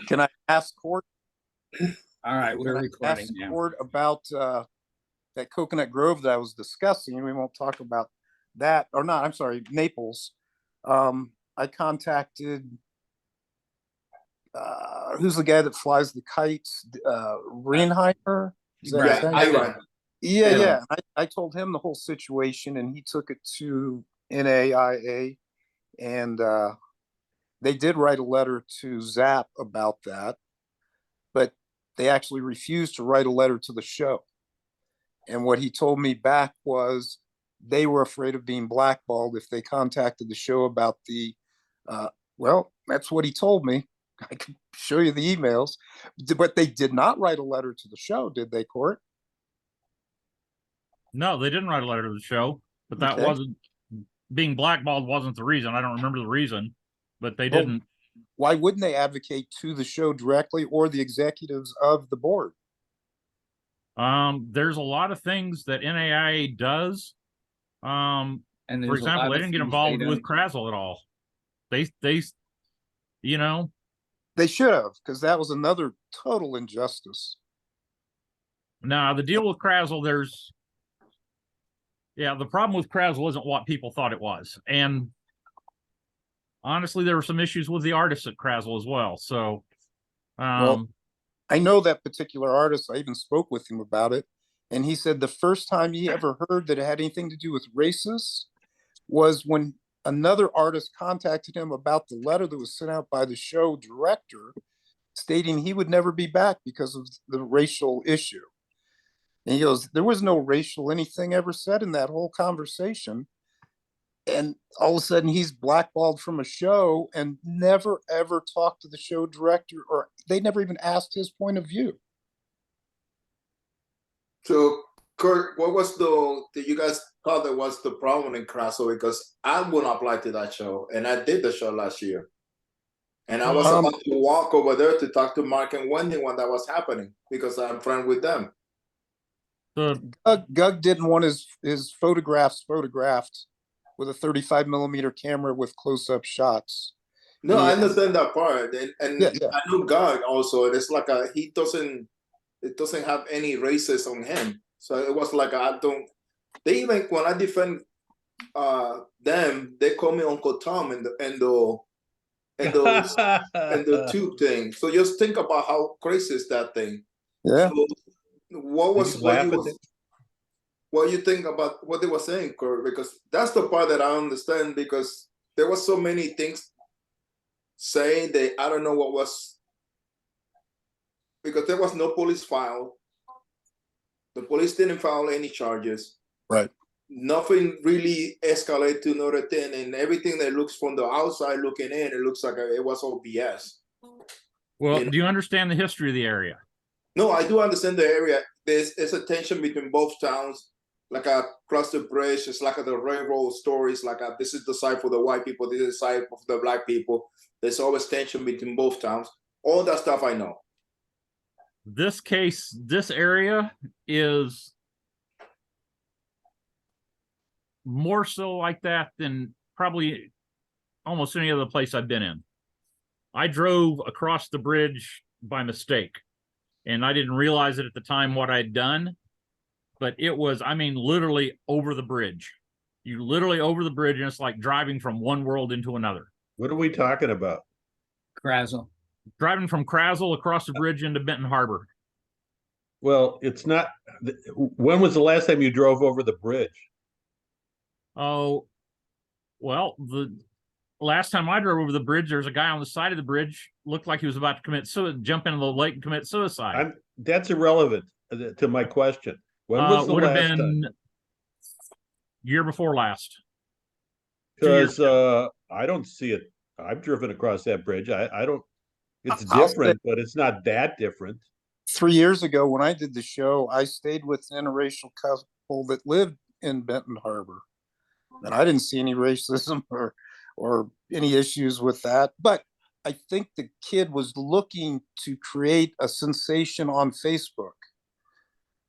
Can I ask Court? All right, Can we're I recording ask now. Court about that Coconut Grove that I was discussing? We won't talk about that, or not. I'm sorry, Naples. I contacted who's the guy that flies the kites? Reinheimer? Is that his Right. name? Ivan. Yeah, Yeah. yeah. I told him the whole situation, and he took it to NAIA, and they did write a letter to Zap about that, but they actually refused to write a letter to the show. And what he told me back was they were afraid of being blackballed if they contacted the show about the. Well, that's what he told me. I can show you the emails, but they did not write a letter to the show, did they, Court? No, they didn't write a letter to the show, but that Okay. wasn't being blackballed wasn't the reason. I don't remember the reason, but they Well, didn't. why wouldn't they advocate to the show directly or the executives of the board? There's a lot of things that NAIA does. And For there's a example, lot they of didn't get things involved they with don't- Krazel at all. They, you know, They should have, because that was another total injustice. now the deal with Krazel, the problem with Krazel isn't what people thought it was. And honestly, there were some issues with the artists at Krazel as well. So, Well, I know that particular artist. I even spoke with him about it. And he said the first time he ever heard that it had anything to do with racists was when another artist contacted him about the letter that was sent out by the show director stating he would never be back because of the racial issue. And he goes, there was no racial anything ever said in that whole conversation. And all of a sudden he's blackballed from a show and never ever talked to the show director, or they never even asked his point of view. So, Kurt, what was that you guys thought that was the problem in Crasso? Because I wouldn't apply to that show, and I did the show last year. And I was about to walk over there to talk to Mark and Wendy when that was happening because I'm friends with them. Gug didn't want his photographs photographed with a 35 millimeter camera with close-up shots. No, Yeah. I understand that part, and Yeah. I know God also. It's like it doesn't have any races on him. So it was like They even when I defend them, they call me Uncle Tom and the tube thing. So just think about how crazy is that thing. Yeah. So what you think about what they were saying, Kurt? Because that's the part that I understand, because there was so many things saying that I don't know what was, because there was no police file. The police didn't file any charges. Right. Nothing really escalated to another thing, and everything that looks from the outside looking in, it looks like it was all BS. well, do you understand the history of the area? No, I do understand the area. There's a tension between both towns. Like across the bridge, it's like the railroad stories. Like this is the side for the white people, this is the side for the black people. There's always tension between both towns. All that stuff I know. This case, this area is more so like that than probably almost any other place I've been in. I drove across the bridge by mistake, and I didn't realize it at the time what I'd done, but it was, I mean, literally over the bridge. You literally over the bridge, and it's like driving from one world into another. What are we talking about? Krazel. Driving from Krazel across the bridge into Benton Harbor. Well, it's not. When was the last time you drove over the bridge? Oh, well, the last time I drove over the bridge, there's a guy on the side of the bridge, looked like he was about to jump into the lake and commit suicide. That's irrelevant to my question. When was the would have last been time? Year before last. Because I don't see it. I've driven across that bridge. I don't. It's I'll different, but it's not that different. 3 years ago when I did the show, I stayed with an interracial couple that lived in Benton Harbor, and I didn't see any racism or any issues with that. But I think the kid was looking to create a sensation on Facebook,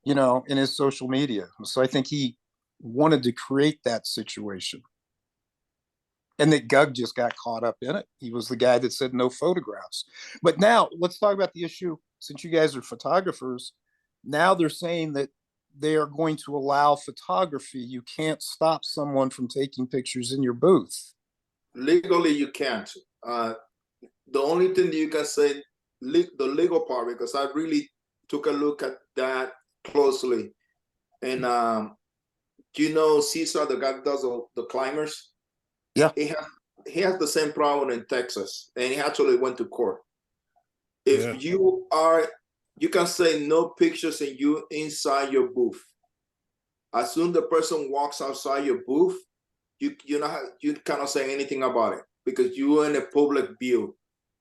in his social media. So I think he wanted to create that situation. And that Gug just got caught up in it. He was the guy that said no photographs. But now let's talk about the issue. Since you guys are photographers, now they're saying that they are going to allow photography. You can't stop someone from taking pictures in your booth. Legally, you can't. The only thing that you can say, the legal part, because I really took a look at that closely. And you know Caesar, the guy that does the climbers? Yeah. He has the same problem in Texas, and he actually went to court. If you can say no pictures and you inside your booth. As soon the person walks outside your booth, you cannot say anything about it because you're in a public view.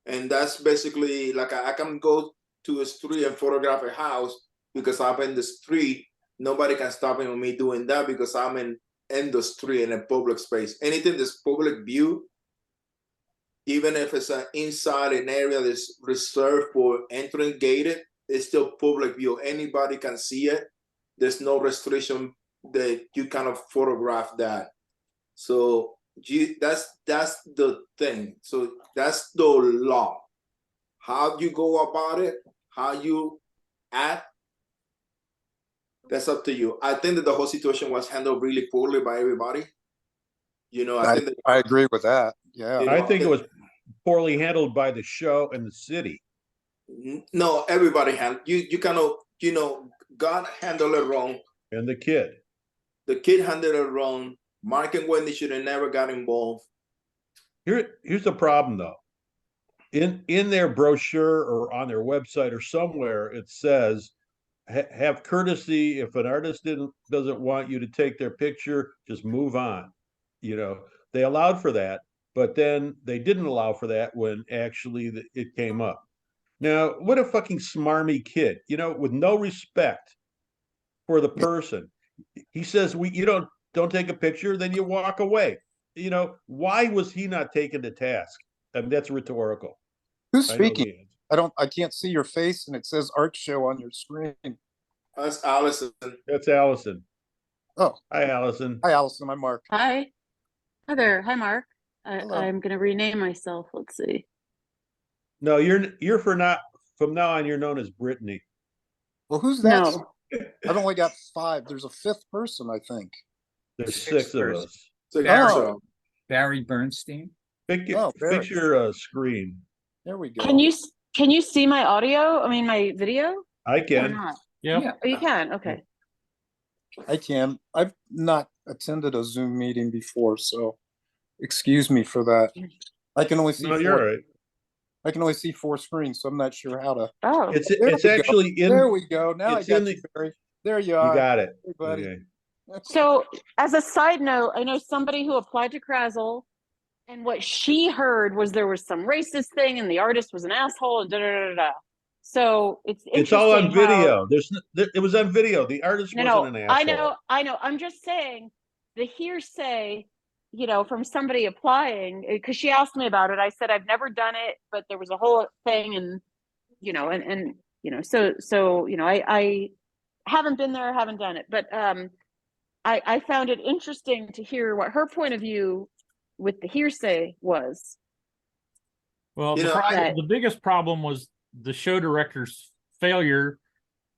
And that's basically like I can go to a street and photograph a house because I'm in the street. Nobody can stop me doing that because I'm in the street in a public space. Anything that's public view, even if it's inside an area that's reserved for entering gated, it's still public view. Anybody can see it. There's no restriction that you kind of photograph that. So that's the thing. So that's the law. How you go about it, how you act, that's up to you. I think that the whole situation was handled really poorly by everybody. You know, I think that, I agree with that. Yeah. You know, I think it was poorly handled by the show and the city. no, everybody you kind of, you know, God handled it wrong. And the kid. The kid handled it wrong. Mark and Wendy should have never got involved. Here's the problem though. In their brochure or on their website or somewhere, it says, have courtesy. If an artist doesn't want you to take their picture, just move on. You know, they allowed for that, but then they didn't allow for that when actually it came up. Now, what a fucking smarmy kid, you know, with no respect for the person. He says, you don't take a picture, then you walk away. You know, why was he not taken to task? I mean, that's rhetorical. Who's speaking? I can't see your face, and it says art show on your screen. That's Allison. That's Allison. Oh. Hi, Allison. Hi, Allison. I'm Mark. Hi. Hi there. Hi, Mark. Hello. I'm going to rename myself. Let's see. No, you're from now on, you're known as Brittany. Well, who's that? No. I've only got 5. There's a 5th person, I think. There's 6 of us. Oh. Barry Bernstein. Fix Barry. your screen. There we go. Can you see my audio? I mean, my video? I Or can. not? Yeah. Oh, you can. Okay. I can. I've not attended a Zoom meeting before, so excuse me for that. I can only see No, you're all right. I can only see 4 screens, so I'm not sure how to. Oh, It's actually in. There we go. Now I it's got in you, Barry. There you You are. got it. Everybody. Okay. so as a side note, I know somebody who applied to Krazel, and what she heard was there was some racist thing, and the artist was an asshole, and da da da da. So It's all on interesting how- video. It was on video. The artist wasn't an asshole. I know. I'm just saying the hearsay, you know, from somebody applying, because she asked me about it. I said I've never done it, but there was a whole thing, and you know, and you know, so you know, I haven't been there, haven't done it, but I found it interesting to hear what her point of view with the hearsay was. Well, You know, the biggest problem was the show director's failure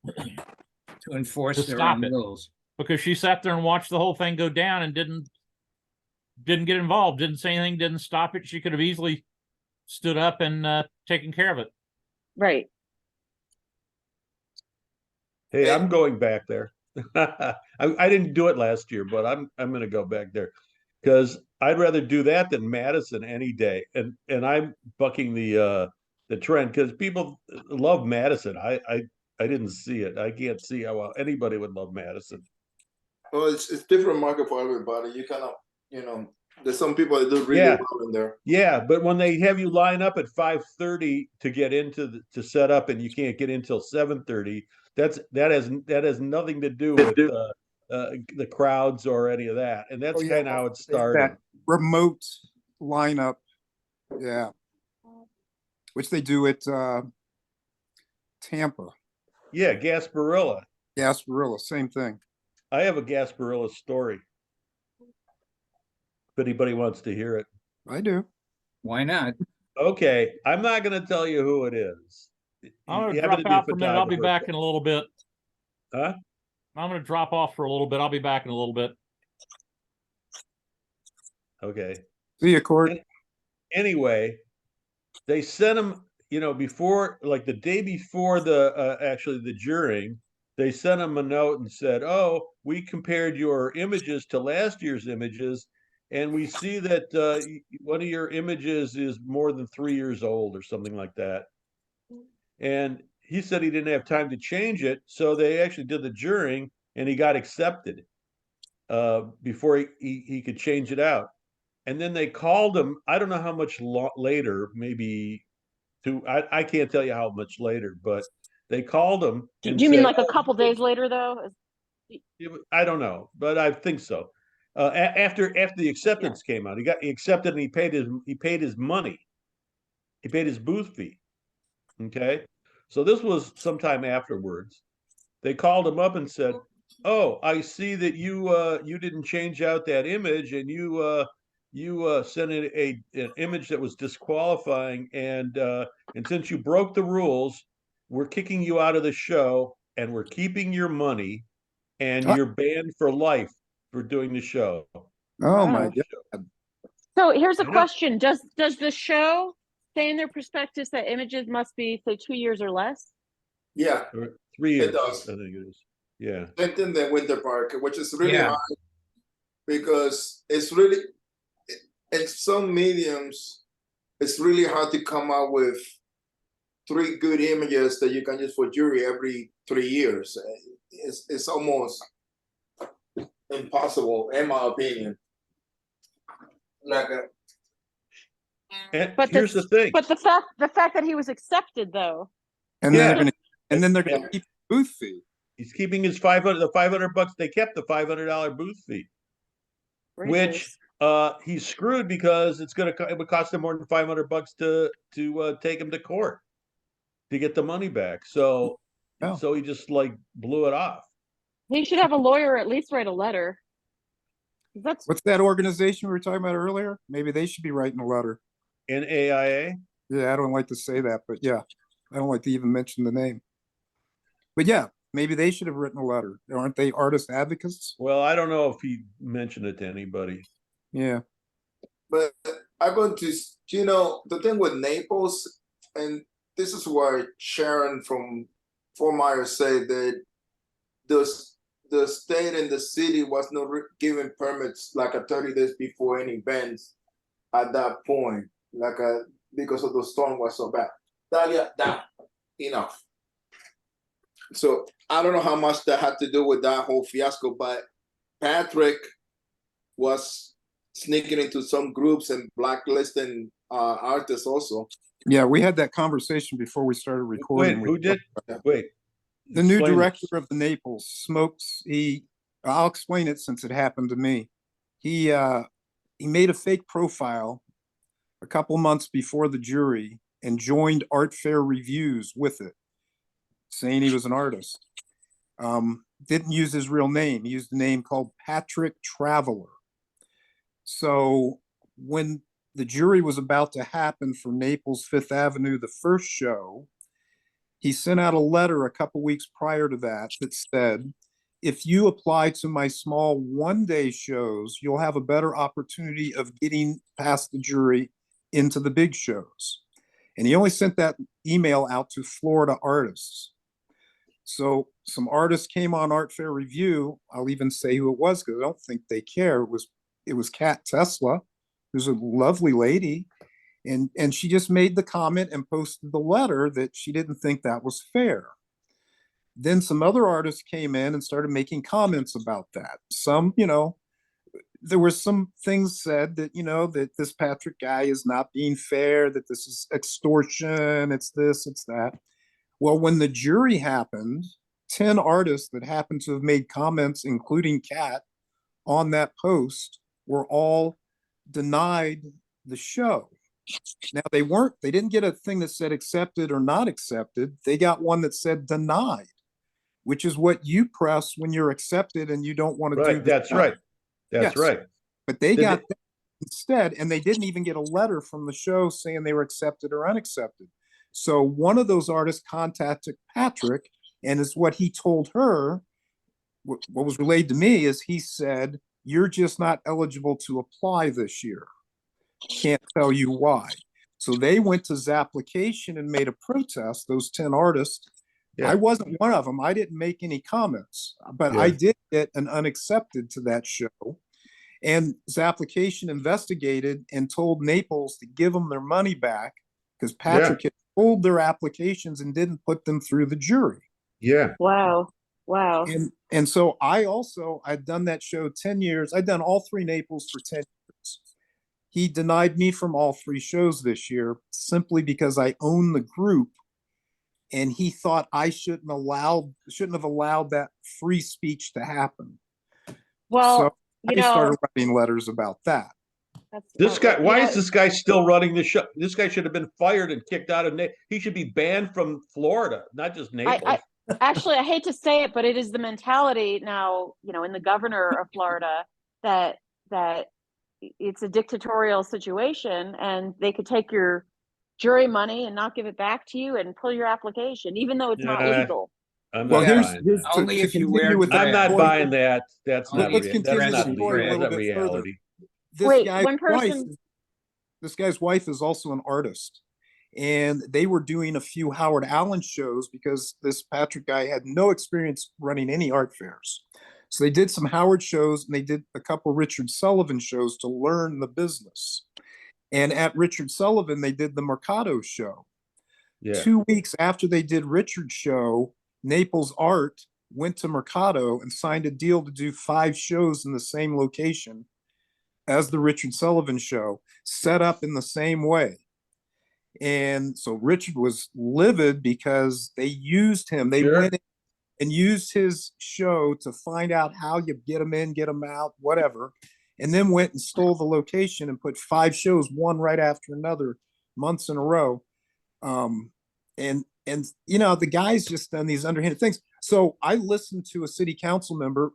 To enforce To their stop own it. rules. because she sat there and watched the whole thing go down and didn't get involved, didn't say anything, didn't stop it. She could have easily stood up and taken care of it. Right. Hey, I'm going back there. I didn't do it last year, but I'm going to go back there because I'd rather do that than Madison any day. And I'm bucking the trend because people love Madison. I didn't see it. I can't see how anybody would love Madison. Well, it's different market for everybody. You kind of, you know, there's some people that do really Yeah. well in there. Yeah, but when they have you line up at 5:30 to get into to set up, and you can't get in till 7:30, that has nothing to do with the crowds or any of that, and that's Oh, yeah. kind of how it started. That remote lineup, yeah, which they do at Tampa. Yeah, Gasparilla. Gasparilla, same thing. I have a Gasparilla story. If anybody wants to hear it. I do. Why not? Okay, I'm not going to tell you who it is. I'm You gonna happen drop to be a out for a minute. I'll be photographer. back in a little bit. Huh? I'm gonna drop off for a little bit. I'll be back in a little bit. Okay. See you, Court. Anyway, they sent him, before, like the day before actually the jury, they sent him a note and said, "Oh, we compared your images to last year's images, and we see that one of your images is more than 3 years old or something like that." And he said he didn't have time to change it, so they actually did the jury, and he got accepted before he could change it out. And then they called him. I don't know how much later, maybe I can't tell you how much later, but they called him Do and you mean said, like a couple days later though? I don't know, but I think so. After the acceptance came out, he accepted and he paid his money. He paid his booth fee. Okay, so this was sometime afterwards. They called him up and said, "Oh, I see that you didn't change out that image, and you sent in an image that was disqualifying, and since you broke the rules, we're kicking you out of the show, and we're keeping your money, and Ah. you're banned for life for doing the show." Oh my Wow. God. So here's a I know. question. Does the show say in their prospectus that images must be, say, 2 years or less? Yeah, Or 3 years, it does. I think it is. Yeah. Same thing the Winter Park, which is really Yeah. hard because it's really in some mediums, it's really hard to come up with 3 good images that you can use for jury every 3 years. It's almost impossible, in my opinion. Like And But here's the thing. But the fact that he was accepted though. And Yeah. then they're gonna keep the booth fee. He's keeping his $500. They kept the $500 booth fee, which he's screwed because it would cost him more than $500 to take him to court to get the money back. So Yeah. so he just like blew it off. He should have a lawyer or at least write a letter. That's What's that organization we were talking about earlier? Maybe they should be writing a letter. NAIA. Yeah, I don't like to say that, but yeah, I don't like to even mention the name. But yeah, maybe they should have written a letter. Aren't they artist advocates? Well, I don't know if he mentioned it to anybody. Yeah. But I'm going to, the thing with Naples, and this is why Sharon from Fort Myers said that the state and the city was not giving permits like 30 days before any events at that point, because of the storm was so bad. That enough. So I don't know how much that had to do with that whole fiasco, but Patrick was sneaking into some groups and blacklisting artists also. Yeah, we had that conversation before we started recording. Wait, who did? Wait. The new Explain director this. of the Naples Smokes. I'll explain it since it happened to me. He made a fake profile a couple months before the jury and joined art fair reviews with it, saying he was an artist. Didn't use his real name. He used a name called Patrick Traveler. So when the jury was about to happen for Naples Fifth Avenue, the first show, he sent out a letter a couple weeks prior to that said, "If you apply to my small one-day shows, you'll have a better opportunity of getting past the jury into the big shows." And he only sent that email out to Florida artists. So some artists came on Art Fair Review. I'll even say who it was because I don't think they care. It was Kat Tesla, who's a lovely lady. And she just made the comment and posted the letter that she didn't think that was fair. Then some other artists came in and started making comments about that. Some, there were some things said that, that this Patrick guy is not being fair, that this is extortion, it's this, it's that. Well, when the jury happened, 10 artists that happened to have made comments, including Kat, on that post were all denied the show. Now they didn't get a thing that said accepted or not accepted. They got one that said denied, which is what you press when you're accepted and you don't want to do Right. That's right. That's Yes. right. But they Did got instead, and they didn't even get a letter from the show saying they were accepted or unaccepted. So one of those artists contacted Patrick, and is what he told her. What was relayed to me is he said, "You're just not eligible to apply this year. Can't tell you why." So they went to Zapplication and made a protest, those 10 artists. Yeah. I wasn't one of them. I didn't make any comments, but I Yeah. did get an unaccepted to that show. And Zapplication investigated and told Naples to give them their money back because Patrick had pulled their applications and didn't put them through the jury. Yeah. Wow. Wow. And so I've done that show 10 years. I've done all three Naples for 10 years. He denied me from all three shows this year simply because I own the group, and he thought I shouldn't have allowed that free speech to happen. Well, So you I know, started writing letters about that. that's This guy, you why know, is this guy still running the show? This guy should have been fired and kicked out of he should be banned from Florida, not just Naples. Actually, I hate to say it, but it is the mentality now, you know, in the governor of Florida that it's a dictatorial situation, and they could take your jury money and not give it back to you and pull your application, even though it's not Yeah. legal. I'm Well, not here's buying here's that. Only to if you continue wear with that I'm not story. buying that. That's Only not Let's if real. you That's continue dress the not in story a real. drag. That's little not bit further. reality. This Wait, guy's one person. this guy's wife is also an artist, and they were doing a few Howard Allen shows because this Patrick guy had no experience running any art fairs. So they did some Howard shows, and they did a couple Richard Sullivan shows to learn the business. And at Richard Sullivan, they did the Mercado show. Yeah. 2 weeks after they did Richard's show, Naples Art went to Mercado and signed a deal to do 5 shows in the same location as the Richard Sullivan show, set up in the same way. And so Richard was livid because they used him. They Sure. went in and used his show to find out how you get them in, get them out, whatever, and then went and stole the location and put 5 shows, one right after another, months in a row. And you know, the guy's just done these underhanded things. So I listened to a city council member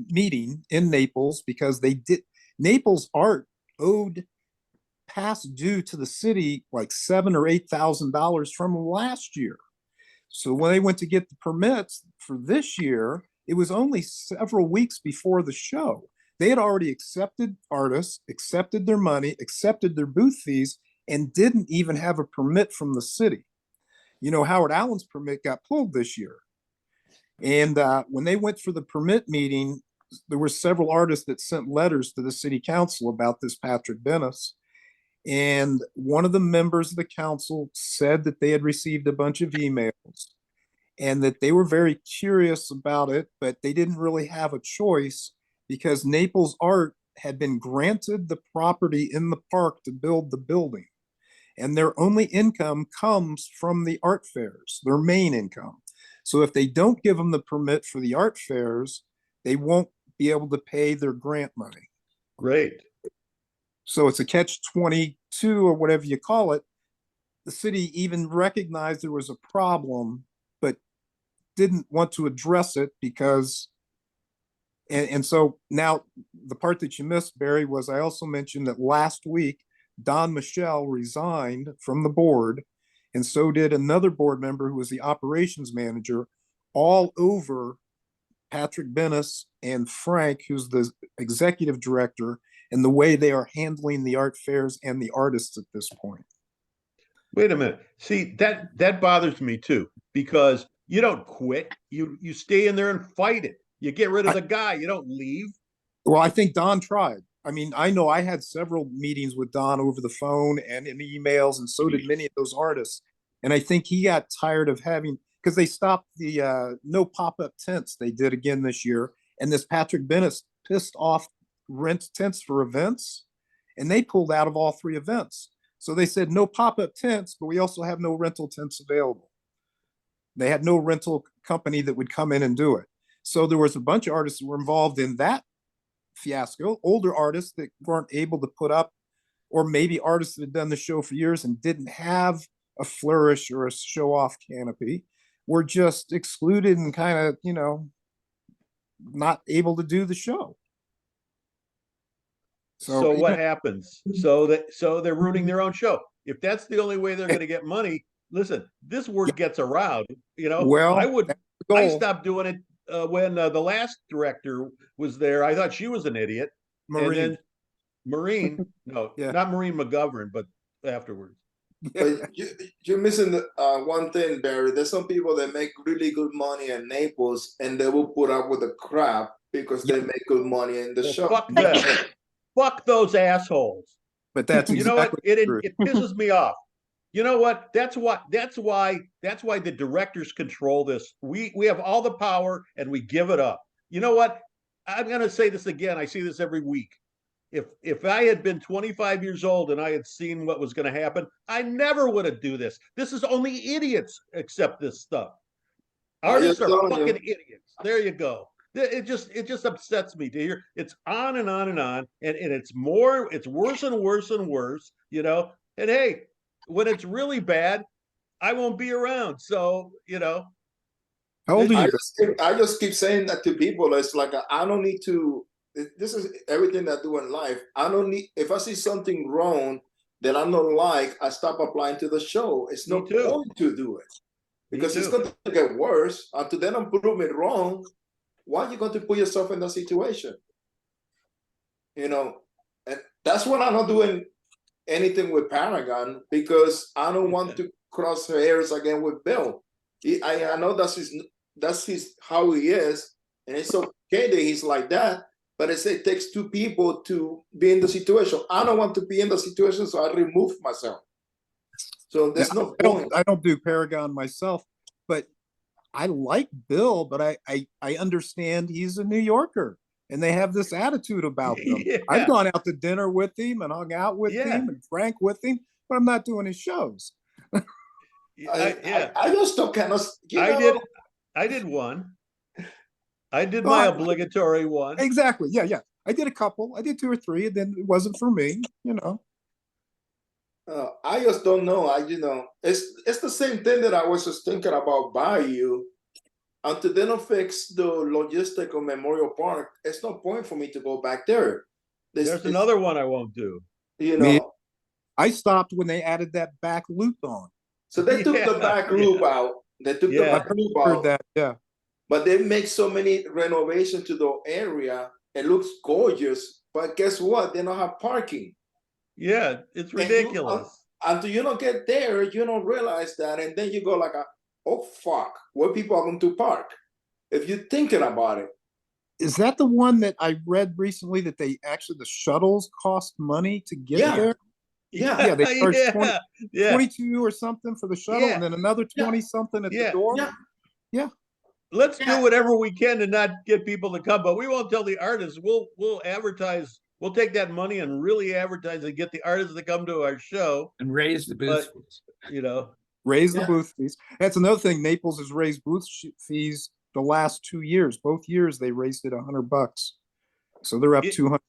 meeting in Naples because they did Naples Art owed past due to the city like $7,000 or $8,000 from last year. So when they went to get the permits for this year, it was only several weeks before the show. They had already accepted artists, accepted their money, accepted their booth fees, and didn't even have a permit from the city. You know, Howard Allen's permit got pulled this year. And when they went for the permit meeting, there were several artists that sent letters to the city council about this Patrick Dennis. And one of the members of the council said that they had received a bunch of emails and that they were very curious about it, but they didn't really have a choice because Naples Art had been granted the property in the park to build the building. And their only income comes from the art fairs, their main income. So if they don't give them the permit for the art fairs, they won't be able to pay their grant money. Great. So it's a catch-22 or whatever you call it. The city even recognized there was a problem, but didn't want to address it because, and so now the part that you missed, Barry, was I also mentioned that last week, Don Michelle resigned from the board, and so did another board member who was the operations manager, all over Patrick Bennis and Frank, who's the executive director, and the way they are handling the art fairs and the artists at this point. Wait a minute. See, that bothers me too, because you don't quit. You stay in there and fight it. You get rid of the guy. You don't leave. Well, I think Don tried. I mean, I know I had several meetings with Don over the phone and in emails, and so did many of those artists. And I think he got tired of having, because they stopped the no pop-up tents they did again this year. And this Patrick Bennis pissed off rent tents for events, and they pulled out of all 3 events. So they said no pop-up tents, but we also have no rental tents available. They had no rental company that would come in and do it. So there was a bunch of artists that were involved in that fiasco, older artists that weren't able to put up, or maybe artists that had done the show for years and didn't have a flourish or a show off canopy, were just excluded and kind of, you know, not able to do the show. So you what know, happens? So they're ruining their own show. If that's the only way they're going to get money, listen, this word gets around. well, I that's the I goal. stopped doing it when the last director was there. I thought she was an idiot, and Marine. then Maureen, no, Yeah. not Maureen McGovern, but afterwards. But you're missing one thing, Barry. There's some people that make really good money in Naples, and they will put up with the crap because they make good money in the Well, show. fuck them. Fuck those assholes. But that's You know what? exactly true. It pisses me off. You know what? That's why the directors control this. We have all the power and we give it up. You know what? I'm going to say this again. I see this every week. If I had been 25 years old and I had seen what was going to happen, I never would have do this. This is only idiots accept this stuff. Artists are fucking idiots. There you go. It just upsets me to hear it's on and on and on, and it's worse and worse and worse, And hey, when it's really bad, I won't be around. So, How old are you? I just keep saying that to people. It's like I don't need to. This is everything I do in life. I don't need. If I see something wrong that I don't like, I stop applying to the show. It's no point to do it because it's going to get worse. Until then, I'm proving it wrong. Why are you going to put yourself in that situation? And that's when I'm not doing anything with Paragon because I don't want to cross hairs again with Bill. I know that's his how he is, and it's okay that he's like that. But I say it takes two people to be in the situation. I don't want to be in the situation, so I remove myself. So there's no point. I don't do Paragon myself, but I like Bill, but I understand he's a New Yorker and they have this attitude about them. Yeah. I've gone out to dinner with him and hung out with him and drank with him, but I'm not doing his shows. I just don't kind of. I did one. I did my obligatory one. Exactly. Yeah. I did a couple. I did 2 or 3, and then it wasn't for me. I just don't know. It's the same thing that I was just thinking about Bayou. Until they don't fix the logistic of Memorial Park, it's no point for me to go back there. There's another one I won't do. I stopped when they added that back loop on. So they took the back loop out. They took the back loop out. But they make so many renovations to the area. It looks gorgeous. But guess what? They don't have parking. Yeah, it's ridiculous. Until you don't get there, you don't realize that. And then you go like, oh, fuck, where people are going to park? If you're thinking about it. Is that the one that I read recently that the shuttles cost money to get there? Yeah. They charge 22 or something for the shuttle and then another 20 something at the door. Yeah. Let's do whatever we can to not get people to come, but we won't tell the artists. We'll advertise. We'll take that money and really advertise and get the artists to come to our show and raise the booth fees. Raise the booth fees. That's another thing. Naples has raised booth fees the last 2 years. Both years they raised it $100, so they're up $200.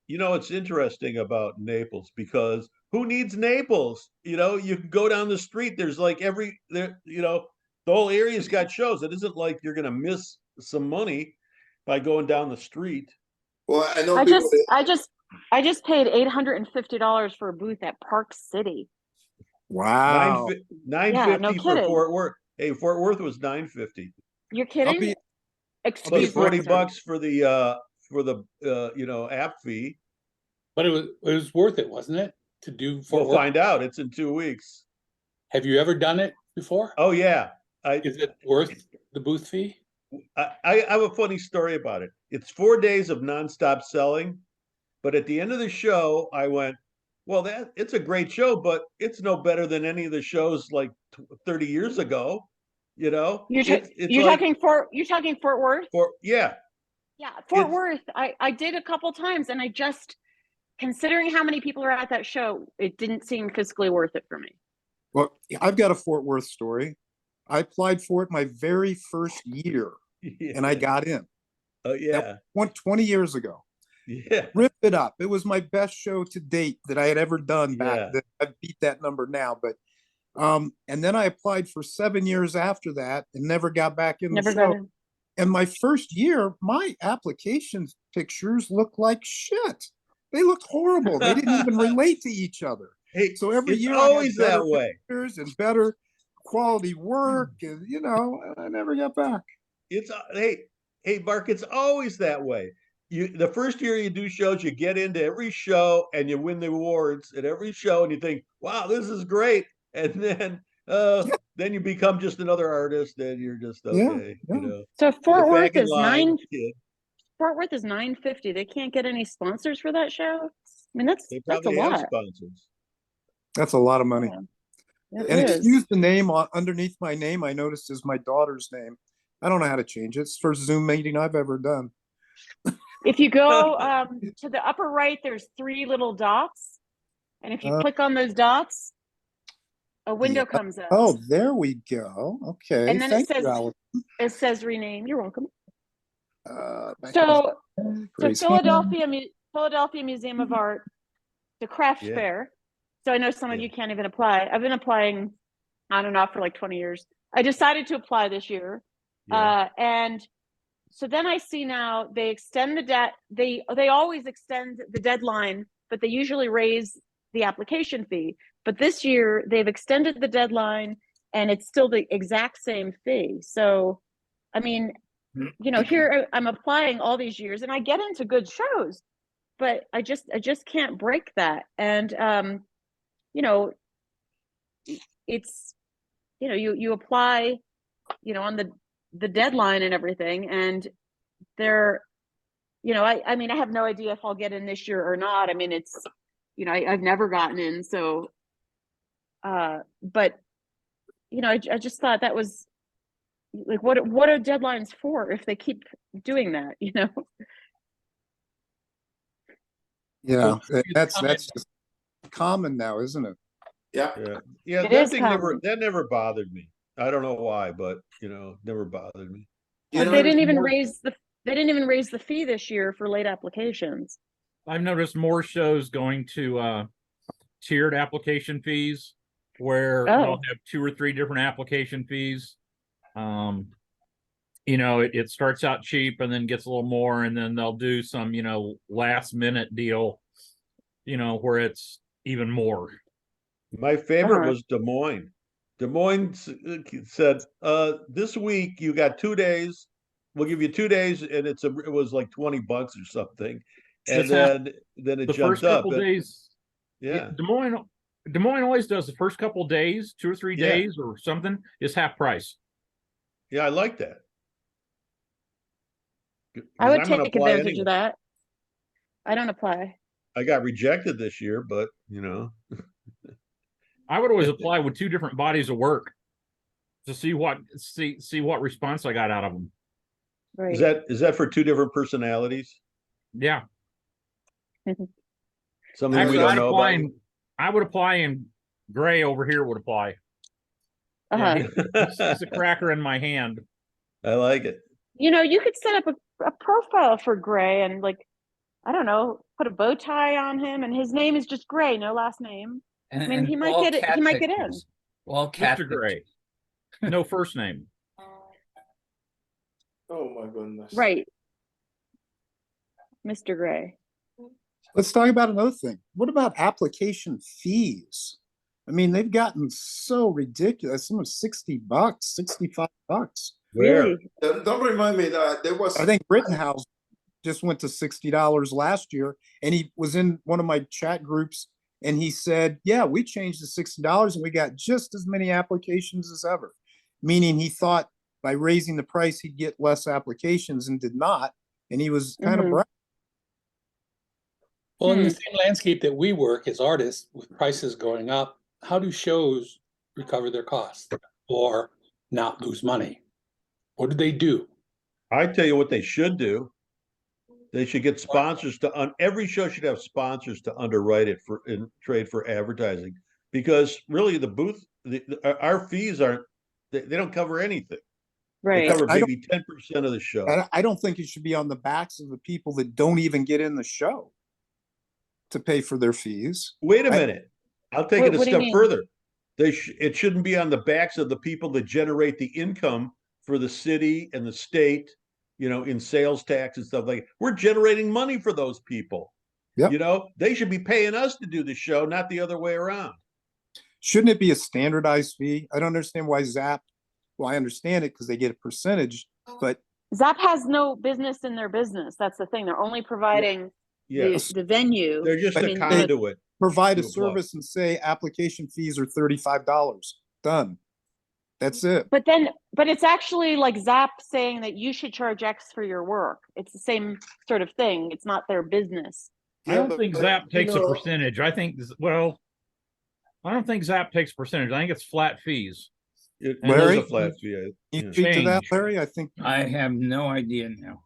It's interesting about Naples because who needs Naples? You can go down the street. There's like the whole area's got shows. It isn't like you're going to miss some money by going down the street. Well, I know. I just paid $850 for a booth at Park City. Wow. $950 for Fort Worth. Hey, Fort Worth was $950. You're kidding? Plus $40 for the app fee. But it was worth it, wasn't it? To do Fort Worth? We'll find out. It's in 2 weeks. Have you ever done it before? Oh yeah. Is it worth the booth fee? I have a funny story about it. It's 4 days of nonstop selling, but at the end of the show, I went, well, it's a great show, but it's no better than any of the shows like 30 years ago. You're talking Fort Worth? Yeah, Fort Worth. I did a couple times, and I just, considering how many people are at that show, it didn't seem fiscally worth it for me. Well, I've got a Fort Worth story. I applied for it my very first year, and I got in. Oh yeah, 20 years ago. Yeah, Rip it up. It was my best show to date that I had ever done back then. I beat that number now, but and then I applied for 7 years after that and never got back in the show. And my first year, my application pictures looked like shit. They looked horrible. They didn't even relate to each other. Hey, So every it's year always I had that better way. pictures and better quality work, and I never got back. It's hey, Mark, it's always that way. The first year you do shows, you get into every show and you win the awards at every show, and you think, wow, this is great. And then you become just another artist, and you're just okay, Yeah. So Get Fort back Worth in is line, kid. Fort Worth is $950. They can't get any sponsors for that show. I mean, that's They a probably have lot. sponsors. That's a lot of money. Yeah, And it excuse is. the name underneath my name, I noticed is my daughter's name. I don't know how to change it. It's the first Zoom meeting I've ever done. If you go to the upper right, there's 3 little dots, and if you click on those dots, a window comes up. Oh, there we go. Okay. And then Thank you, Alex. it says rename. You're welcome. Back So Grace Philadelphia Museum of Art, the craft Yeah. fair. So I know some of Yeah. you can't even apply. I've been applying on and off for like 20 years. I decided to apply this year. Yeah. And so then I see now they extend they always extend the deadline, but they usually raise the application fee. But this year they've extended the deadline and it's still the exact same fee. So, I mean, here I'm applying all these years and I get into good shows, but I just can't break that. And it's you apply on the deadline and everything, and they're I mean I have no idea if I'll get in this year or not. I mean it's I've never gotten in, so but I just thought that was like what are deadlines for if they keep doing that. Yeah, So that's just common now, isn't it? Yeah. Yeah. It That is thing common. never bothered me. I don't know why, but never bothered me. But they didn't even raise the fee this year for late applications. I've noticed more shows going to tiered application fees where they'll have 2 or 3 different application fees. It starts out cheap and then gets a little more, and then they'll do some, last minute deal, where it's even more. My favorite was Des Moines. Des Moines said, this week you got 2 days. We'll give you 2 days, and it was like $20 or something. And then it The jumped first couple up. days. Yeah. Des Moines always does the first couple days, 2 or 3 days or something, is half price. Yeah, I like that. I would take advantage of that. I don't apply. I got rejected this year, but I would always apply with 2 different bodies of work to see what response I got out of them. Right. Is that for 2 different personalities? Yeah. Something Actually, we don't know about. I would apply, and Gray over here would apply. Yeah, he's a cracker in my hand. I like it. You could set up a profile for Gray and I don't know, put a bow tie on him, and his name is just Gray, no last name. I mean, he might get it. He might get in. Well, cat Mr. Gray, no first name. Oh my goodness. Right, Mr. Gray. Let's talk about another thing. What about application fees? I mean, they've gotten so ridiculous. Some of $60, $65. Where? Really? Don't remind me that there was. I think Rittenhouse just went to $60 last year, and he was in one of my chat groups, and he said, "Yeah, we changed to $60, and we got just as many applications as ever." Meaning, he thought by raising the price he'd get less applications, and did not, and he was kind of bright. Well, in the same landscape that we work as artists, with prices going up, how do shows recover their costs or not lose money? What do they do? I tell you what they should do. They should get sponsors every show should have sponsors to underwrite it in trade for advertising, because really the booth, our fees they don't cover anything. Right. They cover maybe 10% of the show. I don't think it should be on the backs of the people that don't even get in the show to pay for their fees. Wait a minute. I'll take it a step further. It shouldn't be on the backs of the people that generate the income for the city and the state, in sales tax and stuff like that. We're generating money for those people. Yep. You know, they should be paying us to do the show, not the other way around. Shouldn't it be a standardized fee? I don't understand why Zap, well, I understand it because they get a percentage, but Zap has no business in their business. That's the thing. They're only providing Yes. the venue. They're just I a mean, conduit. provide a to apply. service and say application fees are $35. Done. That's it. but it's actually like Zap saying that you should charge X for your work. It's the same sort of thing. It's not their business. I don't think Zap takes a know, percentage. I think, well, I don't think Zap takes percentage. I think it's flat fees. It Larry? is a flat fee. You Yeah. speak to that, Change. Larry? I think I have no idea now.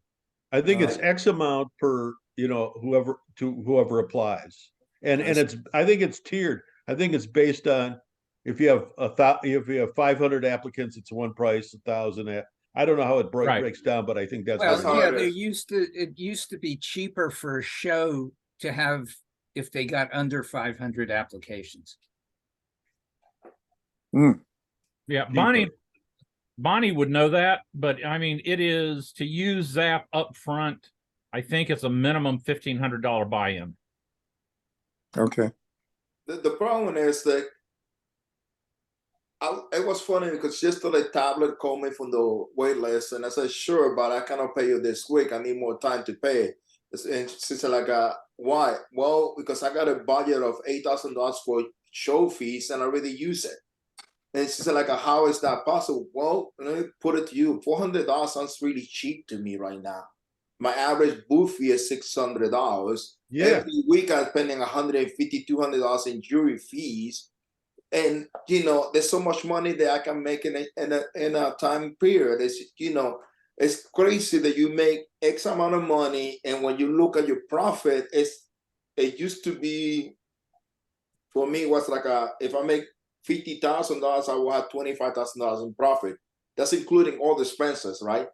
I think it's X amount per, you know, whoever applies. And it's, I think it's tiered. I think it's based on if you have if you have 500 applicants, it's one price, 1,000. I don't know how it Right. breaks down, but I think that's Well, what how yeah, it they is. it used to be cheaper for a show to have if they got under 500 applications. Yeah, Cheaper. Bonnie would know that, but I mean, it is to use Zap up front. I think it's a minimum $1,500 buy-in. okay. The problem is that it was funny because yesterday tablet called me from the wait list and I said, sure, but I cannot pay you this week. I need more time to pay. And she said, like, why? Well, because I got a budget of $8,000 for show fees and I already use it. And she said, like, how is that possible? Well, let me put it to you. $400 sounds really cheap to me right now. My average booth fee is $600. Yeah. Every week I'm spending $150, $200 in jury fees. And, you know, there's so much money that I can make in a time period. It's, you know, it's crazy that you make X amount of money. And when you look at your profit, it used to be, for me, was like if I make $50,000, I will have $25,000 in profit. That's including all the expenses, right?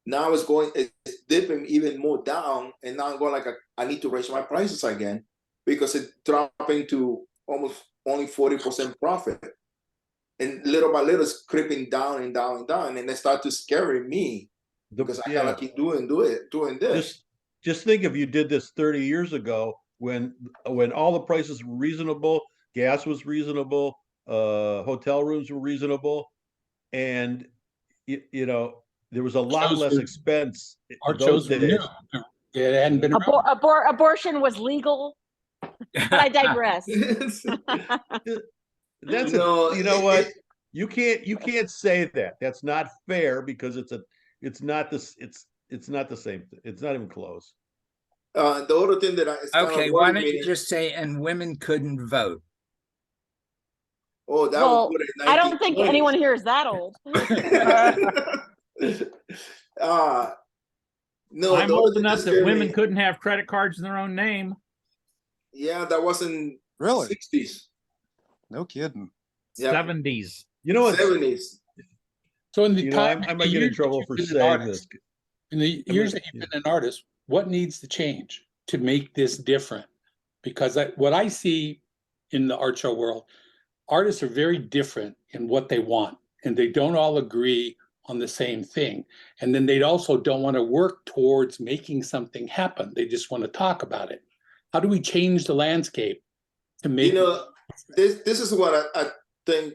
Now it's dipping even more down, and now I'm going like I need to raise my prices again because it's dropping to almost only 40% profit, and little by little it's creeping down and down and down, and they start to scare me because I gotta keep doing this. Just think if you did this 30 years ago when all the prices were reasonable, gas was reasonable, hotel rooms were reasonable, and you know there was a lot Shows less were- expense Our those shows were days. new. It hadn't been around. Abortion was legal, but I digress. That's No, you know what, you can't say that. That's not fair because it's not the same. It's not even close. The other thing that Okay, why don't you just say, and women couldn't vote? Oh, that Well, was good. I don't think anyone here is that old. No, I'm the old other thing enough that that scared women me- couldn't have credit cards in their own name. Yeah, that was in Really? 60s. No kidding. Yeah. 70s. You know what? 70s. So in the You know, time, I the might get in years that trouble you've for been an saying artist, this. in the years that you've been an artist, what needs to change to make this different? Because what I see in the art show world, artists are very different in what they want, and they don't all agree on the same thing. And then they also don't want to work towards making something happen. They just want to talk about it. How do we change the landscape to make? You know, this is what I think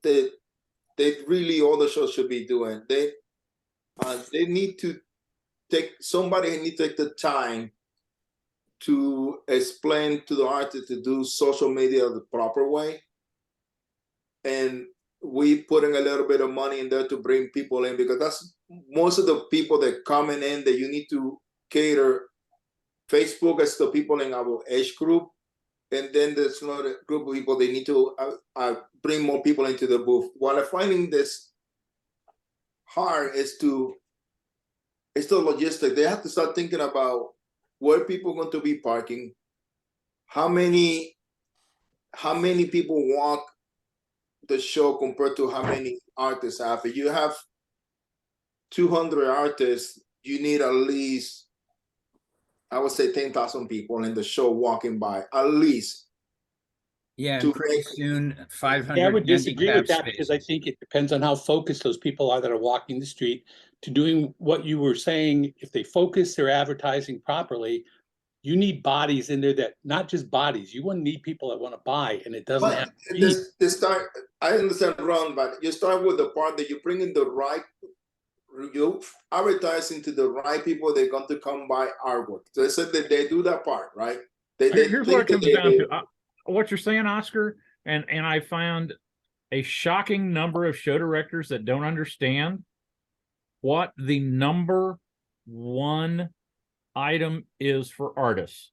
that they really all the shows should be doing. They need to somebody need to take the time to explain to the artist to do social media the proper way, and we putting a little bit of money in there to bring people in, because that's most of the people that coming in that you need to cater. Facebook is the people in our age group, and then there's another group of people they need to bring more people into the booth. What I'm finding this hard is the logistics. They have to start thinking about where people are going to be parking, how many people walk the show compared to how many artists have. If you have 200 artists, you need at least, I would say, 10,000 people in the show walking by, at least. Yeah, To and pretty make- soon 500 Yeah, I would disagree with handicap that because I spaces. think it depends on how focused those people are that are walking the street to doing what you were saying. If they focus their advertising properly, You need bodies in there that not just bodies. You want to need people that want to buy, and it doesn't have But to be. this start, I understand, Ron, but you start with the part that you bring in the right, you advertising to the right people. They're going to come buy artwork. So they said that they do that part, right? Here's what it comes down to. What you're saying, Oscar, and I found a shocking number of show directors that don't understand what the number one item is for artists.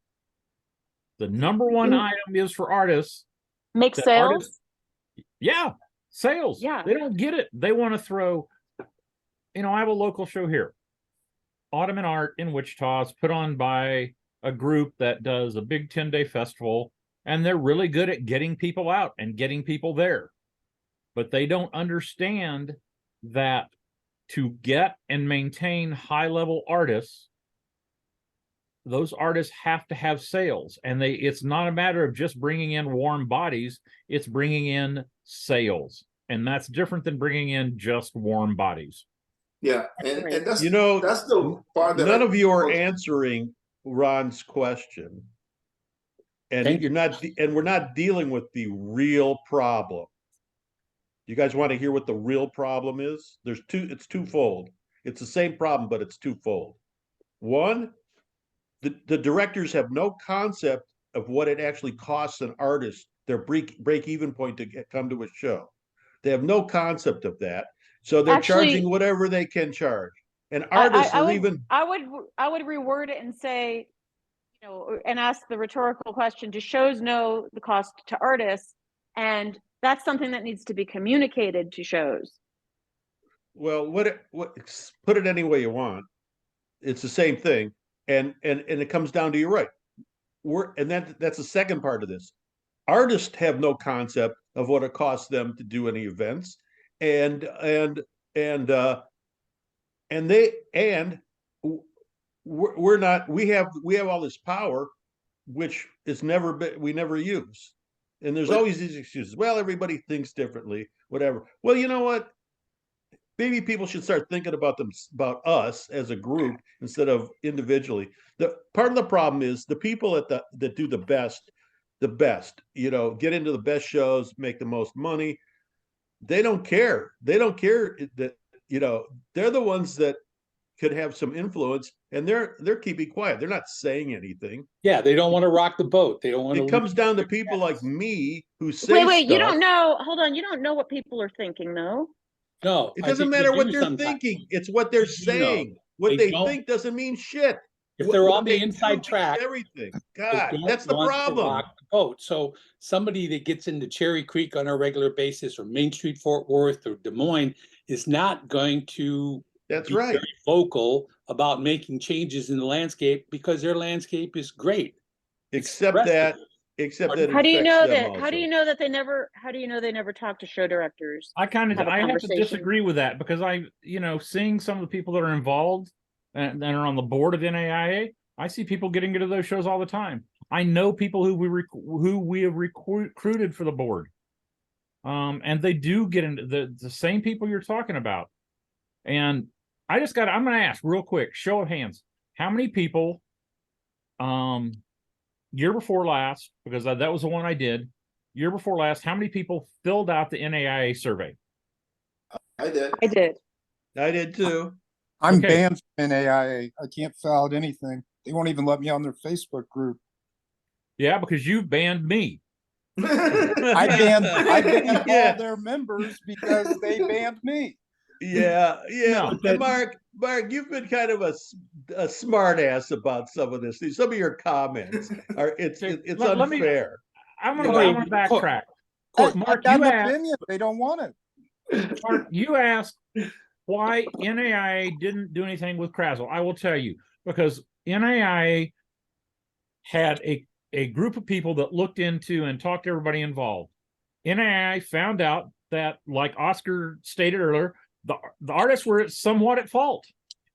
The number one item is for artists. Make that sales. artists- yeah, sales. Yeah. They don't get it. They want to throw, I have a local show here. Autumn and Art in Wichita is put on by a group that does a big 10-day festival, and they're really good at getting people out and getting people there. But they don't understand that to get and maintain high-level artists, those artists have to have sales, and it's not a matter of just bringing in warm bodies, it's bringing in sales, and that's different than bringing in just warm bodies. Yeah, and that's that's Mm, the part that none of you are answering Ron's question, and you're not, and we're not dealing with the real problem. You guys want to hear what the real problem is? It's twofold. It's the same problem, but it's twofold. One, the directors have no concept of what it actually costs an artist, their break-even point to come to a show. They have no concept of that. So they're charging whatever they can charge. And artists are even... I would reword it and say, and ask the rhetorical question, do shows know the cost to artists? And that's something that needs to be communicated to shows. Well, put it any way you want. It's the same thing. And it comes down to, you're right. That's the second part of this. Artists have no concept of what it costs them to do any events. We're not, we have all this power, which is we never use. And there's always these excuses. Well, everybody thinks differently, whatever. Well, you know what? Maybe people should start thinking about us as a group instead of individually. The part of the problem is the people that do the best, get into the best shows, make the most money. They don't care. They don't care that, they're the ones that could have some influence, and they're keeping quiet. They're not saying anything. Yeah, they don't want to rock the boat. They don't want to. It comes down to people like me who say wait, stuff. you don't know. Hold on, you don't know what people are thinking, though. No, it doesn't matter what they're thinking. It's what they're saying. What they think doesn't mean shit. If they're on the inside track, everything. God, that's the problem. Rock the boat. So somebody that gets into Cherry Creek on a regular basis, or Main Street, Fort Worth, or Des Moines, is not going to. That's be right. Very vocal about making changes in the landscape because their landscape is great. Except that how do you know that? How do you know that they never? How do you know they never talk to show directors? I have to disagree with that, because seeing some of the people that are involved and that are on the board of NAIA, I see people getting into those shows all the time. I know people who we have recruited for the board, and they do get into the same people you're talking about. And I'm going to ask real quick, show of hands, how many people, year before last, because that was the one I did, year before last, how many people filled out the NAIA survey? I did. I did too. I'm banned from NAIA. I can't fill out anything. They won't even let me on their Facebook group. Yeah, because you banned me. I banned all their members because they banned me. Yeah. No, and Mark, you've been kind of a smart ass about some of this. Some of your comments are it's unfair. I'm gonna backtrack. Mark, I got an opinion. They don't want it. Mark, you asked why NAIA didn't do anything with Krazel. I will tell you, because NAIA had a group of people that looked into and talked to everybody involved. NAIA found out that, like Oscar stated earlier, the artists were somewhat at fault.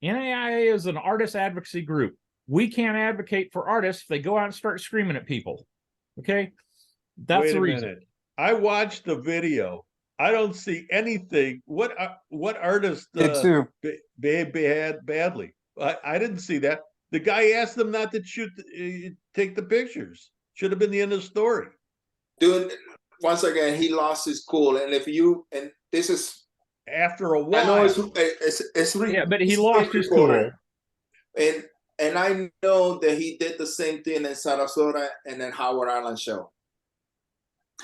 NAIA is an artist advocacy group. We can't advocate for artists if they go out and start screaming at people. Okay? That's the reason. Minute. I watched the video. I don't see anything. What artist behaved badly? I didn't see that. The guy asked them not to take the pictures. Should have been the end of the story. Dude, once again, he lost his cool. And this is after a while. I know it's yeah, but he lost his cool. And I know that he did the same thing in Sarasota and then Howard Island show.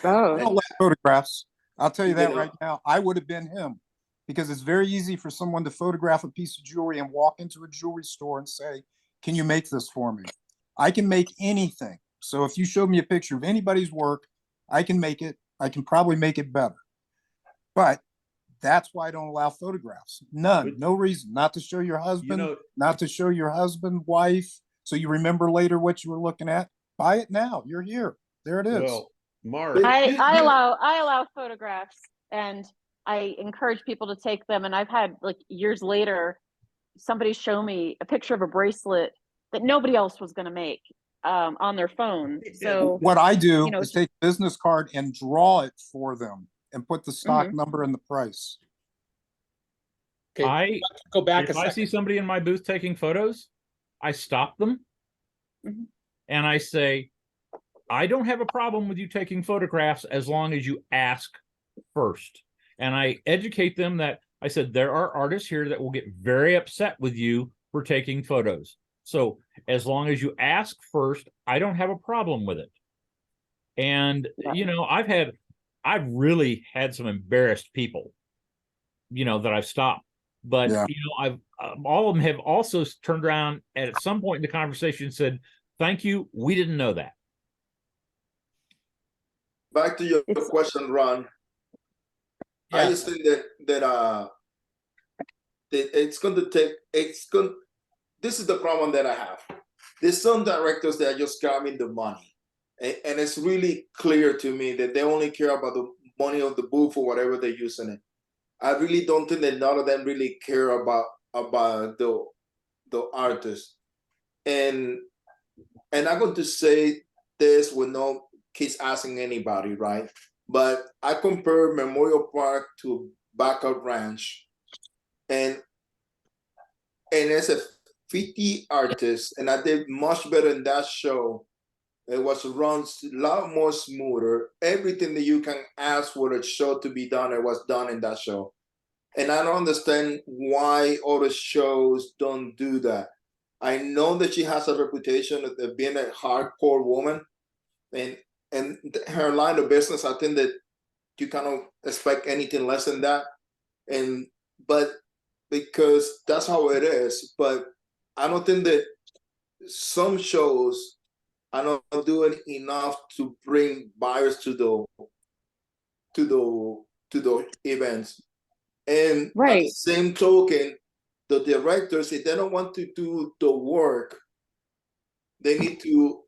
Oh, I don't like photographs. I'll tell you that right now. I would have been him, because it's very easy for someone to photograph a piece of jewelry and walk into a jewelry store and say, "Can you make this for me?" I can make anything. So if you showed me a picture of anybody's work, I can make it. I can probably make it better. But that's why I don't allow photographs. None. No reason. Not to show your husband, not to show your husband, wife, so you remember later what you were looking at. Buy it now. You're here. There it is. Well, Mark, I allow photographs, and I encourage people to take them. And I've had, like, years later, somebody show me a picture of a bracelet that nobody else was going to make on their phone. So what I do is take a business card and draw it for them and put the stock number and the price. Okay, I go back. If I see somebody in my booth taking photos, I stop them and I say, I don't have a problem with you taking photographs as long as you ask first. And I educate them that I said, there are artists here that will get very upset with you for taking photos. So as long as you ask first, I don't have a problem with it. And, you know, I've really had some embarrassed people, you know, that I've stopped. But, you know, all of them have also turned around at some point in the conversation and said, thank you, we didn't know that. Back to your question, Ron. Yeah. I just think that it's going to take, this is the problem that I have. There's some directors that are just grabbing the money. And it's really clear to me that they only care about the money of the booth or whatever they're using it. I really don't think that none of them really care about the artist. And I'm going to say this with no kids asking anybody, right? But I compare Memorial Park to Backup Ranch, and as a 50 artist, and I did much better in that show. It was run a lot more smoother. Everything that you can ask for a show to be done, it was done in that show. And I don't understand why other shows don't do that. I know that she has a reputation of being a hardcore woman, and her line of business, I think that you cannot expect anything less than that. But because that's how it is. But I don't think that some shows are not doing enough to bring buyers to the events. And at the same token, the directors, if they don't want to do the work, they need to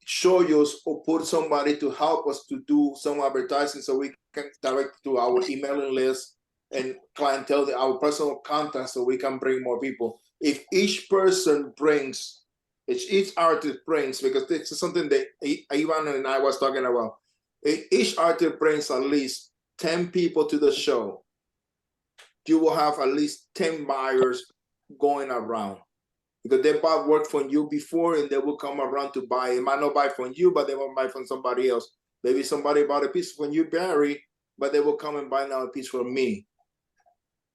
show us or put somebody to help us to do some advertising so we can direct to our emailing list and clientele, our personal contacts, so we can bring more people. If each person brings, each artist brings, because this is something that Ivan and I was talking about, each artist brings at least 10 people to the show, you will have at least 10 buyers going around, because they bought work from you before and they will come around to buy. It might not buy from you, but they will buy from somebody else. Maybe somebody bought a piece from you, Barry, but they will come and buy now a piece from me.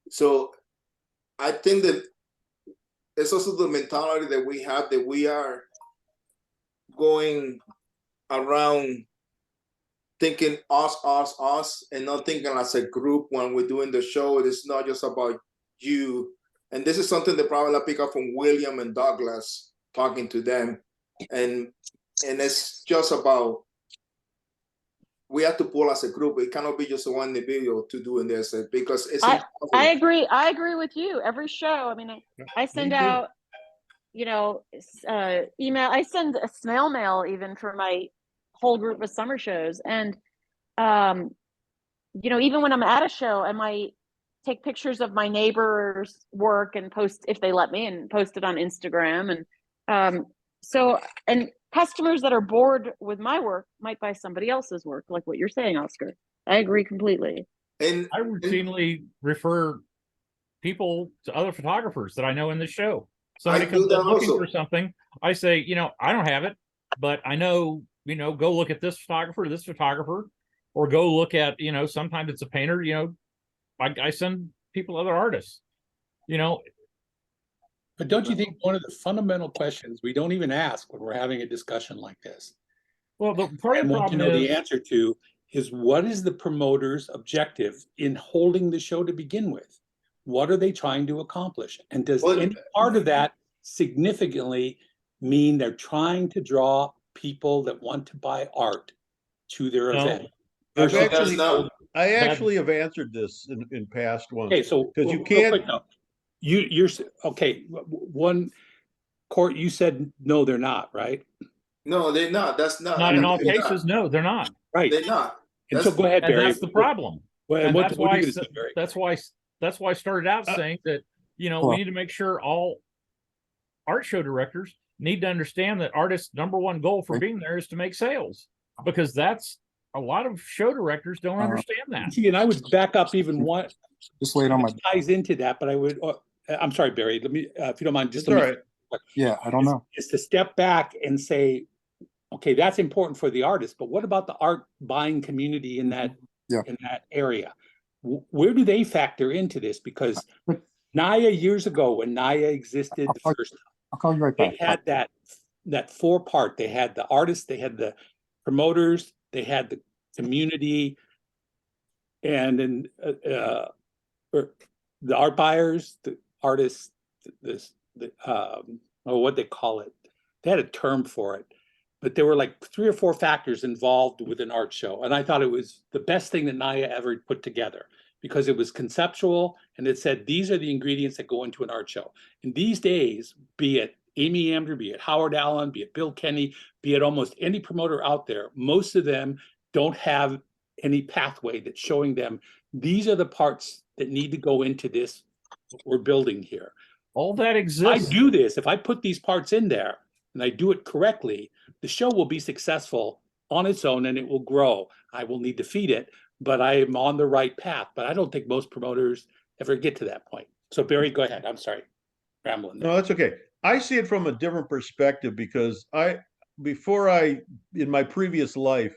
So I think that it's also the mentality that we have, that we are going around thinking us, and not thinking as a group when we're doing the show. It's not just about you. And this is something that probably I pick up from William and Douglas, talking to them. And it's just about, we have to pull as a group. It cannot be just one individual to doing this, because it's I agree with you. Every show, I mean, I send out, you know, email, I send a snail mail even for my whole group of summer shows. And you know, even when I'm at a show, I might take pictures of my neighbor's work and post, if they let me, and post it on Instagram. And so, and customers that are bored with my work might buy somebody else's work, like what you're saying, Oscar. I agree completely. And I routinely refer people to other photographers that I know in the show. Somebody I comes do that in looking also. for something. I say, I don't have it, but I know, go look at this photographer, or go look at, sometimes it's a painter, I send people other artists, But don't you think one of the fundamental questions we don't even ask when we're having a discussion like this, well, the part of and the want to problem know the is, answer to, is what is the promoter's objective in holding the show to begin with? What are they trying to accomplish? And does Well, any part of that significantly mean they're trying to draw people that want to buy art to their No. event? I've No, that's actually, not. I actually have answered this in past ones. Okay, so because you real can't. quick now, you're okay. One court, you said no, they're not, right? No, they're not. That's not. not in all they're cases. not. No, they're not. Right. They're not. And so go ahead, And Barry. that's the problem. Well, And what that's are why, you going to say, Barry? that's why I started out saying that, we need to make sure all art show directors need to understand that artists' number one goal for being there is to make sales, because that's a lot of show directors don't understand that. See, and I would back up even one. Just lay it on my. Ties into that, but I would. I'm sorry, Barry. Let me, if you don't mind, just It's let all me. right. Yeah, I don't know. Is to step back and say, okay, that's important for the artist, but what about the art buying community in that in that area? Where do they factor into this? Because NAIA years ago, when NAIA existed first, I'll call you right back. they had that four part. They had the artists, they had the promoters, they had the community, and then the art buyers, the artists, what they call it. They had a term for it, but there were like 3 or 4 factors involved with an art show. And I thought it was the best thing that NAIA ever put together, because it was conceptual and it said, these are the ingredients that go into an art show. And these days, be it Amy Amder, be it Howard Allen, be it Bill Kenny, be it almost any promoter out there, most of them don't have any pathway that's showing them these are the parts that need to go into this we're building here. All that I exists. do this, if I put these parts in there and I do it correctly, the show will be successful on its own and it will grow. I will need to feed it, but I am on the right path. But I don't think most promoters ever get to that point. So Barry, go ahead. I'm sorry, rambling there. No, that's okay. I see it from a different perspective because in my previous life,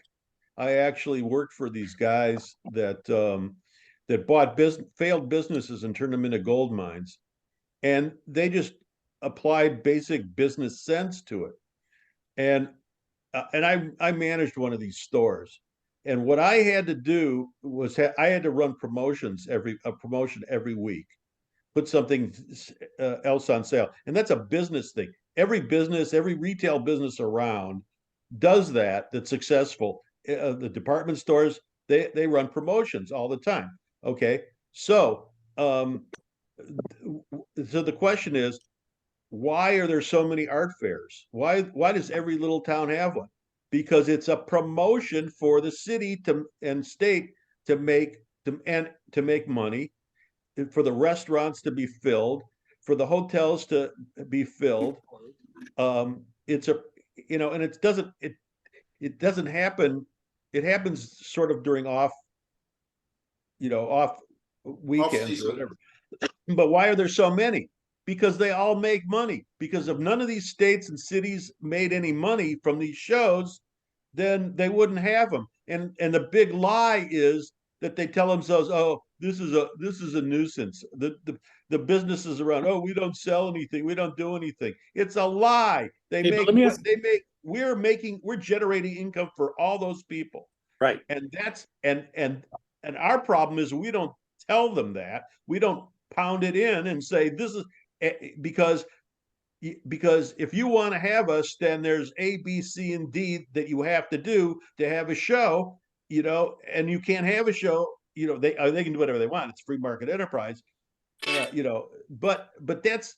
I actually worked for these guys that bought failed businesses and turned them into gold mines, and they just applied basic business sense to it. And I managed one of these stores, and what I had to do was I had to run a promotion every week, put something else on sale, and that's a business thing. Every retail business around does that. That's successful. The department stores, they run promotions all the time. Okay, so the question is, why are there so many art fairs? Why does every little town have one? Because it's a promotion for the city and state to make money, for the restaurants to be filled, for the hotels to be filled. It's and it doesn't happen. It happens sort of during off weekends or whatever. But why are there so many? Because they all make money. Because if none of these states and cities made any money from these shows, then they wouldn't have them. And the big lie is that they tell themselves, "Oh, this is a nuisance." The businesses around, "Oh, we don't sell anything, we don't do anything." It's a lie. We're generating income for all those people. Right. And that's and our problem is we don't tell them that. We don't pound it in and say this is because if you want to have us, then there's A, B, C, and D that you have to do to have a show, and you can't have a show, they can do whatever they want. It's free market enterprise, but that's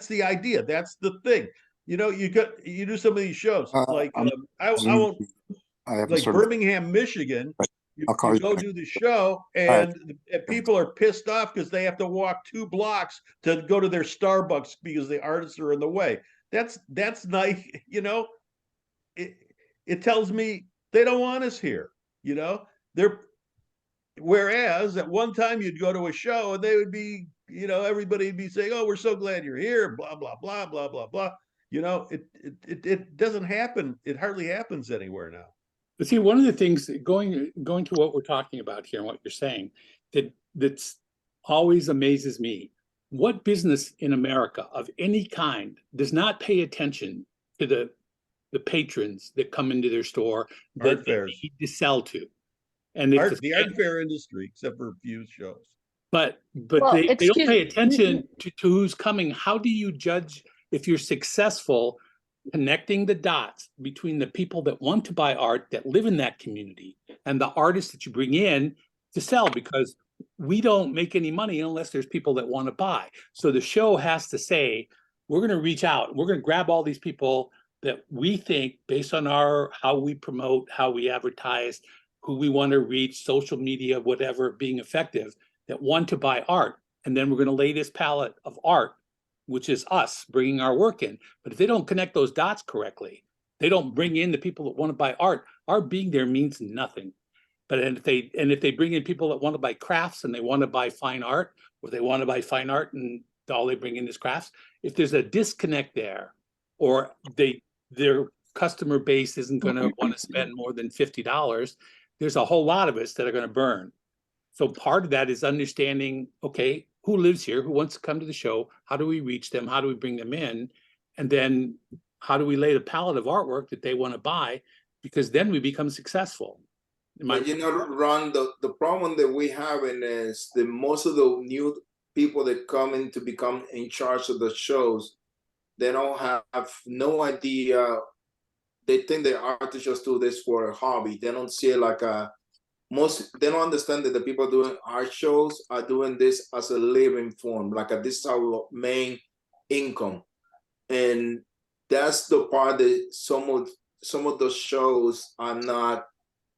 the idea. That's the thing. You do some of these shows like I won't, like Birmingham, Michigan. You go do the show, and people are pissed off because they have to walk 2 blocks to go to their Starbucks because the artists are in the way. That's nice, It tells me they don't want us here, Whereas at one time you'd go to a show and they would be everybody'd be saying, "Oh, we're so glad you're here." Blah blah blah blah blah blah. It doesn't happen. It hardly happens anywhere now. But see, one of the things going to what we're talking about here and what you're saying that's always amazes me. What business in America of any kind does not pay attention to the patrons that come into their store that they need to sell to? And if the art fair industry, except for a few shows. But Well, they don't pay attention to who's coming. How do you judge if you're successful connecting the dots between the people that want to buy art that live in that community and the artists that you bring in to sell? Because we don't make any money unless there's people that want to buy. So the show has to say, we're going to reach out, we're going to grab all these people that we think, based on how we promote, how we advertise, who we want to reach, social media, whatever, being effective, that want to buy art. And then we're going to lay this palette of art, which is us bringing our work in. But if they don't connect those dots correctly, they don't bring in the people that want to buy art, our being there means nothing. But if they bring in people that want to buy crafts and they want to buy fine art, or they want to buy fine art and all they bring in is crafts, if there's a disconnect there, or their customer base isn't going to want to spend more than $50, there's a whole lot of us that are going to burn. So part of that is understanding, okay, who lives here, who wants to come to the show, how do we reach them, how do we bring them in, and then how do we lay the palette of artwork that they want to buy, because then we become successful. But Ron, the problem that we have is that most of the new people that come in to become in charge of the shows, they don't have no idea. They think the artists just do this for a hobby. They don't see it like they don't understand that the people doing art shows are doing this as a living form, like this is our main income. And that's the part that some of the shows are not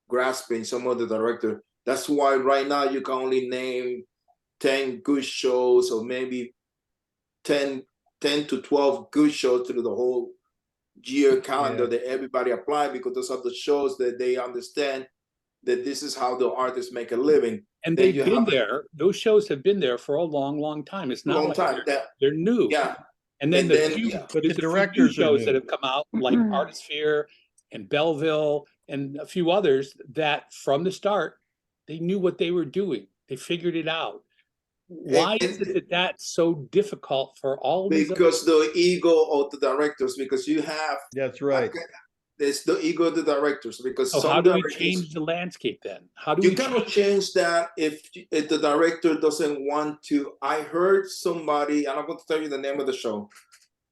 grasping, some of the director. That's why right now you can only name 10 good shows, or maybe 10 to 12 good shows through the whole year calendar that everybody apply, because those are the shows that they understand that this is how the artists make a living. And they've been there. Those shows have been there for a long, long time. It's not like they're new. Yeah. And then but it's the directors shows that have come out, like Artisphere and Belleville and a few others, that from the start, they knew what they were doing. They figured it out. Why is it that that's so difficult for all these? Because the ego of the directors, because you have. That's right. It's the ego of the directors, because so how do we change the landscape then? How do you cannot change that if the director doesn't want to? I heard somebody, I'm not going to tell you the name of the show,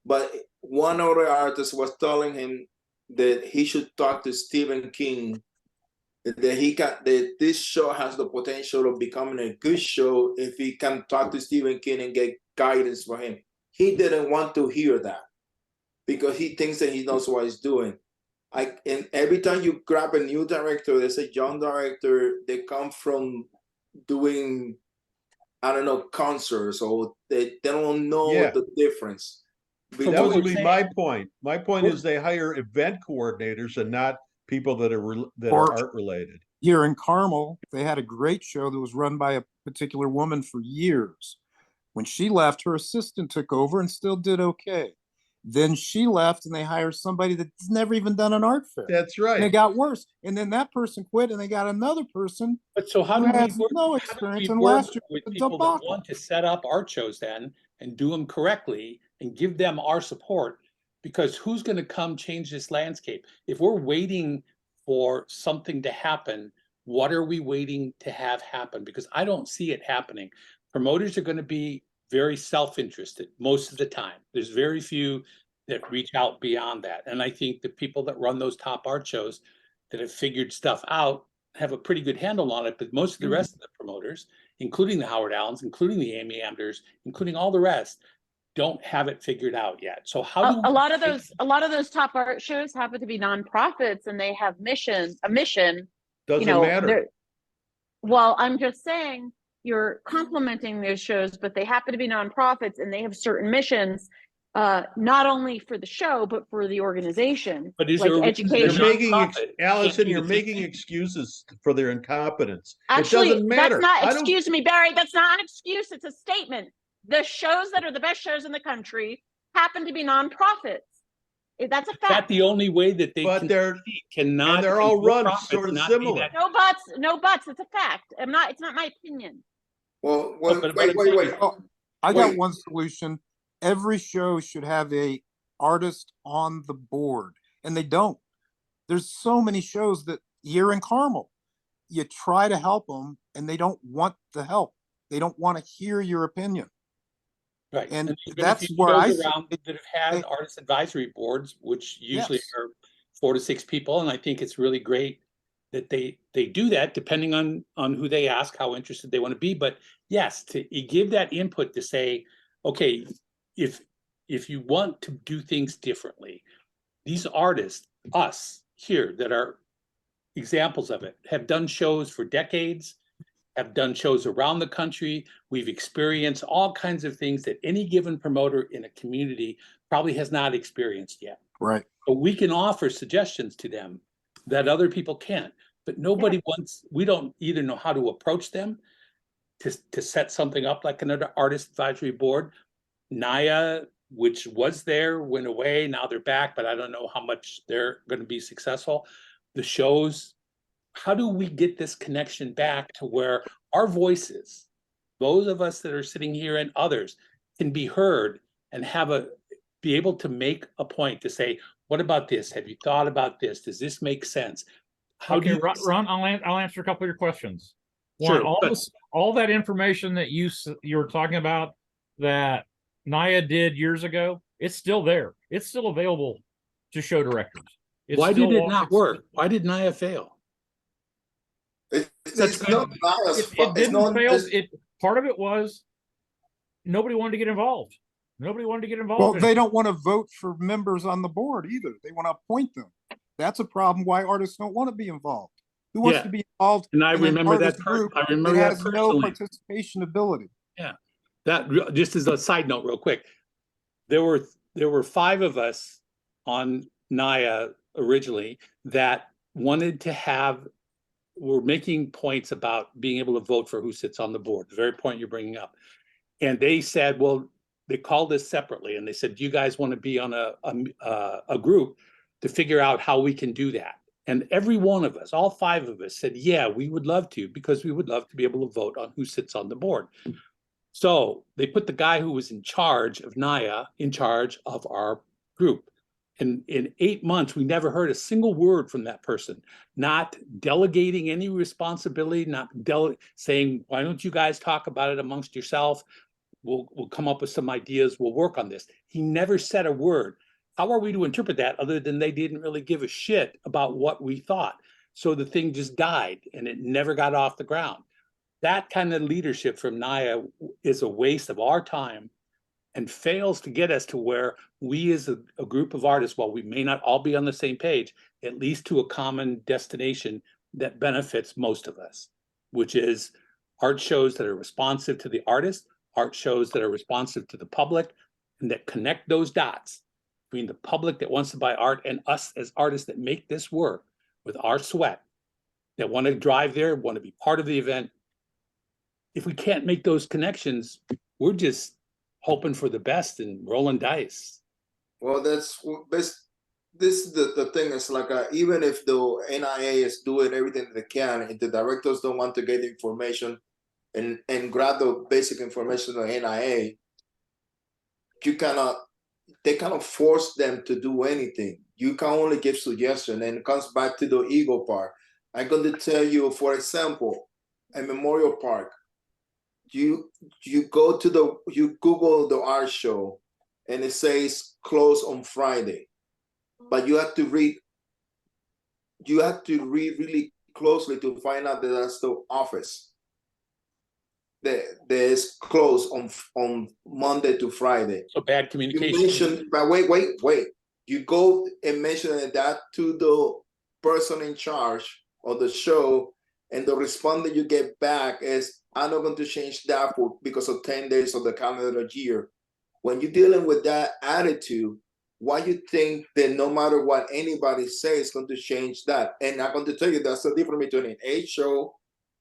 but one other artist was telling him that he should talk to Stephen King, that this show has the potential of becoming a good show if he can talk to Stephen King and get guidance for him. He didn't want to hear that because he thinks that he knows what he's doing. And every time you grab a new director, there's a young director, they come from doing, I don't know, concerts, or they don't know the difference. That would be my point. My point is they hire event coordinators and not people that are art related. Here in Carmel, they had a great show that was run by a particular woman for years. When she left, her assistant took over and still did okay. Then she left and they hired somebody that's never even done an art fair. That's right. And it got worse. And then that person quit and they got another person. But so how do we work, no experience in last year with people that want to set up art shows then and do them correctly and give them our support? Because who's going to come change this landscape? If we're waiting for something to happen, what are we waiting to have happen? Because I don't see it happening. Promoters are going to be very self-interested most of the time. There's very few that reach out beyond that. And I think the people that run those top art shows that have figured stuff out have a pretty good handle on it. But most of the rest of the promoters, including the Howard Allens, including the Amy Amders, including all the rest, don't have it figured out yet. So how do a lot of those top art shows happen to be nonprofits, and they have a mission. Doesn't matter. Well, I'm just saying, you're complimenting those shows, but they happen to be nonprofits and they have certain missions, not only for the show, but for the organization. But is like there education? Allison, you're making excuses for their incompetence. Actually, it doesn't matter. That's not, excuse me, Barry, that's not an excuse. It's a statement. the shows that are the best shows in the country happen to be nonprofits. That's a Is that fact. the only way that they But can they're cannot? and they're all run for-profits sort of not be similar. that- No buts, no buts. It's a fact. It's not my opinion. Well, but wait. Oh, I got Wait. one solution. Every show should have a artist on the board, and they don't. There's so many shows that here in Carmel, you try to help them, and they don't want the help. They don't want to hear your opinion. Right. And there's been a that's few where I shows say around that have had artist advisory boards, which usually Yes. are 4 to 6 people. And I think it's really great that they do that depending on who they ask, how interested they want to be. But yes, to give that input to say, okay, if you want to do things differently, these artists, us here that are examples of it, have done shows for decades, have done shows around the country. We've experienced all kinds of things that any given promoter in a community probably has not experienced yet. right. But we can offer suggestions to them that other people can't. But nobody wants, we don't either know how to approach them to set something up like another artist advisory board. Naya, which was there, went away. Now they're back, but I don't know how much they're going to be successful. The shows, how do we get this connection back to where our voices, those of us that are sitting here and others, can be heard and be able to make a point to say, what about this? Have you thought about this? Does this make sense? How do Okay, you? Ron, I'll answer a couple of your questions. Sure, One, all that information that you were talking about that Naya did years ago, it's still there. It's still available to show directors. Why did it not work? Why did Naya fail? It's not Naya's It fault. It's didn't not. fail. It's- Part of it was nobody wanted to get involved. Nobody wanted to get involved. Well, in they it. don't want to vote for members on the board either. They want to appoint them. That's a problem why artists don't want to be involved. Who wants Yeah. to be involved And I in an remember that artist group I that remember that has no personally. participation ability? That just as a side note, real quick, there were 5 of us on Naya originally that wanted to were making points about being able to vote for who sits on the board, the very point you're bringing up. And they said, well, they called us separately and they said, do you guys want to be on a group to figure out how we can do that? And every one of us, all 5 of us said, yeah, we would love to, because we would love to be able to vote on who sits on the board. So they put the guy who was in charge of Naya in charge of our group. And in 8 months, we never heard a single word from that person, not delegating any responsibility, not saying, why don't you guys talk about it amongst yourself? We'll come up with some ideas. We'll work on this. He never said a word. How are we to interpret that other than they didn't really give a shit about what we thought? So the thing just died and it never got off the ground. That kind of leadership from Naya is a waste of our time and fails to get us to where we as a group of artists, while we may not all be on the same page, at least to a common destination that benefits most of us, which is art shows that are responsive to the artist, art shows that are responsive to the public, and that connect those dots between the public that wants to buy art and us as artists that make this work with our sweat, that want to drive there, want to be part of the event. If we can't make those connections, we're just hoping for the best and rolling dice. Well, this is the thing. It's like even if the NIA is doing everything they can, if the directors don't want to get information and grab the basic information of NIA, they cannot force them to do anything. You can only give suggestion, and it comes back to the ego part. I'm going to tell you, for example, a Memorial Park. You Google the art show, and it says close on Friday, but you have to read really closely to find out that that's the office that is closed on Monday to Friday. So bad communication. But wait. You go and mention that to the person in charge of the show, and the response that you get back is, I'm not going to change that because of 10 days of the calendar year. When you're dealing with that attitude, why you think that no matter what anybody says is going to change that? And I'm going to tell you that's the difference between an A show,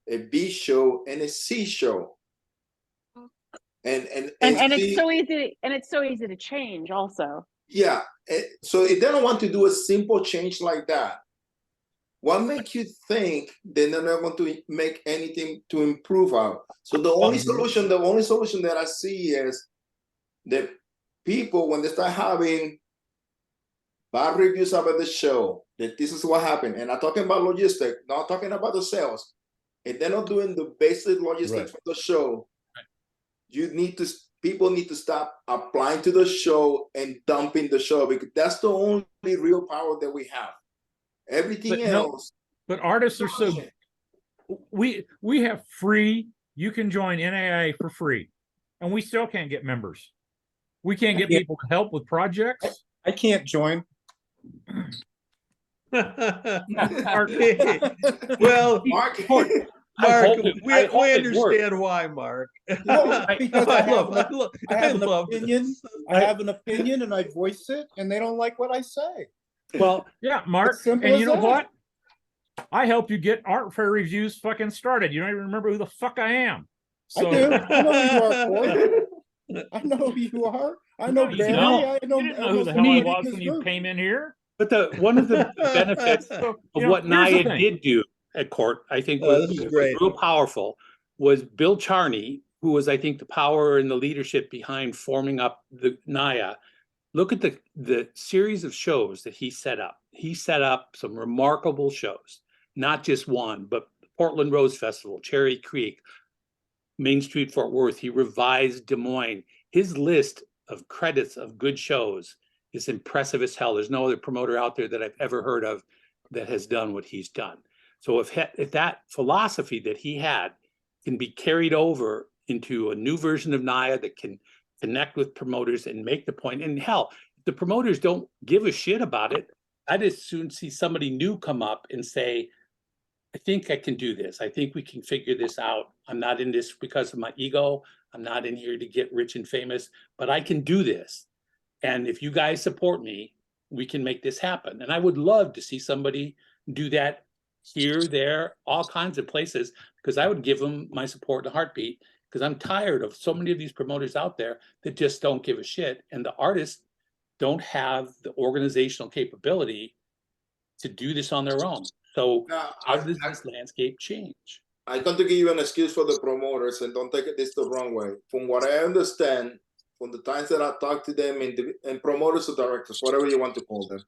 a B show, and a C show. And it's so easy, and it's so easy to change also. yeah. So if they don't want to do a simple change like that, what makes you think they're not going to make anything to improve out? So the only solution that I see is that people, when they start having bad reviews about the show, that this is what happened. And I'm talking about logistics, not talking about the sales. If they're not doing the basic logistics for the show, people need to stop applying to the show and dumping the show, because that's the only real power that we have. Everything else. But artists are so, we have free, you can join NAA for free, and we still can't get members. We can't get people to help with projects. I can't join. Well, Mark, Mark, we understand why, Mark. Because I have an love opinion. I have an opinion, and I voice it, and they don't like what I say. Well, yeah, Mark, It's simple and as you know that. what? I helped you get art fair reviews fucking started. You don't even remember who the fuck I am. So, I do. I know who you are, Court. I know who you are. I know No, you Barry. don't. I know, You didn't know who the almost hell I everybody in was this when you group. came in here. But one of the benefits of You know, what here's the Naya thing. did do at court, I think This is great. real powerful, was Bill Charney, who was, I think, the power and the leadership behind forming up the Naya. Look at the series of shows that he set up. He set up some remarkable shows, not just one, but Portland Rose Festival, Cherry Creek, Main Street Fort Worth. He revised Des Moines. His list of credits of good shows is impressive as hell. There's no other promoter out there that I've ever heard of that has done what he's done. So if that philosophy that he had can be carried over into a new version of Naya that can connect with promoters and make the point, and hell, if the promoters don't give a shit about it, I'd as soon see somebody new come up and say, I think I can do this. I think we can figure this out. I'm not in this because of my ego. I'm not in here to get rich and famous, but I can do this. And if you guys support me, we can make this happen. And I would love to see somebody do that here, there, all kinds of places, because I would give them my support in a heartbeat, because I'm tired of so many of these promoters out there that just don't give a shit. And the artists don't have the organizational capability to do this on their own. So how does this landscape change? I'm going to give you an excuse for the promoters, and don't take this the wrong way. From what I understand, from the times that I talked to them, and promoters or directors, whatever you want to call them,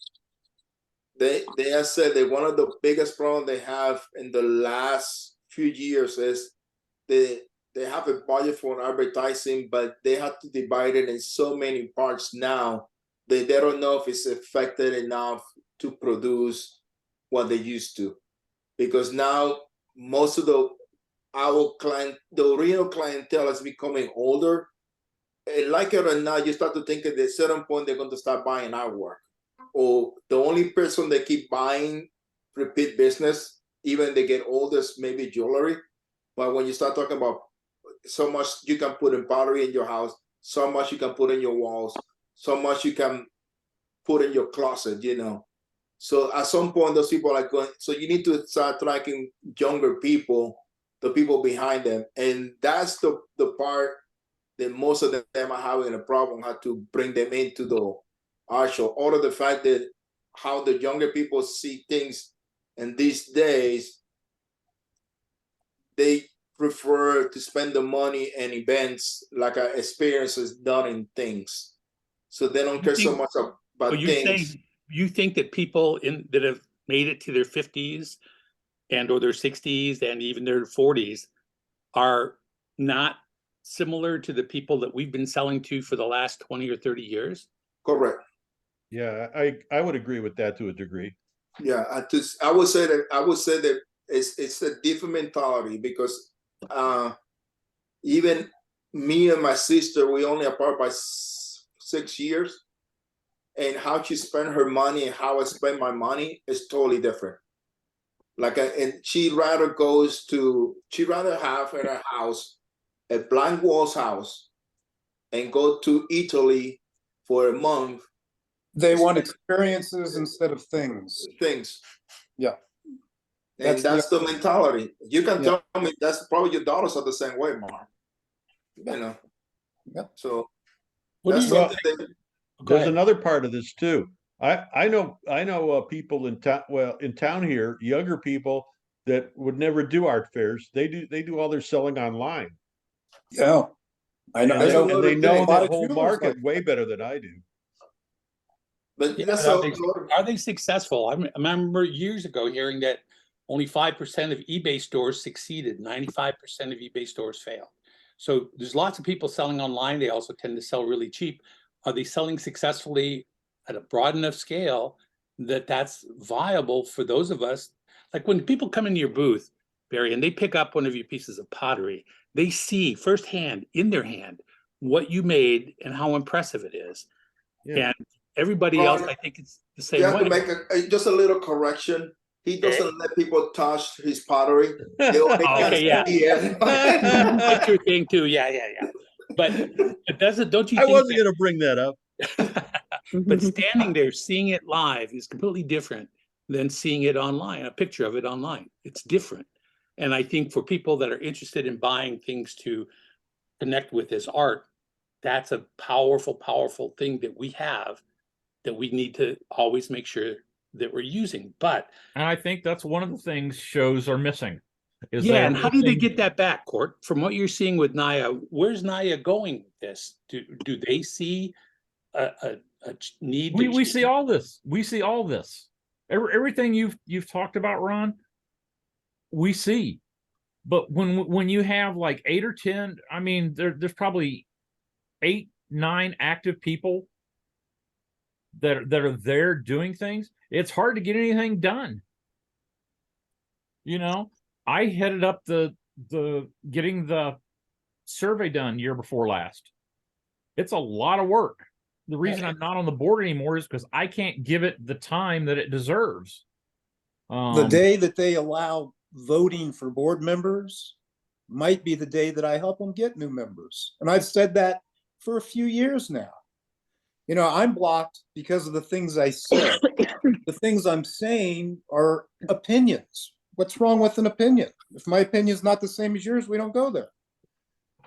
they have said that one of the biggest problems they have in the last few years is they have a budget for advertising, but they have to divide it in so many parts now that they don't know if it's effective enough to produce what they used to. Because now most of the real clientele is becoming older. And like it or not, you start to think at a certain point they're going to start buying our work. Or the only person that keep buying repeat business, even they get older, is maybe jewelry. But when you start talking about so much you can put in pottery in your house, so much you can put in your walls, so much you can put in your closet, you know. So at some point, those people are going, so you need to start tracking younger people, the people behind them. And that's the part that most of them are having a problem, how to bring them into the art show. All of the fact that how the younger people see things in these days, they prefer to spend the money in events like experiences done in things. So they don't care so much about things. You think that people that have made it to their 50s and or their 60s and even their 40s are not similar to the people that we've been selling to for the last 20 or 30 years? Correct. Yeah, I would agree with that to a degree. Yeah, I would say that it's a different mentality, because even me and my sister, we only apart by 6 years, and how she spent her money and how I spend my money is totally different. And she'd rather have in her house a blank walls house and go to Italy for a month. They want experiences instead of things. Yeah. And That's the mentality. You can tell me that's probably your daughters are the same way, Mark. You know. So What do that's you Well, something that, go There's ahead. another part of this too. I know people in town, well, in town here, younger people that would never do art fairs. They do all their selling online. Yeah. I know. And I There's they, a know and lot they of know things. a lot that of whole jewelers market like way better than I do. but Yeah, that's but so are they successful? I remember years ago hearing that only 5% of eBay stores succeeded, 95% of eBay stores failed. So there's lots of people selling online. They also tend to sell really cheap. Are they selling successfully at a broad enough scale that that's viable for those of us? Like when people come into your booth, Barry, and they pick up one of your pieces of pottery, they see firsthand in their hand what you made and how impressive it is. Yeah. And everybody else, I think it's the you same have to way. make just a little correction. He Okay. doesn't let people touch his pottery. He only Oh, can okay, yeah. see it. That's your thing too. Yeah. But it doesn't, don't you I think wasn't going to bring that up. but standing there, seeing it live is completely different than seeing it online, a picture of it online. It's different. And I think for people that are interested in buying things to connect with this art, that's a powerful, powerful thing that we have that we need to always make sure that we're using. But And I think that's one of the things shows are missing. Is yeah, they're and how do they missing- get that back, Court? From what you're seeing with Naya, where's Naya going with this? Do they see a need? we see all this. We see all this. Everything you've talked about, Ron, we see. But when you have like 8 or 10, I mean, there's probably 8, 9 active people that are there doing things. It's hard to get anything done. You know, I headed up the getting the survey done year before last. It's a lot of work. The reason I'm not on the board anymore is because I can't give it the time that it deserves. the day that they allow voting for board members might be the day that I help them get new members. And I've said that for a few years now. You know, I'm blocked because of the things I said. The things I'm saying are opinions. What's wrong with an opinion? If my opinion is not the same as yours, we don't go there.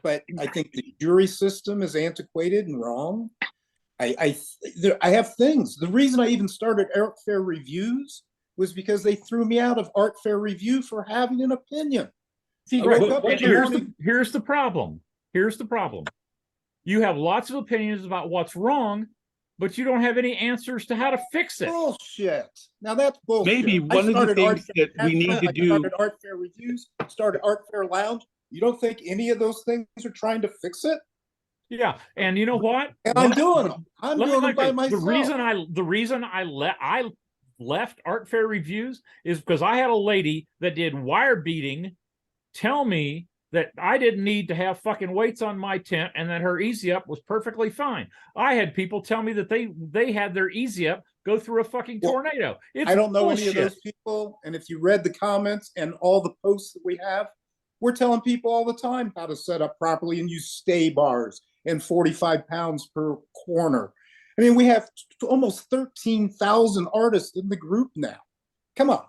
But I think the jury system is antiquated and wrong. I have things. The reason I even started Art Fair Reviews was because they threw me out of Art Fair Review for having an opinion. See, I woke but up what in the you're- morning- Here's the problem. Here's the problem. You have lots of opinions about what's wrong, but you don't have any answers to how to fix it. Bullshit. Now that's bullshit. Maybe I one of the started things Fair- that we need to I do. started Art Fair Reviews, started Art Fair Lounge. You don't think any of those things are trying to fix it? Yeah, and you know what? And I'm doing them. I'm Let me doing them by tell you, myself. the reason I left Art Fair Reviews is because I had a lady that did wire beading tell me that I didn't need to have fucking weights on my tent and that her easy up was perfectly fine. I had people tell me that they had their easy up go through a fucking Well, tornado. It's I don't know bullshit. any of those people. And if you read the comments and all the posts that we have, we're telling people all the time how to set up properly and use stay bars and 45 pounds per corner. I mean, we have almost 13,000 artists in the group now. Come on.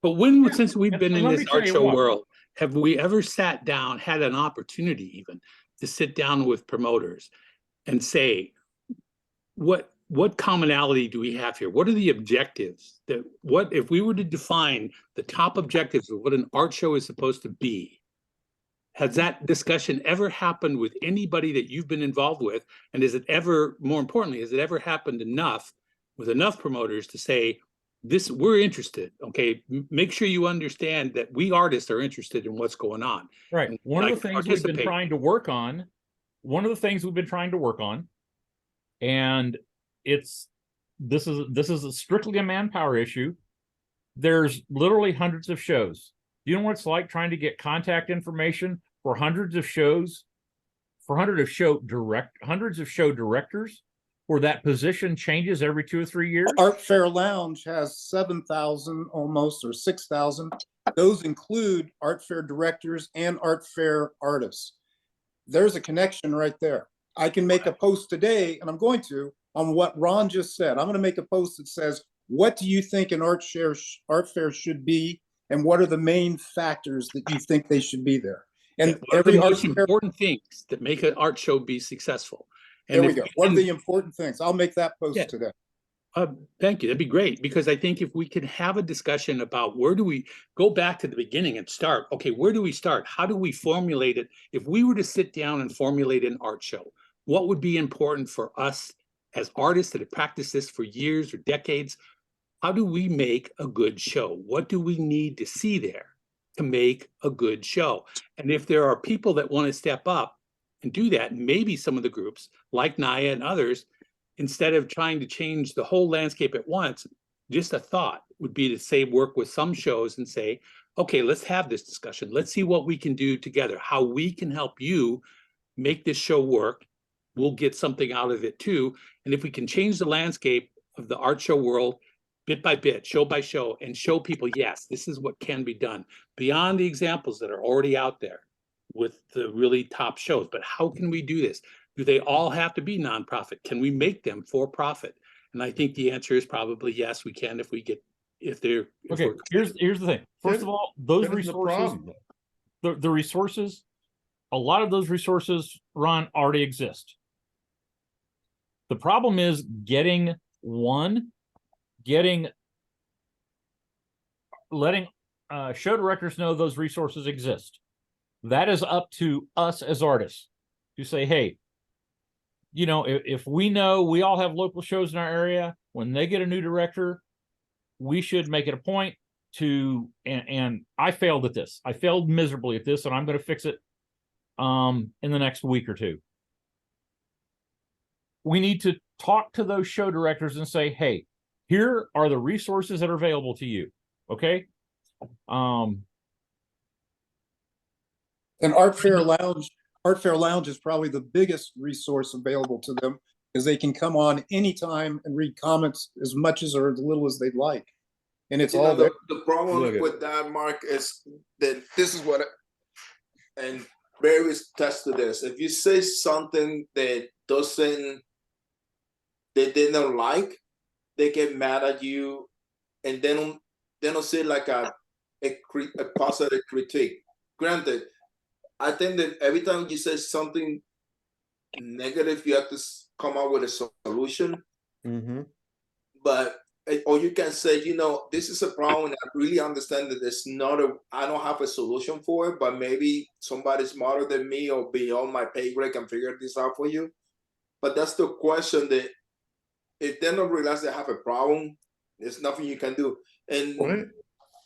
But since we've been in Let this me tell art you show what. world, have we ever sat down, had an opportunity even to sit down with promoters and say, what commonality do we have here? What are the objectives what if we were to define the top objectives of what an art show is supposed to be? Has that discussion ever happened with anybody that you've been involved with? And is it ever, more importantly, has it ever happened with enough promoters to say, we're interested, okay? Make sure you understand that we artists are interested in what's going on. Right. And One of I the things we've been participate. trying to work on, and this is strictly a manpower issue. There's literally hundreds of shows. You know what it's like trying to get contact information for hundreds of shows, hundreds of show directors, where that position changes every 2 or 3 years? Art Fair Lounge has 7,000 almost, or 6,000. Those include Art Fair directors and Art Fair artists. There's a connection right there. I can make a post today, and I'm going to, on what Ron just said. I'm going to make a post that says, what do you think an art fair should be, and what are the main factors that you think they should be there? And What are the every art most fair, important things that make an art show be successful? there we if go. What are can- the important things? I'll make that post Yeah. today. Thank you. That'd be great, because I think if we could have a discussion about where do we go back to the beginning and start, okay, where do we start? How do we formulate it? If we were to sit down and formulate an art show, what would be important for us as artists that have practiced this for years or decades? How do we make a good show? What do we need to see there to make a good show? And if there are people that want to step up and do that, maybe some of the groups like Naya and others, instead of trying to change the whole landscape at once, just a thought would be to say, work with some shows and say, okay, let's have this discussion. Let's see what we can do together, how we can help you make this show work. We'll get something out of it too. And if we can change the landscape of the art show world bit by bit, show by show, and show people, yes, this is what can be done beyond the examples that are already out there with the really top shows. But how can we do this? Do they all have to be nonprofit? Can we make them for profit? And I think the answer is probably yes, we can if we get, if they're. Okay, here's the thing. First of all, those That is the resources, problem. the resources, a lot of those resources, Ron, already exist. The problem is letting show directors know those resources exist. That is up to us as artists to say, hey, you know, if we know we all have local shows in our area, when they get a new director, we should make it a point to, and I failed at this. I failed miserably at this, and I'm going to fix it in the next week or two. We need to talk to those show directors and say, hey, here are the resources that are available to you. Okay. And Art Fair Lounge is probably the biggest resource available to them, because they can come on anytime and read comments as much as or as little as they'd like. And it's all there. The problem with that, Mark, is that this is what, and various tests to this. If you say something that they don't like, they get mad at you, and they don't see it like a positive critique. Granted, I think that every time you say something negative, you have to come up with a solution. Mm-hmm. But or you can say, you know, this is a problem, and I really understand that I don't have a solution for it, but maybe somebody smarter than me or beyond my pay grade can figure this out for you. But that's the question, that if they don't realize they have a problem, there's nothing you can do. And look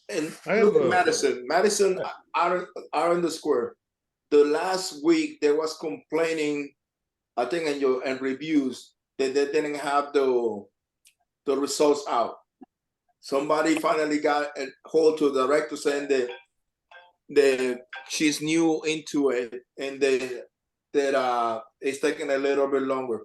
at Madison out in the square. The last week they was complaining, I think in reviews, that they didn't have the results out. Somebody finally got a hold to the director saying that she's new into it, and that it's taking a little bit longer.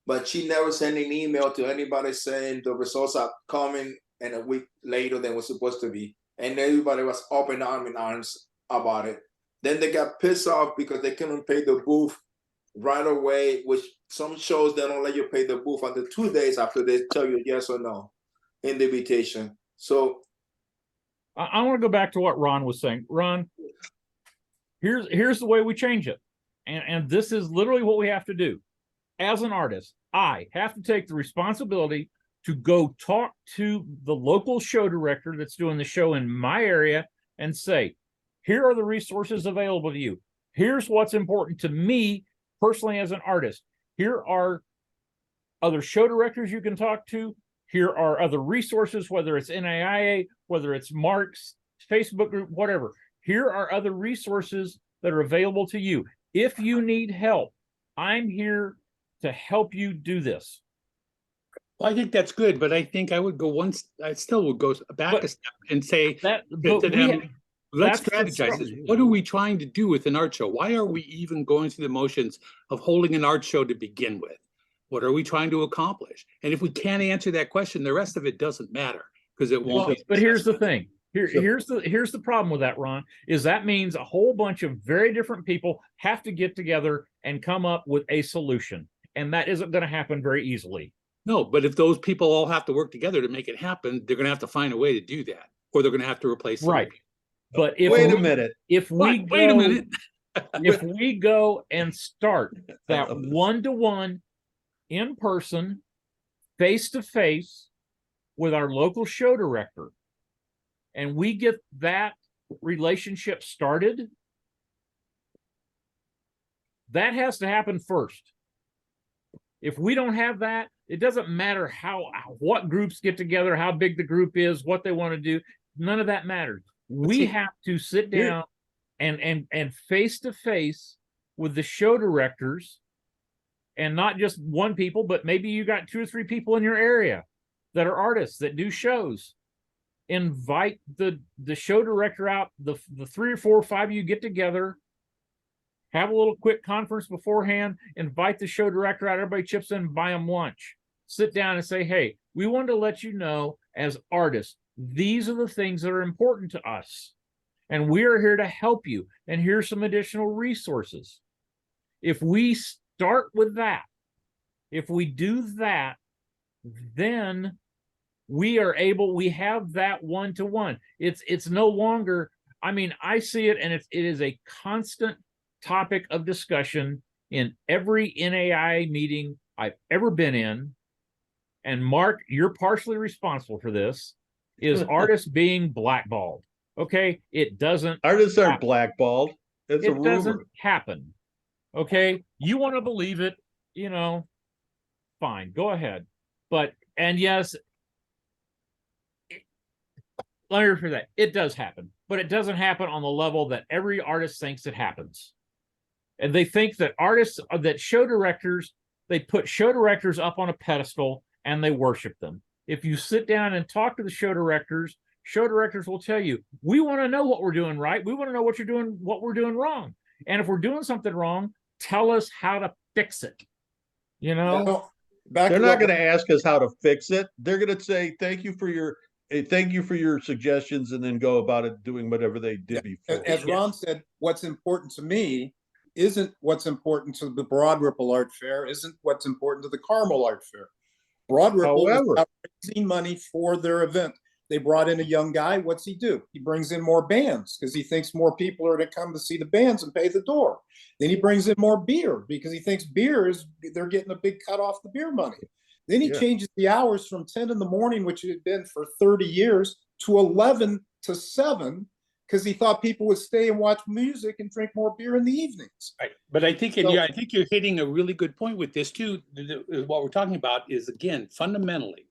But she never sent an email to anybody saying the results are coming, and a week later than was supposed to be. And everybody was up in arms about it. Then they got pissed off because they couldn't pay the booth right away, which some shows they don't let you pay the booth until 2 days after they tell you yes or no in the invitation. So I want to go back to what Ron was saying. Ron, here's the way we change it. And this is literally what we have to do. As an artist, I have to take the responsibility to go talk to the local show director that's doing the show in my area and say, here are the resources available to you. Here's what's important to me personally as an artist. Here are other show directors you can talk to. Here are other resources, whether it's NAIA, whether it's Mark's Facebook group, whatever. Here are other resources that are available to you. If you need help, I'm here to help you do this. Well, I think that's good, but I think I would go I still would go back a step and say let's strategize this. What are we trying to do with an art show? Why are we even going through the motions of holding an art show to begin with? What are we trying to accomplish? And if we can't answer that question, the rest of it doesn't matter, because it won't. But here's the thing. Here's the problem with that, Ron, is that means a whole bunch of very different people have to get together and come up with a solution. And that isn't going to happen very easily. No, but if those people all have to work together to make it happen, they're going to have to find a way to do that, or they're going to have to replace them. Right. But if wait a minute. If we wait a minute. if we go and start that love this. one-to-one in person, face-to-face with our local show director, and we get that relationship started, that has to happen first. If we don't have that, it doesn't matter what groups get together, how big the group is, what they want to do. None of that matters. We have to sit down and face to face with the show directors, and not just one people, but maybe you got 2 or 3 people in your area that are artists that do shows. Invite the show director out, the 3 or 4 or 5 of you get together, have a little quick conference beforehand, invite the show director out, everybody chips in, buy them lunch, sit down and say, hey, we wanted to let you know as artists, these are the things that are important to us. And we are here to help you. And here's some additional resources. If we start with that, if we do that, then we have that one-to-one. It's no longer, I mean, I see it, and it is a constant topic of discussion in every NAI meeting I've ever been in. And Mark, you're partially responsible for this, is artists being blackballed. Okay, it doesn't. Artists aren't blackballed. It's a It rumor. doesn't happen. Okay, you want to believe it, fine, go ahead. But, and yes, let me repeat that. It does happen, but it doesn't happen on the level that every artist thinks it happens. And they think that show directors, they put show directors up on a pedestal and they worship them. If you sit down and talk to the show directors will tell you, we want to know what we're doing right. We want to know what we're doing wrong. And if we're doing something wrong, tell us how to fix it. They're not going to ask us how to fix it. They're going to say, thank you for your suggestions, and then go about it doing whatever they did before. As Ron said, what's important to me isn't what's important to the Broad Ripple Art Fair, isn't what's important to the Carmel Art Fair. Broad Ripple was raising money for their event. They brought in a young guy. What's he do? He brings in more bands because he thinks more people are to come to see the bands and pay the door. Then he brings in more beer because he thinks they're getting a big cut off the beer money. Then he changes the hours from 10 in the morning, which it had been for 30 years, to 11 to 7, because he thought people would stay and watch music and drink more beer in the evenings. Right. But I think you're hitting a really good point with this too. What we're talking about is, again, fundamentally,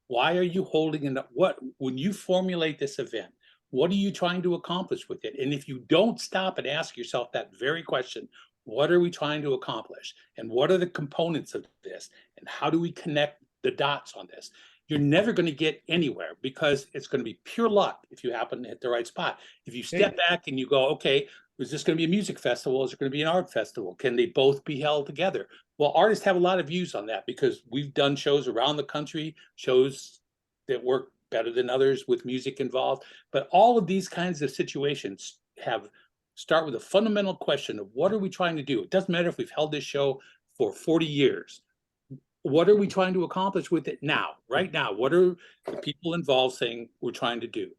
why are you holding it up? When you formulate this event, what are you trying to accomplish with it? And if you don't stop and ask yourself that very question, what are we trying to accomplish? And what are the components of this? And how do we connect the dots on this? You're never going to get anywhere, because it's going to be pure luck if you happen to hit the right spot. If you step back and you go, okay, is this going to be a music festival? Is it going to be an art festival? Can they both be held together? Well, artists have a lot of views on that, because we've done shows around the country, shows that work better than others with music involved. But all of these kinds of situations start with a fundamental question of, what are we trying to do? It doesn't matter if we've held this show for 40 years. What are we trying to accomplish with it now, right now? What are the people involved saying we're trying to do?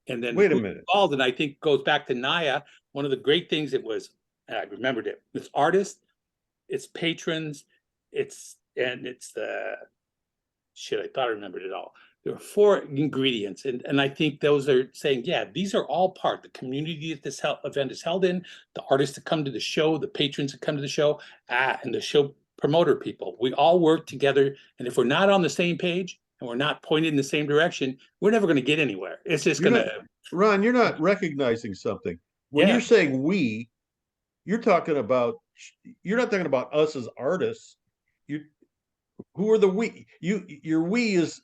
And then wait a minute. Involved, and I think goes back to Naya. One of the great things it was, and I remembered it, it's artists, it's patrons, it's the shit, I thought I remembered it all. There are 4 ingredients, and I think those are saying, yeah, these are all part, the community that this event is held in, the artists that come to the show, the patrons that come to the show, and the show promoter people. We all work together, and if we're not on the same page and we're not pointed in the same direction, we're never going to get anywhere. It's just going to... Ron, you're not recognizing something. When you're saying we, you're not talking about us as artists. Who are the we? Your we is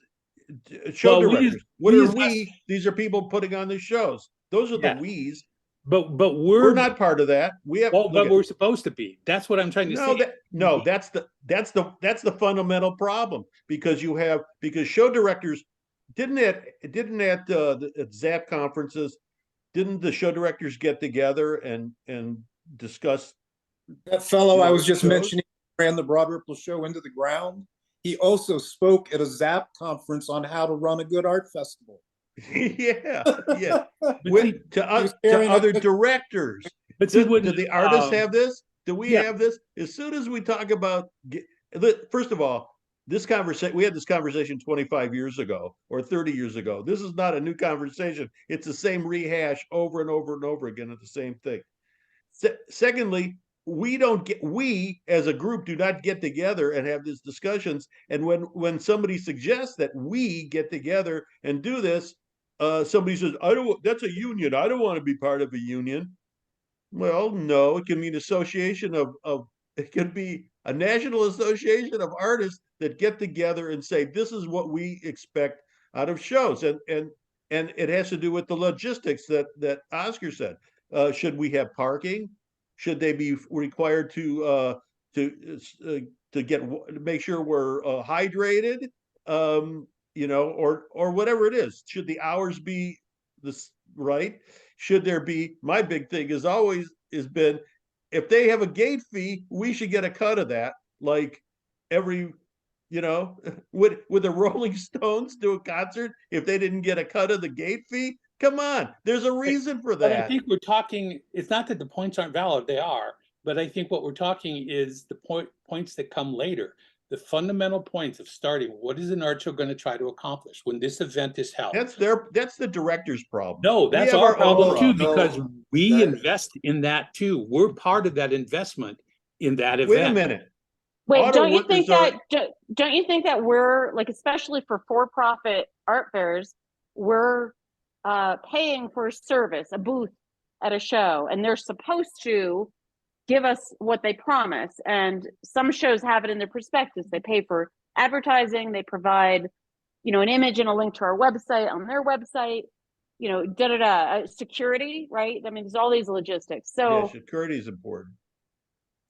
show directors. What are we? These are people putting on the shows. Those are the we's. But we're not part of that. We have, but we're supposed to be. That's what I'm trying to say. That's the fundamental problem, because show directors didn't at ZAP conferences, didn't the show directors get together and discuss? That fellow I was just mentioning ran the Broad Ripple show into the ground. He also spoke at a ZAP conference on how to run a good art festival. yeah. To other directors. But see, do the artists have this? Do we yeah. have this? As soon as we talk about, first of all, this conversation, we had this conversation 25 years ago or 30 years ago. This is not a new conversation. It's the same rehash over and over and over again at the same thing. Secondly, we as a group do not get together and have these discussions. And when somebody suggests that we get together and do this, somebody says, that's a union. I don't want to be part of a union. Well, no, it can be an association of it can be a national association of artists that get together and say, this is what we expect out of shows. And it has to do with the logistics that Oscar said. Should we have parking? Should they be required to make sure we're hydrated? Or whatever it is. Should the hours be this right? Should there be, my big thing is always has been, if they have a gate fee, we should get a cut of that. Like every, would the Rolling Stones do a concert if they didn't get a cut of the gate fee? Come on, there's a reason for that. But I think we're talking, it's not that the points aren't valid, they are, but I think what we're talking is the points that come later. The fundamental points of starting, what is an art show going to try to accomplish when this event is held? That's the director's problem. No, that's our problem too, no, because we invest in that too. We're part of that investment in that event. Wait a minute. Wait, Auto don't you workers think that don't you think that we're like, especially for-profit art fairs, we're paying for a service, a booth at a show, and they're supposed to give us what they promise. And some shows have it in their prospectus. They pay for advertising, they provide, an image and a link to our website on their website, security, right? I mean, there's all these logistics. So security is important.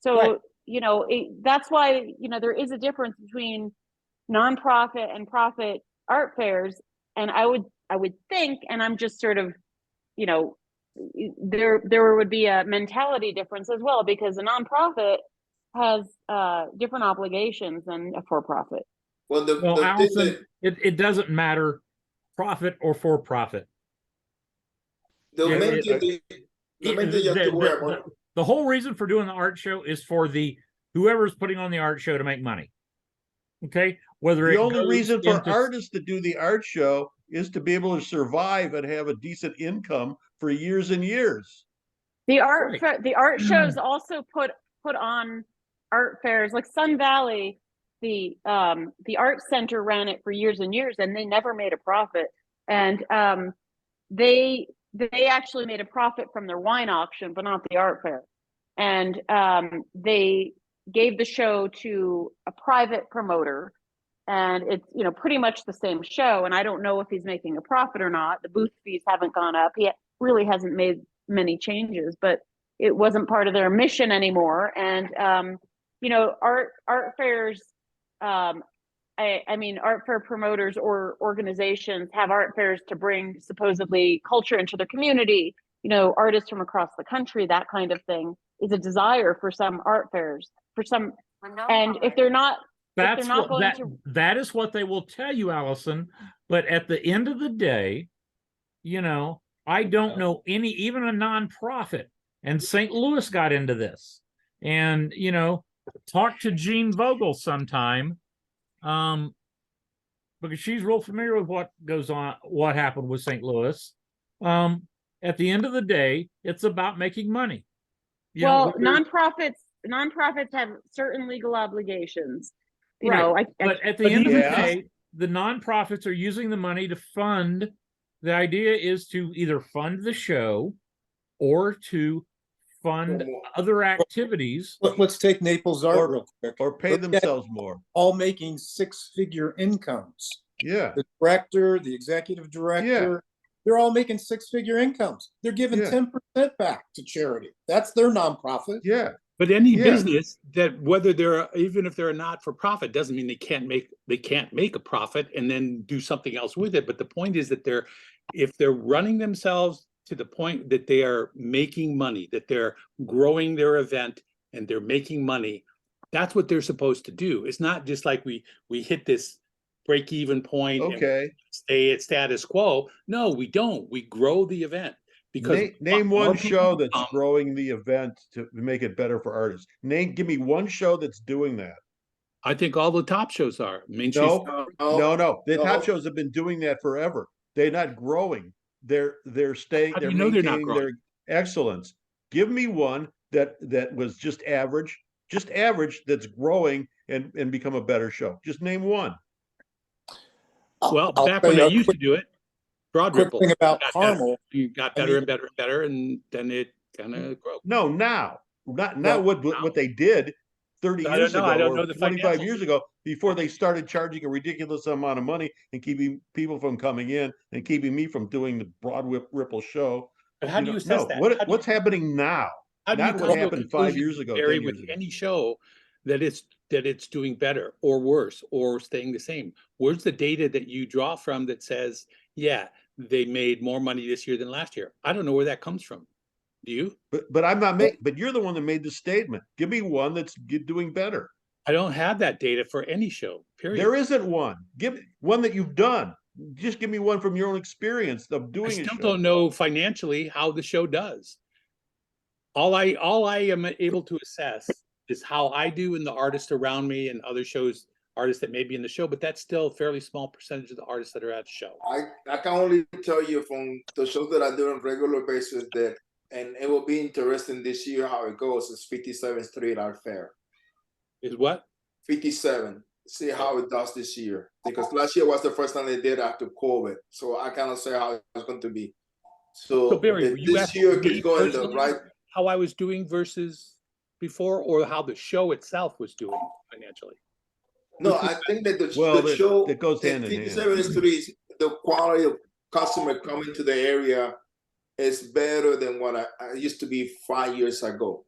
So, right. That's why, there is a difference between nonprofit and profit art fairs. And I would think, and I'm just sort of, there would be a mentality difference as well, because a nonprofit has different obligations than a for-profit. Well, Allison, it doesn't matter profit or for-profit. The main thing you have to worry about. The whole reason for doing the art show is for whoever's putting on the art show to make money. Okay, the only reason for artists to do the art show is to be able to survive and have a decent income for years and years. The art shows also put on art fairs, like Sun Valley. The art center ran it for years and years, and they never made a profit. And they actually made a profit from their wine auction, but not the art fair. And they gave the show to a private promoter, and it's pretty much the same show. And I don't know if he's making a profit or not. The booth fees haven't gone up. He really hasn't made many changes, but it wasn't part of their mission anymore. And art fairs. I mean, art fair promoters or organizations have art fairs to bring supposedly culture into their community. Artists from across the country, that kind of thing is a desire for some art fairs. And if they're not, that is what they will tell you, Allison. But at the end of the day, I don't know even a nonprofit. And St. Louis got into this, and talk to Jean Vogel sometime, because she's real familiar with what happened with St. Louis. At the end of the day, it's about making money. Nonprofits have certain legal obligations. But at the end of the day, the nonprofits are using the money to fund. The idea is to either fund the show or to fund other activities. Let's take Naples Art real quick. Or pay themselves more. All making six-figure incomes. Yeah. The director, the executive director, they're all making six-figure incomes. They're giving 10% back to charity. That's their nonprofit. Yeah. But any business that, even if they're a not-for-profit, doesn't mean they can't make a profit and then do something else with it. But the point is that if they're running themselves to the point that they are making money, that they're growing their event and they're making money, that's what they're supposed to do. It's not just like we hit this break-even point and stay at status quo. No, we don't. We grow the event. Because name more one people show that's come. growing the event to make it better for artists. Give me one show that's doing that. I think all the top shows are. Main Street No, Star. no. The no. top shows have been doing that forever. They're not growing. They're staying. How do They're you know they're not maintaining their excellence. Give me one that was just average, that's growing and become a better show. Just name one. Well, I'll back tell when you they a used to do it, Broad quick Ripple thing about got Carmel. better. Got I better mean- and better and better, and then it kind of grew. No, now, not Well, what they did 30 I years don't know. ago I don't or know the 25 financials. years ago, before they started charging a ridiculous amount of money and keeping people from coming in and keeping me from doing the Broad Ripple show. But how do you assess that? What's happening now? How do you Not what come to a happened 5 conclusion, years ago, Barry, 10 with years ago. any show that it's doing better or worse or staying the same? Where's the data that you draw from that says, yeah, they made more money this year than last year? I don't know where that comes from. Do you? But I'm not making. But you're the one that made the statement. Give me one that's doing better. I don't have that data for any show, period. There isn't one. Give one that you've done. Just give me one from your own experience of I doing a still show. don't know financially how the show does. All I am able to assess is how I do and the artists around me and other shows, artists that may be in the show, but that's still a fairly small percentage of the artists that are at the show. I can only tell you from the shows that I do on a regular basis that, and it will be interesting this year how it goes, is 57th Street Art Fair. Is what? 57. See how it does this year. Because last year was the first time they did after COVID. So I cannot say how it's going to be. So, Barry, were you this asking year me is going the personally right. how I was doing versus before, or how the show itself was doing financially? No, I think that the Well, show that goes hand in hand. 57th Street, the quality of customer coming to the area is better than what I used to be 5 years ago.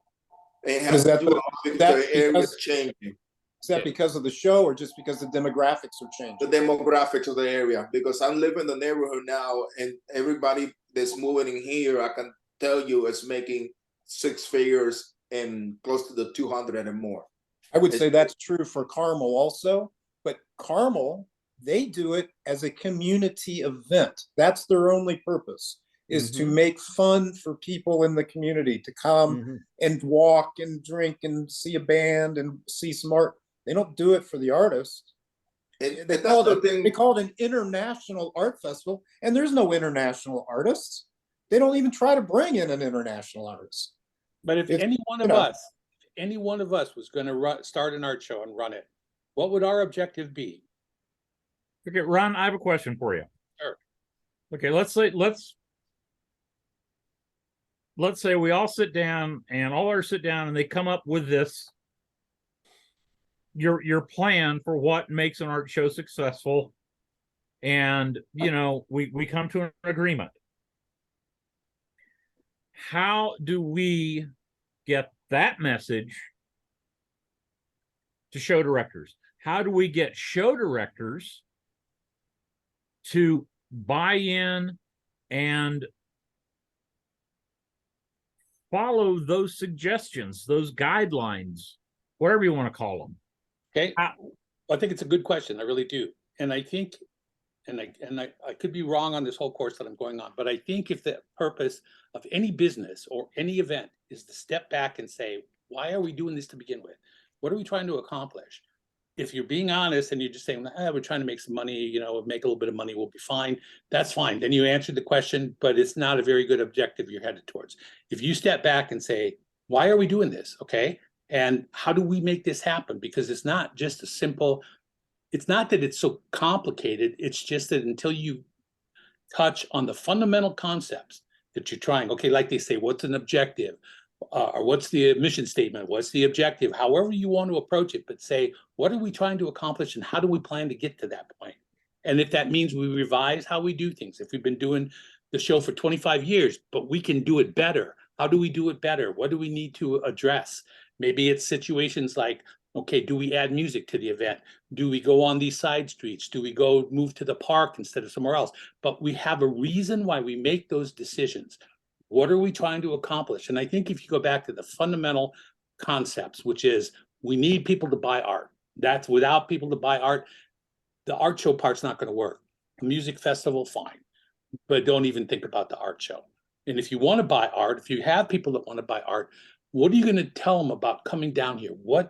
It has to do with the area changing. Is that because of the show or just because the demographics are changing? The demographics of the area, because I live in the neighborhood now, and everybody that's moving in here, I can tell you, is making 6 figures and close to the 200 and more. I would say that's true for Carmel also, but Carmel, they do it as a community event. That's their only purpose, is to make fun for people in the community to come and walk and drink and see a band and see some art. They don't do it for the artist. They call it an international art festival, and there's no international artists. They don't even try to bring in an international artist. But if any one of us was going to start an art show and run it, what would our objective be? Okay, Ron, I have a question for you. Sure. Okay, let's say we all sit down and all ours sit down and they come up with this your plan for what makes an art show successful, and we come to an agreement. How do we get that message to show directors? How do we get show directors to buy in and follow those suggestions, those guidelines, whatever you want to call them? Okay, I think it's a good question. I really do, and I think, and I could be wrong on this whole course that I'm going on, but I think if the purpose of any business or any event is to step back and say, why are we doing this to begin with? What are we trying to accomplish? If you're being honest and you're just saying, we're trying to make some money, make a little bit of money, we'll be fine. That's fine. Then you answered the question, but it's not a very good objective you're headed towards. If you step back and say, why are we doing this? Okay. And how do we make this happen? Because it's not just a simple, it's not that it's so complicated. It's just that until you touch on the fundamental concepts that you're trying, okay, like they say, what's an objective? Or what's the mission statement? What's the objective? However you want to approach it, but say, what are we trying to accomplish and how do we plan to get to that point? And if that means we revise how we do things, if we've been doing the show for 25 years, but we can do it better, how do we do it better? What do we need to address? Maybe it's situations like, okay, do we add music to the event? Do we go on these side streets? Do we go move to the park instead of somewhere else? But we have a reason why we make those decisions. What are we trying to accomplish? And I think if you go back to the fundamental concepts, which is we need people to buy art. That's without people to buy art, the art show part's not going to work. A music festival, fine. But don't even think about the art show. And if you want to buy art, if you have people that want to buy art, what are you going to tell them about coming down here? Why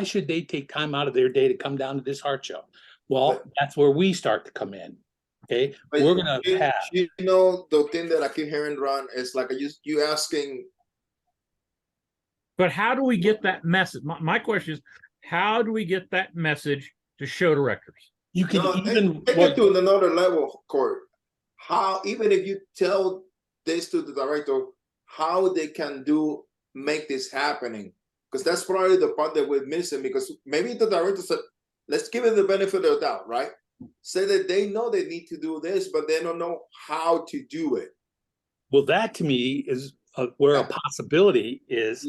should they take time out of their day to come down to this art show? Well, that's where we start to come in. Okay. But we're going to have, you know, the thing that I keep hearing, Ron, is like you asking. But how do we get that message? My question is, how do we get that message to show directors? you can even take it to another level, Court. How, even if you tell this to the director, how they can make this happening, because that's probably the part that we're missing. Because maybe the director said, let's give it the benefit of the doubt, right? Say that they know they need to do this, but they don't know how to do it. Well, that to me is where a possibility is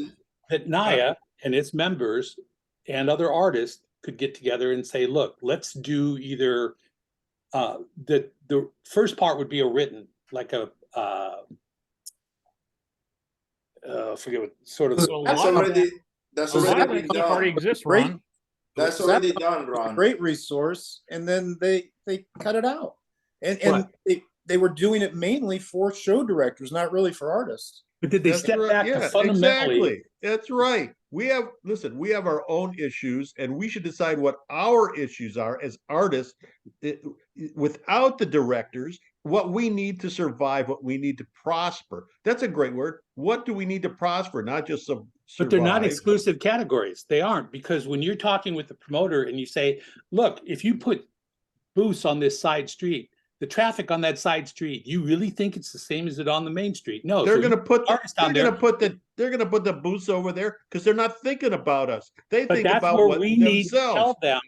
that NAIA and its members and other artists could get together and say, look, let's do either the first part would be a written, like a forget what sort of. That's already done. Already exists, Ron. That's already done, Ron. Great resource, and then they cut it out, and they were doing it mainly for show directors, not really for artists. But did they step back to fundamentally? Exactly. That's right. We have our own issues, and we should decide what our issues are as artists without the directors, what we need to survive, what we need to prosper. That's a great word. What do we need to prosper? Not just survive. But they're not exclusive categories. They aren't, because when you're talking with the promoter and you say, look, if you put booths on this side street, the traffic on that side street, you really think it's the same as it on the main street? No, they're going to put the booths over there because they're not thinking about us. They think about what we need to tell them.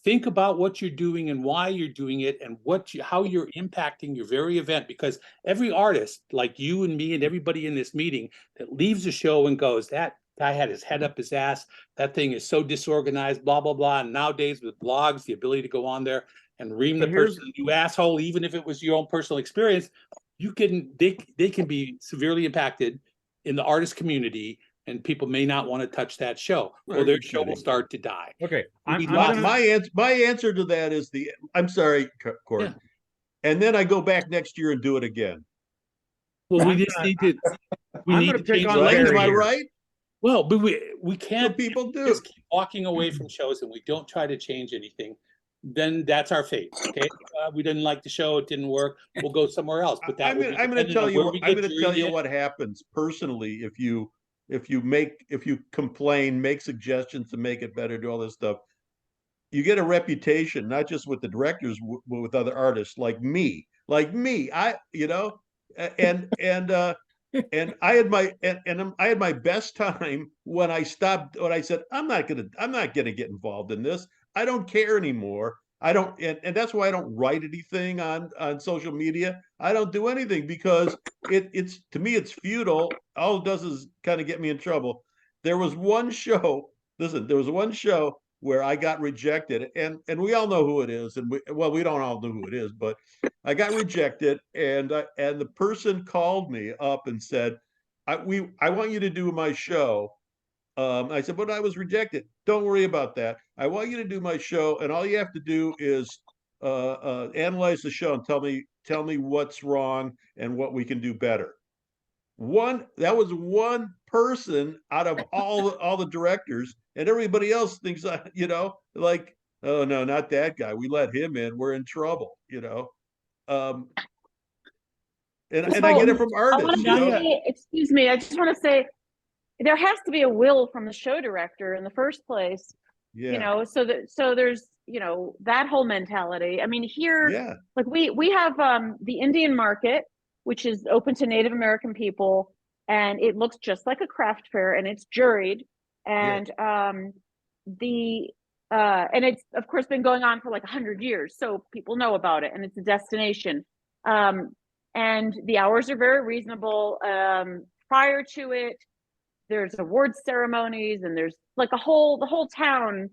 Think about what you're doing and why you're doing it, and how you're impacting your very event. Because every artist, like you and me and everybody in this meeting, that leaves the show and goes, that guy had his head up his ass. That thing is so disorganized, blah, blah, blah. And nowadays with blogs, the ability to go on there and ream the person, you asshole, even if it was your own personal experience, they can be severely impacted in the artist community, and people may not want to touch that show, or their show will start to die. Okay. My answer to that is I'm sorry, Court. Yeah. And then I go back next year and do it again. Well, we just need to. We need to change. Am I right? Well, but we can't. People do. Just keep walking away from shows, and we don't try to change anything. Then that's our fate. Okay, we didn't like the show; it didn't work. We'll go somewhere else. But I'm going to tell you. I'm going to tell you what happens personally if you complain, make suggestions to make it better, do all this stuff. You get a reputation, not just with the directors, but with other artists like me. I had my best time when I stopped. When I said, I'm not gonna get involved in this. I don't care anymore. I don't, and that's why I don't write anything on social media. I don't do anything because it's to me it's futile. All it does is kind of get me in trouble. There was one show. Listen, there was one show where I got rejected, and we all know who it is, and we don't all know who it is, but I got rejected, and the person called me up and said, I want you to do my show. I said, but I was rejected. Don't worry about that. I want you to do my show, and all you have to do is analyze the show and tell me what's wrong and what we can do better. That was one person out of all the directors, and everybody else thinks, like, oh no, not that guy. We let him in. We're in trouble, And I get it from artists. Excuse me, I just want to say, there has to be a will from the show director in the first place. Yeah. So there's that whole mentality. I mean, here, like we have the Indian market, which is open to Native American people, and it looks just like a craft fair, and it's juried, and and it's of course been going on for like 100 years, so people know about it, and it's a destination, and the hours are very reasonable. Prior to it, there's awards ceremonies, and there's like the whole town,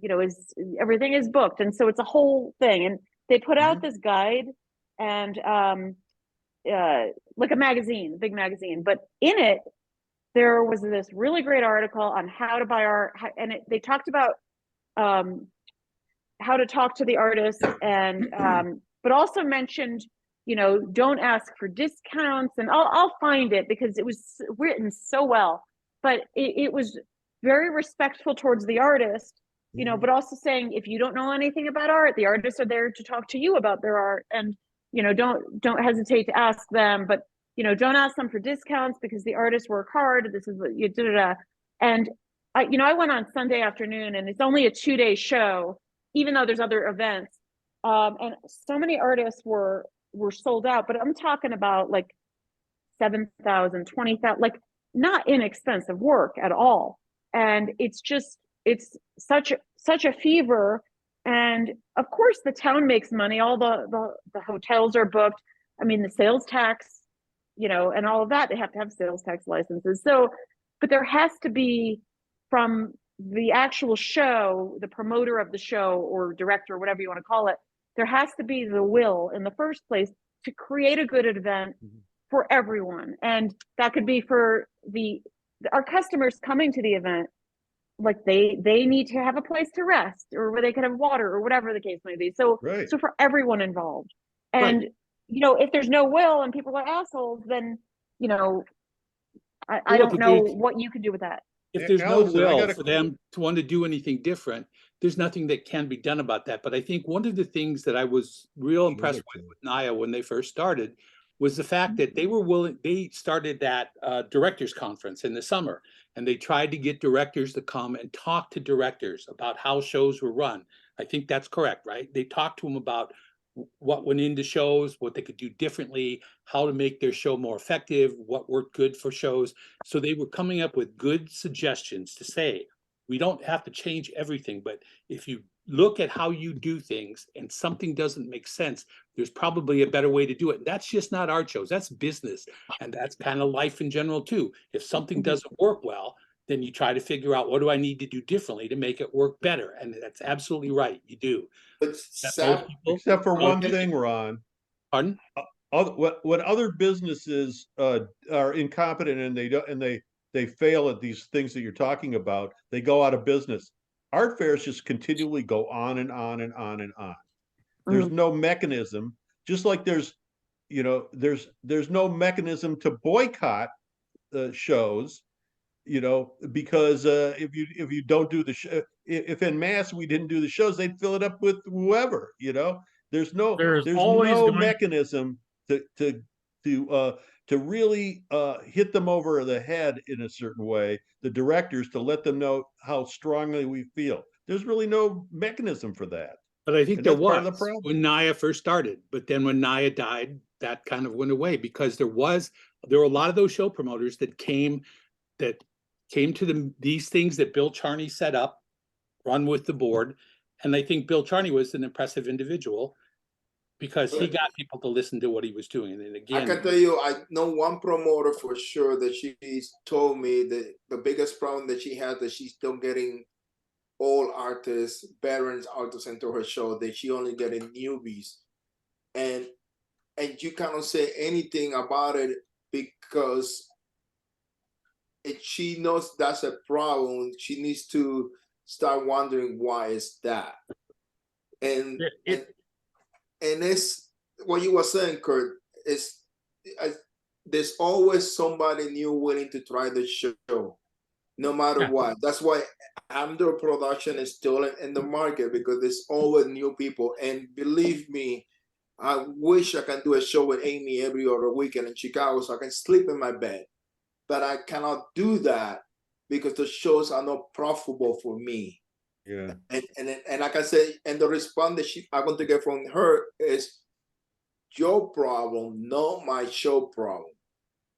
is everything is booked, and so it's a whole thing, and they put out this guide, and like a magazine, big magazine, but in it there was this really great article on how to buy art, and they talked about how to talk to the artists, and but also mentioned don't ask for discounts, and I'll find it because it was written so well, but it was very respectful towards the artist, but also saying, if you don't know anything about art, the artists are there to talk to you about their art, and don't hesitate to ask them, but don't ask them for discounts because the artists work hard. This is what you did. And I went on Sunday afternoon, and it's only a 2-day show, even though there's other events. And so many artists were sold out, but I'm talking about like 7,000, 20,000, like not inexpensive work at all. And it's such a fever. And of course the town makes money. All the hotels are booked. I mean, the sales tax, and all of that, they have to have sales tax licenses. So, but there has to be, from the actual show, the promoter of the show or director, whatever you want to call it, there has to be the will in the first place to create a good event for everyone. And that could be for our customers coming to the event. Like they need to have a place to rest, or where they can have water, or whatever the case may be. So, so for everyone involved. And, if there's no will and people are assholes, then, I don't know what you can do with that. If there's no will for them to want to do anything different, there's nothing that can be done about that. But I think one of the things that I was real impressed with NAIA when they first started was the fact that they were willing. They started that directors conference in the summer, and they tried to get directors to come and talk to directors about how shows were run. I think that's correct, right? They talked to them about what went into shows, what they could do differently, how to make their show more effective, what worked good for shows. So they were coming up with good suggestions to say, we don't have to change everything, but if you look at how you do things and something doesn't make sense, there's probably a better way to do it. That's just not art shows, that's business. And that's kind of life in general too. If something doesn't work well, then you try to figure out, what do I need to do differently to make it work better? And that's absolutely right, you do. But except for one thing, Ron. Pardon? When other businesses are incompetent and they fail at these things that you're talking about, they go out of business. Art fairs just continually go on and on and on and on. There's no mechanism, just like there's no mechanism to boycott shows, because if you don't do the show, if en masse we didn't do the shows, they'd fill it up with whoever. There's no mechanism to really hit them over the head in a certain way, the directors, to let them know how strongly we feel. There's really no mechanism for that. But I think there was when NAIA first started, but then when NAIA died, that kind of went away, because there were a lot of those show promoters that came to these things that Bill Charney set up, run with the board. And I think Bill Charney was an impressive individual because he got people to listen to what he was doing. And again, I can tell you, I know one promoter for sure that she's told me that the biggest problem that she has, that she's still getting all artists, veterans artists into her show, that she only getting newbies. And you cannot say anything about it because she knows that's a problem. She needs to start wondering why is that. And it's what you were saying, Kurt, is there's always somebody new willing to try the show, no matter what. That's why outdoor production is still in the market, because there's always new people. And believe me, I wish I can do a show with Amy every other weekend in Chicago so I can sleep in my bed. But I cannot do that because the shows are not profitable for me. Yeah. And like I said, and the response that I'm going to get from her is your problem, not my show problem.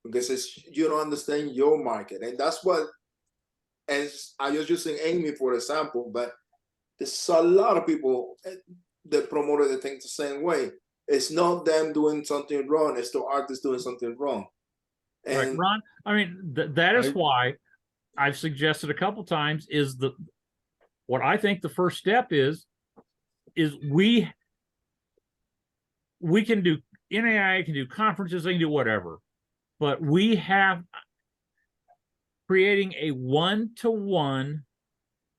Because you don't understand your market. And that's what, and I was using Amy for example, but there's a lot of people that promoted the thing the same way. It's not them doing something wrong, it's the artist doing something wrong. And right, Ron, I mean, that is why I've suggested a couple times is what I think the first step is we can do, NAIA can do conferences, they can do whatever, but we have creating a 1-to-1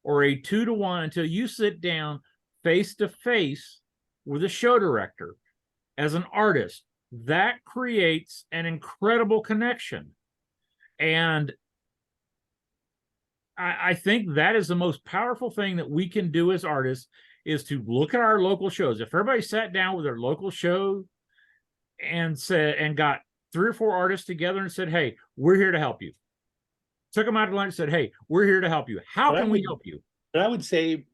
or a 2-to-1 until you sit down face to face with a show director as an artist. that creates an incredible connection. And I think that is the most powerful thing that we can do as artists, is to look at our local shows. If everybody sat down with their local show and got 3 or 4 artists together and said, hey, we're here to help you. Took them out to lunch and said, hey, we're here to help you. How can we help you? But I would say,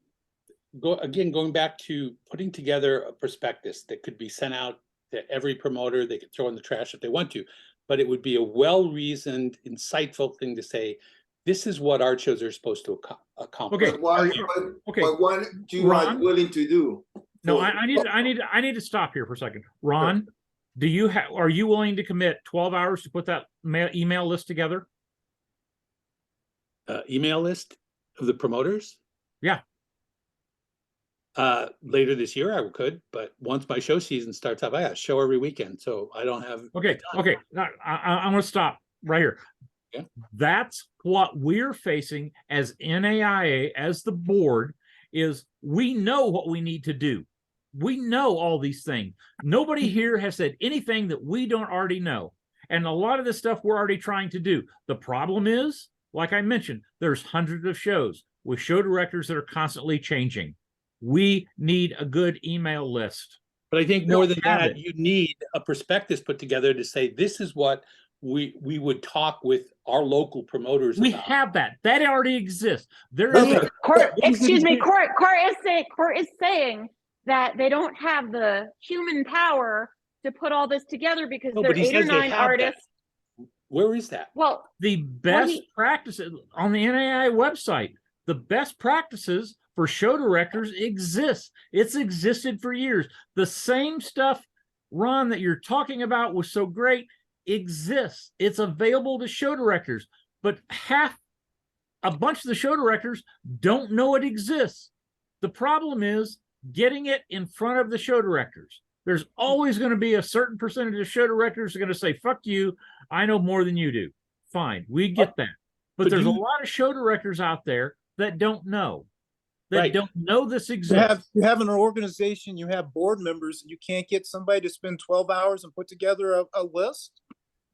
going back to putting together a prospectus that could be sent out to every promoter. They could throw in the trash if they want to, but it would be a well-reasoned, insightful thing to say, this is what art shows are supposed to accomplish. Okay. But what you Ron? are willing to do? No, I need to stop here for a second. Ron, are you willing to commit 12 hours to put that email list together? Email list of the promoters? Yeah. Later this year I could, but once my show season starts up, I got a show every weekend, so I don't have. Okay. Now, I'm going to stop right here. Yeah. That's what we're facing as NAIA, as the board, is we know what we need to do. We know all these things. Nobody here has said anything that we don't already know. And a lot of this stuff we're already trying to do. The problem is, like I mentioned, there's hundreds of shows with show directors that are constantly changing. We need a good email list. But I think more than that, you need a prospectus put together to say, this is what we would talk with our local promoters We about. have that. That already exists. There Okay. is Court is saying that they don't have the human power to put all this together because No, there are but he 8 or says they 9 have that. artists. Where is that? Well, the best practices on the NAI website. The best practices for show directors exist. It's existed for years. The same stuff, Ron, that you're talking about was so great exists. It's available to show directors, but a bunch of the show directors don't know it exists. The problem is getting it in front of the show directors. There's always going to be a certain percentage of show directors who are going to say, fuck you, I know more than you do. Fine, we get that. But there's a lot of show directors out there that don't know. Don't know this exists. You have an organization, you have board members, and you can't get somebody to spend 12 hours and put together a list?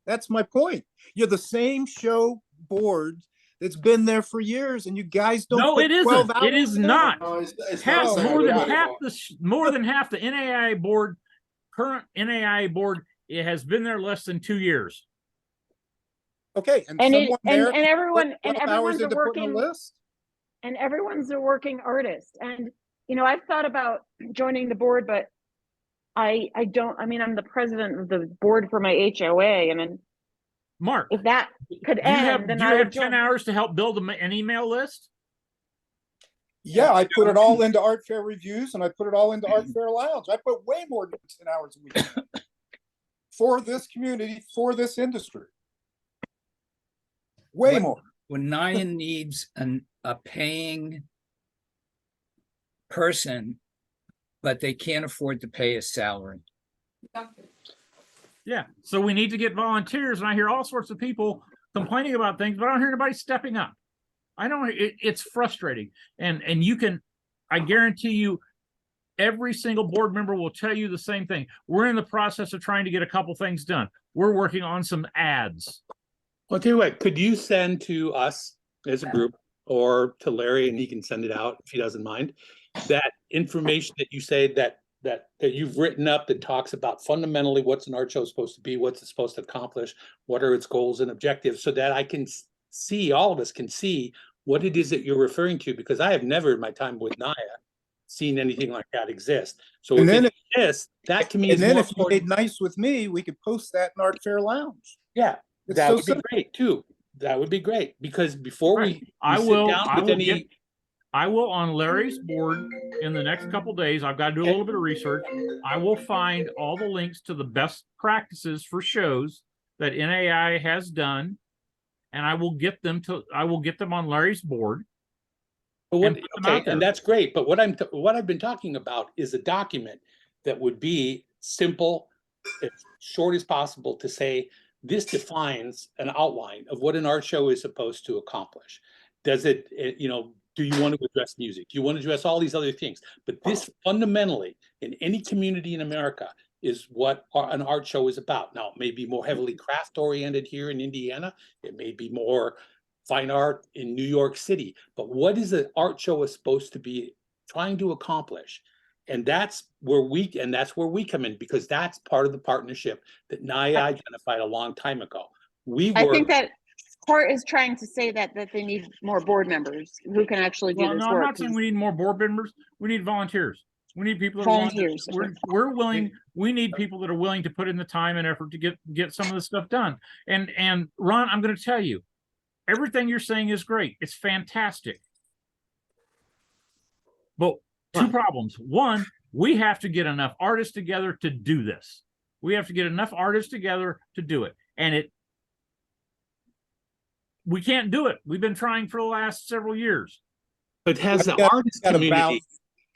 That's my point. You're the same show board that's been there for years, and you guys don't. No, it isn't. It is not. No, it's Half, not more than anymore. half the NAI board, current NAI board, it has been there less than 2 years. Okay, and everyone's a working list. And everyone's a working artist. And I've thought about joining the board, but I don't. I mean, I'm the president of the board for my HOA, and then Mark, if that could end, then do I you would have 10 hours to help build an email list? Yeah, I put it all into Art Fair Reviews, and I put it all into Art Fair Lounge. I put way more than 10 hours a week for this community, for this industry. Way more. When Nyan needs a paying person, but they can't afford to pay a salary. Yeah, so we need to get volunteers, and I hear all sorts of people complaining about things, but I don't hear anybody stepping up. It's frustrating. And I guarantee you, every single board member will tell you the same thing. We're in the process of trying to get a couple things done. We're working on some ads. Well, I'll tell you what, could you send to us as a group, or to Larry, and he can send it out if he doesn't mind, that information that you say that you've written up that talks about fundamentally what's an art show supposed to be, what's it supposed to accomplish, what are its goals and objectives, so that I can see, all of us can see what it is that you're referring to, because I have never in my time with NAIA seen anything like that exist. So if it exists, that to me is more important. And then if you made nice with me, we could post that in Art Fair Lounge. Yeah, It's that so would be simple. great too. That would be great, because before we I sit will down with any. I will on Larry's board in the next couple days. I've got to do a little bit of research. I will find all the links to the best practices for shows that NAI has done, and I will get them on Larry's board. But and that's great. But what I've been talking about is a document that would be simple, as short as possible, to say this defines an outline of what an art show is supposed to accomplish. Does it, do you want to address music? Do you want to address all these other things? But this fundamentally, in any community in America, is what an art show is about. Now, it may be more heavily craft oriented here in Indiana. It may be more fine art in New York City. But what is an art show is supposed to be trying to accomplish? And that's where we come in, because that's part of the partnership that NIA identified a long time ago. I think that Court is trying to say that they need more board members who can actually do this No, I'm work. not saying we need more board members. We need volunteers. We need people that Volunteers, are willing. We're willing. We need people that are willing to put in the time and effort to get some of this stuff done. And Ron, I'm going to tell you, everything you're saying is great. It's fantastic. But two problems. One, we have to get enough artists together to do this. We have to get enough artists together to do it. And we can't do it. We've been trying for the last several years. But has the artist community...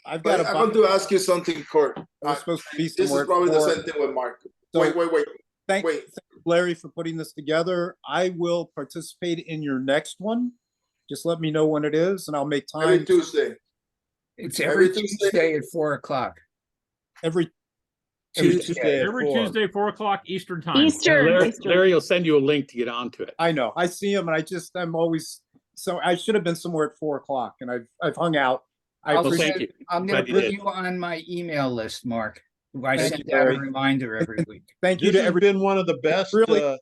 I'm going to ask you something, Court. I'm supposed to be This is somewhere. probably the same thing with Mark. So- Wait. Thank Larry for putting this together. I will participate in your next one. Just let me know when it is, and I'll make time. Every Tuesday. It's every Every Tuesday. Tuesday at 4 o'clock. Every Tuesday. Every Tuesday, 4 o'clock Eastern time. Eastern. Larry will send you a link to get onto it. I know. I see him, and I'm always so. I should have been somewhere at 4 o'clock, and I've hung out. I'm thank gonna you. I'm Glad gonna you put did. you on my email list, Mark. I Thank send you, out a Barry. reminder every week. Thank you This to has every. been one of the best. Really,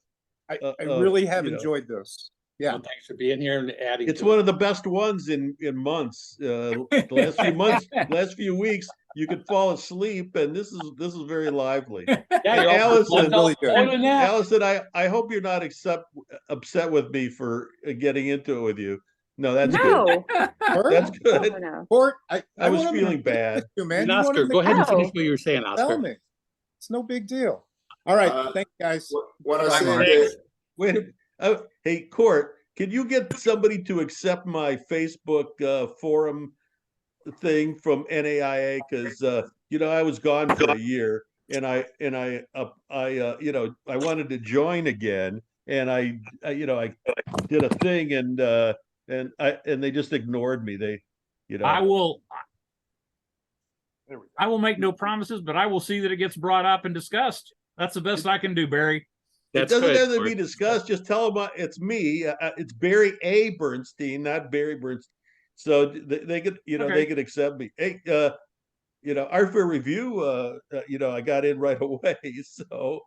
I really have you know. enjoyed this. Yeah. Well, thanks for being here and adding. It's to one it. of the best ones in months. The last few months, last few weeks, you could fall asleep, and this is very lively. Yeah, Hey, you're all- Allison, really good. More than that. Allison, I hope you're not upset with me for getting into it with you. No, that's good. No. That's good. Oh, no. Court, I want was him to feeling finish bad. you, man. And You want Oscar, him to go ahead and No. finish what you were saying, Tell Oscar. me. It's no big deal. All right. Thank you, guys. What I Bye, said Mark. that Wait, hey, Court, can you get somebody to accept my Facebook forum thing from NAIA? Because I was gone for a year, and I wanted to join again, and I did a thing, and they just ignored me. I will make no promises, but I will see that it gets brought up and discussed. That's the best I can do, Barry. It doesn't have to be discussed. Just tell them it's me. It's Barry A. Bernstein, not Barry Bernstein. So they could, they could accept me. Hey, Art Fair Review, I got in right away. So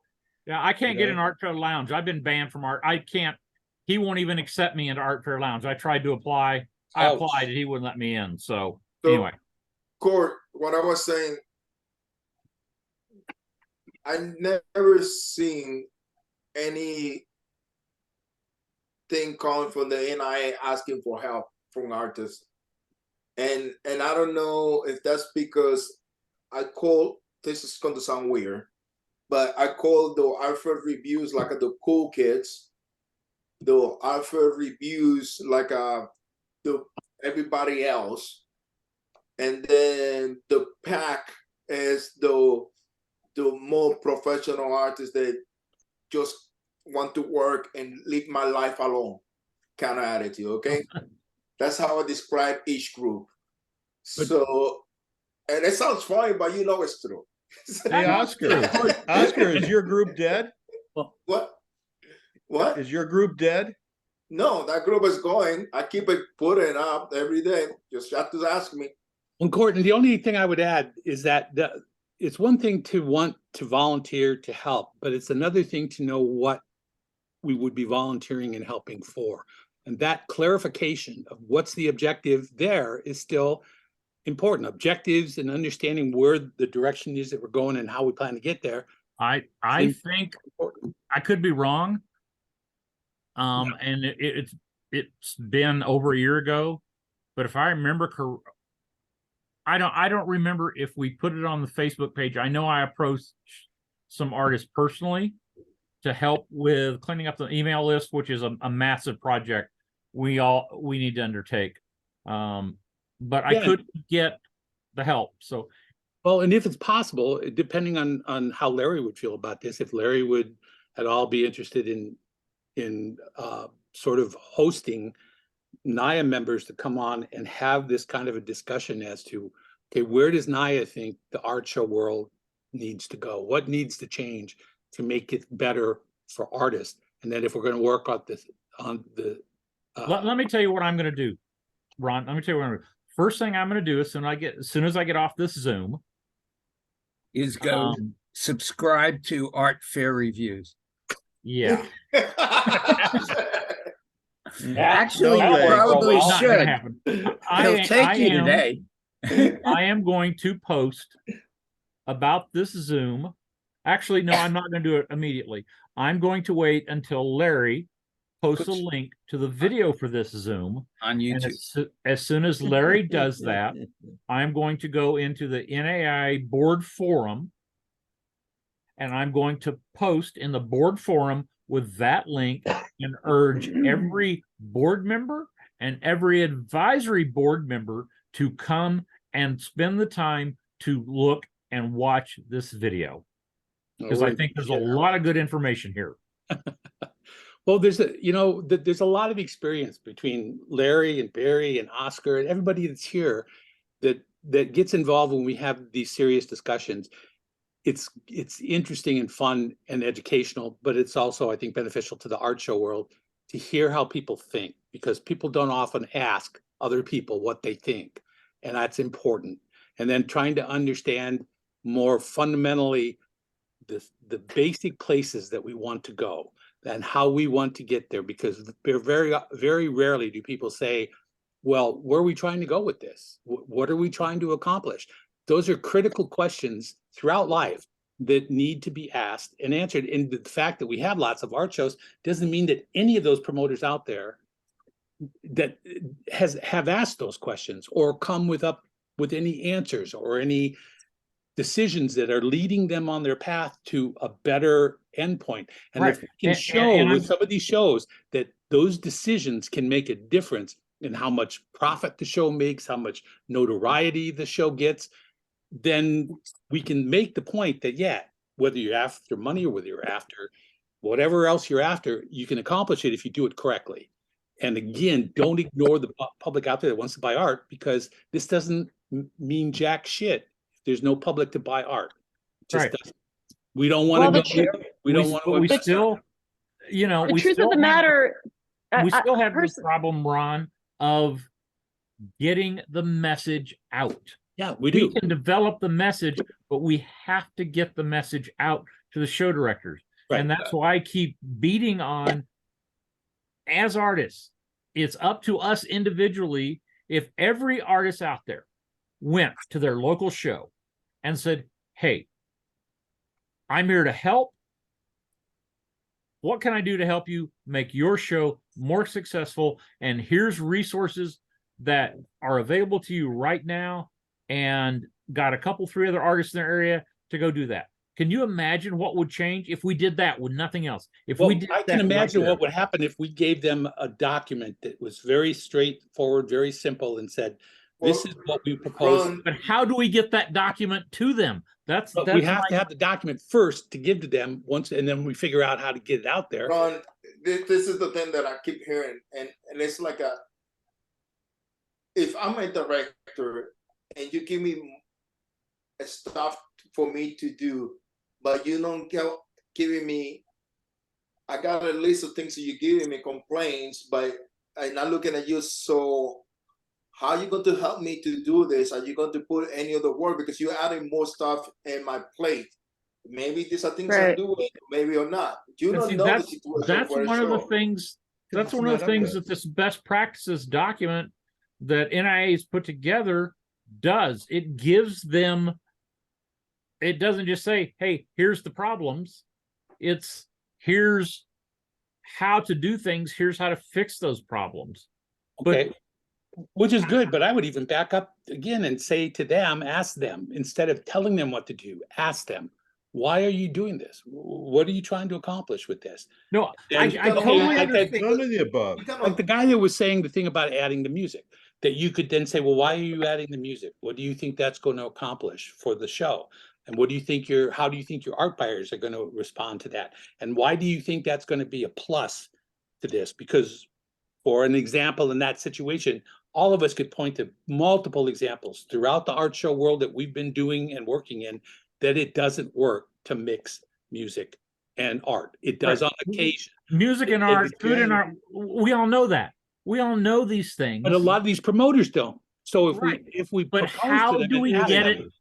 Yeah, I can't get in Art Fair Lounge. I've been banned from art. I can't. He won't even accept me into Art Fair Lounge. I tried to apply. I Ouch. applied and he wouldn't let me in. So So- anyway, Court, what I was saying, I never seen any thing calling from the NIA asking for help from artists. And I don't know if that's because I call, this is going to sound weird, but I call the Alfred reviews like the cool kids, the Alfred reviews like the everybody else, and then the pack is the more professional artists that just want to work and leave my life alone kind of attitude. Okay. That's how I describe each group. So, and it sounds funny, but it's true. hey, Oscar, is your group dead? What? Is your group dead? No, that group is going. I keep it putting up every day. Just have to ask me. Well, Courtney, the only thing I would add is that it's one thing to want to volunteer to help, but it's another thing to know what we would be volunteering and helping for. And that clarification of what's the objective there is still important. Objectives and understanding where the direction is that we're going and how we plan to get there. I think I could be wrong. And it's been over a year ago, but if I remember I don't remember if we put it on the Facebook page. I know I approached some artists personally to help with cleaning up the email list, which is a massive project we need to undertake. But I couldn't get the help. So, well, and if it's possible, depending on how Larry would feel about this, if Larry would at all be interested in sort of hosting NIA members to come on and have this kind of a discussion as to, okay, where does NIA think the art show world needs to go? What needs to change to make it better for artists? And then if we're going to work on this, let me tell you what I'm going to do, Ron. Let me tell you what I'm going to do. First thing I'm going to do as soon as I get off this Zoom is go subscribe to Art Fair Reviews. Yeah. Actually, no you way. probably Not should. gonna happen. He'll take you today. I am going to post about this Zoom. Actually, no, I'm not going to do it immediately. I'm going to wait until Larry posts a link to the video for this Zoom On YouTube. And as soon as Larry does that, I'm going to go into the NAI board forum, and I'm going to post in the board forum with that link and urge every board member and every advisory board member to come and spend the time to look and watch this video. Because I think there's a lot of good information here. Well, there's a lot of experience between Larry and Barry and Oscar and everybody that's here that gets involved when we have these serious discussions. It's interesting and fun and educational, but it's also, I think, beneficial to the art show world to hear how people think, because people don't often ask other people what they think, and that's important. And then trying to understand more fundamentally the basic places that we want to go and how we want to get there, because very, very rarely do people say, well, where are we trying to go with this? What are we trying to accomplish? Those are critical questions throughout life that need to be asked and answered. And the fact that we have lots of art shows doesn't mean that any of those promoters out there that have asked those questions or come with any answers or any decisions that are leading them on their path to a better endpoint. And Right. if we can show with some of these shows that those decisions can make a difference in how much profit the show makes, how much notoriety the show gets, then we can make the point that, yeah, whether you're after money or whether you're after whatever else you're after, you can accomplish it if you do it correctly. And again, don't ignore the public out there that wants to buy art, because this doesn't mean jack shit. There's no public to buy art. Just Right. doesn't. We don't want to go. We don't want to. We still, The truth of the matter, we still have this problem, Ron, of getting the message out. Yeah, we do. We can develop the message, but we have to get the message out to the show directors. Right. And that's why I keep beating on, as artists, it's up to us individually. If every artist out there went to their local show and said, hey, I'm here to help. What can I do to help you make your show more successful? And here's resources that are available to you right now, and got a couple, 3 other artists in their area to go do that. Can you imagine what would change if we did that with nothing else? I can imagine what would happen if we gave them a document that was very straightforward, very simple, and said, this is what we propose. But how do we get that document to them? We have to have the document first to give to them once, and then we figure out how to get it out there. Ron, this is the thing that I keep hearing, and it's like if I'm a director and you give me stuff for me to do, but you don't giving me, I got a list of things that you're giving me complaints, but I'm not looking at you. So how are you going to help me to do this? Are you going to put any other work? Because you're adding more stuff in my plate. Maybe these are things I'm doing, maybe or not. You don't know the situation. That's one of the things. That's one of the things that this best practices document that NIA has put together does. It gives them. It doesn't just say, "Hey, here's the problems." It's here's how to do things. Here's how to fix those problems. Okay. Which is good, but I would even back up again and say to them, ask them, instead of telling them what to do, ask them, why are you doing this? What are you trying to accomplish with this? No, I totally understand. None of the above. Like the guy that was saying the thing about adding the music, that you could then say, well, why are you adding the music? What do you think that's going to accomplish for the show? And what do you think how do you think your art buyers are going to respond to that? And why do you think that's going to be a plus to this? Because for an example in that situation, all of us could point to multiple examples throughout the art show world that we've been doing and working in that it doesn't work to mix music and art. It does on occasion. Music and art, food and art, we all know that. We all know these things. But a lot of these promoters don't. So Right. if we But propose how to them do and we ask get them, it?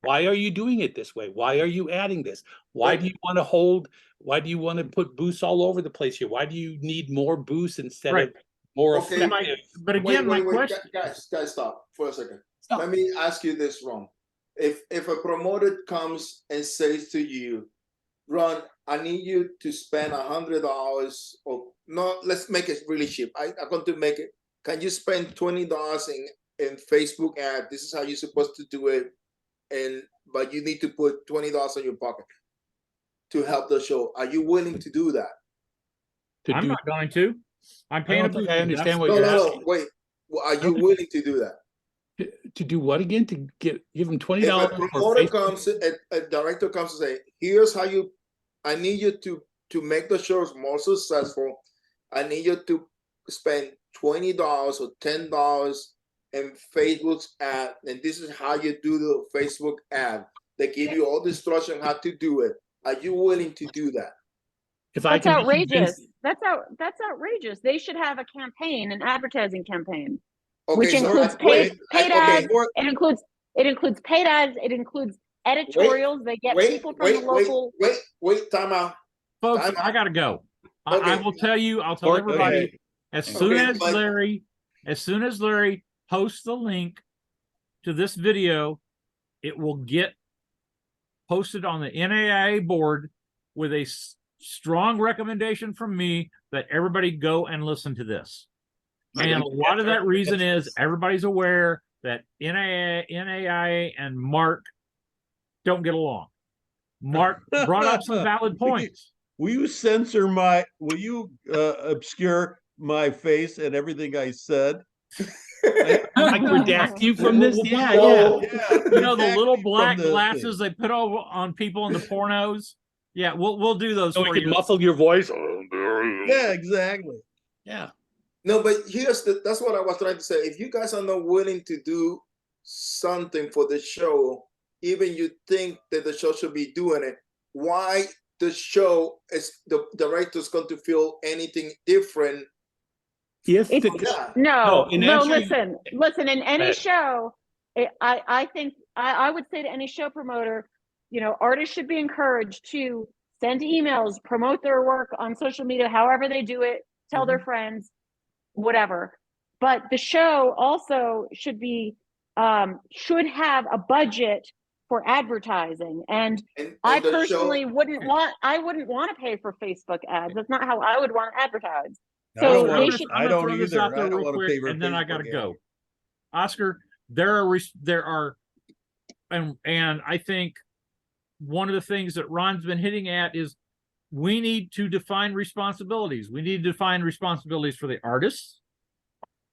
why are you doing it this way? Why are you adding this? Why do you want to hold? Why do you want to put booths all over the place here? Why do you need more booths instead Right. of more Okay. effective? But again, my question. Guys, stop for a second. Stop. Let me ask you this, Ron. If a promoter comes and says to you, Ron, I need you to spend $100, or no, let's make it really cheap. I'm going to make it. Can you spend $20 in Facebook ad? This is how you're supposed to do it, but you need to put $20 in your pocket to help the show. Are you willing to do that? I'm not going to. I'm paying. I don't think I understand what No, you're no, asking. no. Wait. Well, are you willing to do that? To do what again? To give them $20 If a for promoter Facebook? comes, a director comes and say, "Here's how you. I need you to make the shows more successful. I need you to spend $20 or $10 in Facebook's ad, and this is how you do the Facebook ad. They give you all the instruction how to do it. Are you willing to do that?" If I That's can be outrageous. convinced- That's outrageous. They should have a campaign, an advertising campaign, Okay, which so includes paid okay, ads. for- It includes paid ads. It includes editorials. They get people from the local. Wait, time out. Folks, I'm- I gotta go. I Okay. will tell you, I'll tell Or- everybody, okay. as soon Okay, as but- Larry posts the link to this video, it will get posted on the NAIA board with a strong recommendation from me that everybody go and listen to this. And a lot of that reason is everybody's aware that NAIA and Mark don't get along. Mark brought up some valid points. Will you will you obscure my face and everything I said? I could redact you from this. We'll put Yeah, the little- yeah. Yeah, You know the redact little me from black the glasses thing. they put on people in the pornos? Yeah, we'll do those So we for could you. muffle your voice. Yeah, exactly. Yeah. No, but that's what I was trying to say. If you guys are not willing to do something for the show, even you think that the show should be doing it, why the show is the director's going to feel anything different? If It's- the, Yeah. No, in no, answering- listen, in any ahead. show, I think I would say to any show promoter, artists should be encouraged to send emails, promote their work on social media, however they do it, tell their friends, whatever. But the show also should have a budget for advertising. And I the personally show, wouldn't want to pay for Facebook ads. That's not how I would want to advertise. I So don't they wanna- should- I I'm gonna don't throw this either. out there I don't real wanna quick, pay for and then I Facebook gotta ads. go. Oscar, there are, and I think one of the things that Ron's been hitting at is we need to define responsibilities. We need to define responsibilities for the artists.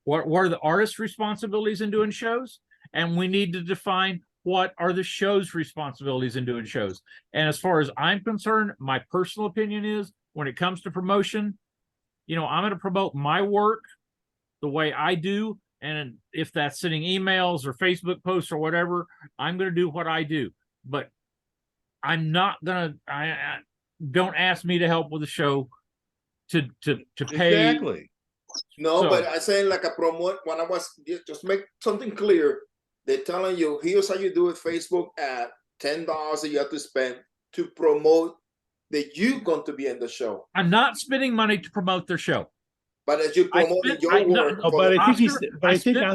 What are the artists' responsibilities in doing shows? And we need to define what are the show's responsibilities in doing shows. And as far as I'm concerned, my personal opinion is when it comes to promotion, I'm going to promote my work the way I do. And if that's sending emails or Facebook posts or whatever, I'm going to do what I do. But I'm not going to, don't ask me to help with the show to pay. Exactly. no, So- but I saying like a promote when I was just make something clear. They're telling you here's how you do it. Facebook ad, $10 that you have to spend to promote that you're going to be in the show. I'm not spending money to promote their show. But as you I promote spent- your I- no, work, Oh, for but the- I think he's. Oscar, But I I think spent-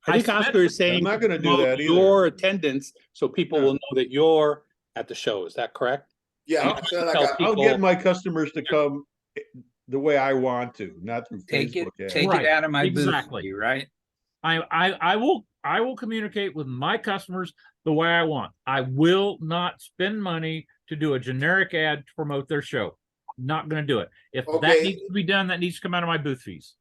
I think spent- Oscar is saying I'm not gonna do promote that either. your attendance so people Yeah. will know that you're at the show. Is that correct? yeah, I'll I feel like tell a- people- I'll get my customers to come the way I want to, not through Take it, Facebook ads. take Right, it out of my exactly. booth, right? I will communicate with my customers the way I want. I will not spend money to do a generic ad to promote their show. Not going to do it. If that Okay. needs to be done, that needs to come out of my booth fees.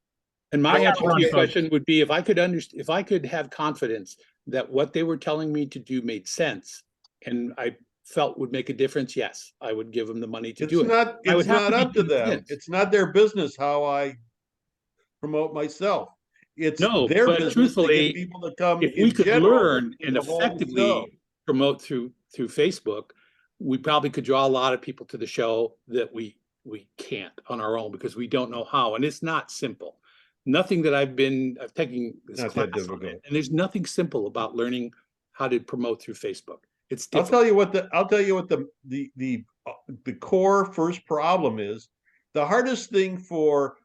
And my Okay. answer to your Okay. question would be if I could if I could have confidence that what they were telling me to do made sense and I felt would make a difference, yes, I would give them the money to It's do it. not, I would it's have not to be up to them. convinced. It's not their business how I promote myself. It's No, their but business to truthfully, get people to come. If we in could general learn to and the whole effectively show. promote through Facebook, we probably could draw a lot of people to the show that we can't on our own because we don't know how, and it's not simple. Nothing that I've taken this Not class that on difficult. it, and there's nothing simple about learning how to promote through Facebook. It's I'll difficult. tell you what the core first problem is. The hardest thing for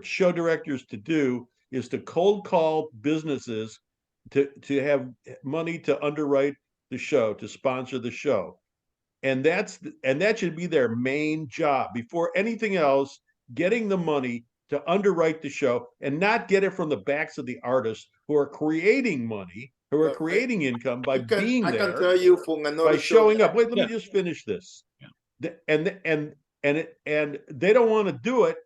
show directors to do is to cold call businesses to have money to underwrite the show, to sponsor the show. And that should be their main job before anything else, getting the money to underwrite the show and not get it from the backs of the artists who are creating money, who are creating income by being there. I can tell you from another by showing up. Wait, let Yeah. me just finish this. Yeah. And they don't want to do it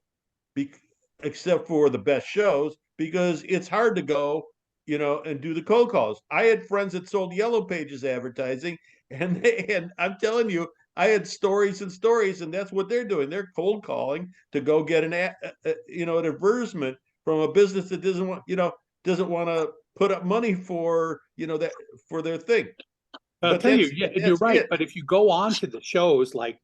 except for the best shows because it's hard to go, and do the cold calls. I had friends that sold Yellow Pages advertising, and I'm telling you, I had stories and stories, and that's what they're doing. They're cold calling to go get an advertisement from a business that doesn't want to put up money for that for their thing. I'll But tell you, that's- yeah, you're that's right. it. But if you go on to the shows like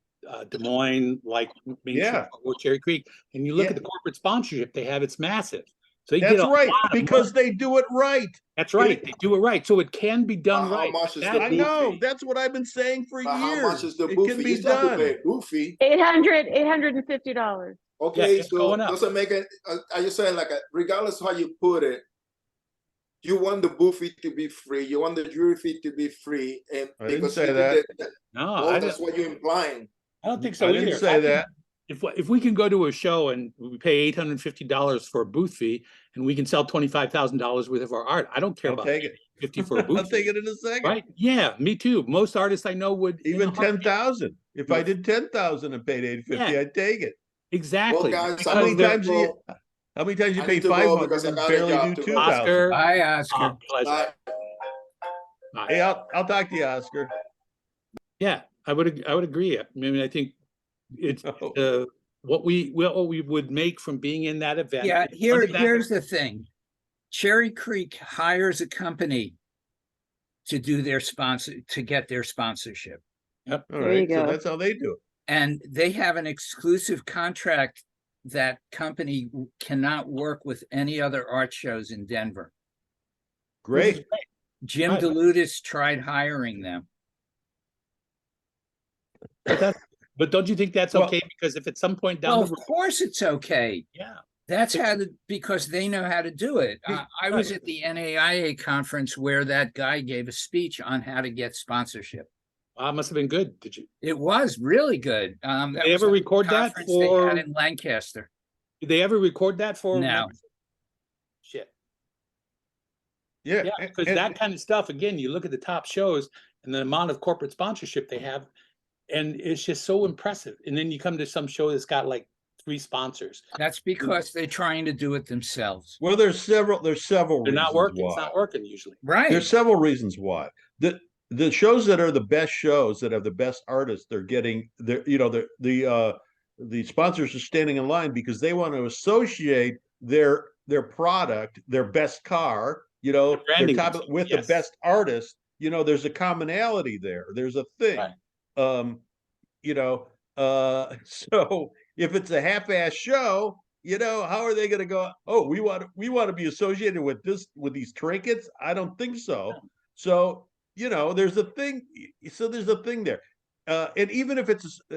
Des Moines, like Main Yeah. Street or Cherry Creek, and you look Yeah. at the corporate sponsorship they have, it's massive. So you That's get a right, lot of because money. they do it right. That's right. They do it right. So it can be done How right. much is That the I booth know. fee? That's what I've been saying for But years. how much is the It booth can fee? be You still have to done. pay a booth fee. $850. Okay, it's so going up. doesn't make it. Are you saying regardless how you put it, you want the booth fee to be free, you want the jury fee to be free, and I didn't because say you that. did No, well, that's what you're implying. I don't think so I either. didn't say that. If we can go to a show and we pay $850 for a booth fee and we can sell $25,000 worth of our art, I don't care I'll about take it. 50 for a booth I'll take fee. it in a second. Right? Yeah, me too. Most artists I know would in Even a heartbeat. 10,000. If I did 10,000 and paid 850, Yeah. I'd take it. Exactly. Well, guys, How many Because times you I pay need to go 500 because I and got a barely job do to go. 2,000? Oscar, Bye, Oscar. pleasure. Bye. Hey, I'll talk to you, Oscar. Yeah, I would agree. I mean, I think it's No. what we would make from being in that event. Yeah, is under that- here's the thing. Cherry Creek hires a company to do their to get their sponsorship. Yep. All There you right, so go. that's how they do it. And they have an exclusive contract. That company cannot work with any other art shows in Denver. Great. Jim Right. DeLutis tried hiring them. But don't you think that's Well- okay? Because if at some point down Well, the of road, course it's okay. yeah, That's because they know how to do it. I was Right. at the NAIA conference where that guy gave a speech on how to get sponsorship. must have been good. Did you? It was really good. Did That they was ever a record that conference they had for? in Lancaster. Did they ever record that for? No. Shit. Yeah. Yeah, because that kind of stuff. Again, you look at the top shows and the amount of corporate sponsorship they have, and it's just so impressive. And then you come to some show that's got like 3 sponsors. That's because they're trying to do it themselves. Well, there's several They're reasons not working. It's why. not working usually. Right. There's several reasons why. The shows that are the best shows that have the best artists, they're getting the sponsors are standing in line because they want to associate their product, their best car, their branding top themselves, with yes. the best artist. There's a commonality there. There's a thing. Right. So if it's a half-ass show, how are they going to go? Oh, we want to be associated with these trinkets. I don't think so. So there's a thing. So there's a thing there. And even if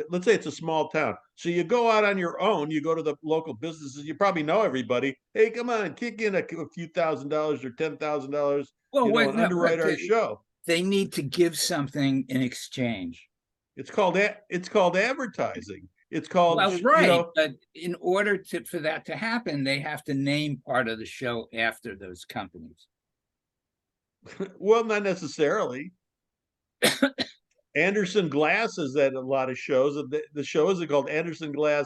let's say it's a small town, so you go out on your own, you go to the local businesses, you probably know everybody. Hey, come on, kick in a few $1,000s or $10,000, and underwrite our show. They need to give something in exchange. It's called advertising. It's called but in order for that to happen, they have to name part of the show after those companies. Well, not necessarily. Anderson Glass is at a lot of shows. The shows are called Anderson Glass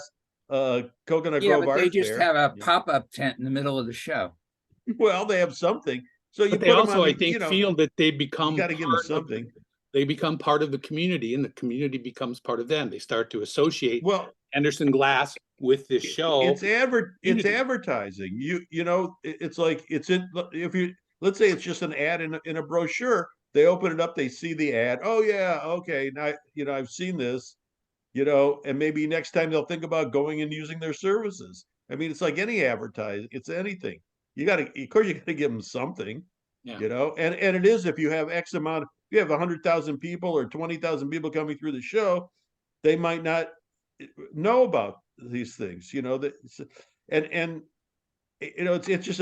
Coconut Grove but Art they just Fair. have a pop-up tent in the middle of the show. Well, they have something. So you But put they them also, on I think, feel that they become you got to give them part of something. they become part of the community, and the community becomes part of them. They start to associate Well, Anderson Glass with this show. it's advertising. It's like if you let's say it's just an ad in a brochure. they open it up, they see the ad. Oh yeah, okay. Now, I've seen this, and maybe next time they'll think about going and using their services. I mean, it's like any advertising, it's anything. Of course, you got to give them something, and it is, if you have X amount, if you have 100,000 people or 20,000 people coming through the show, they might not know about these things, and it's just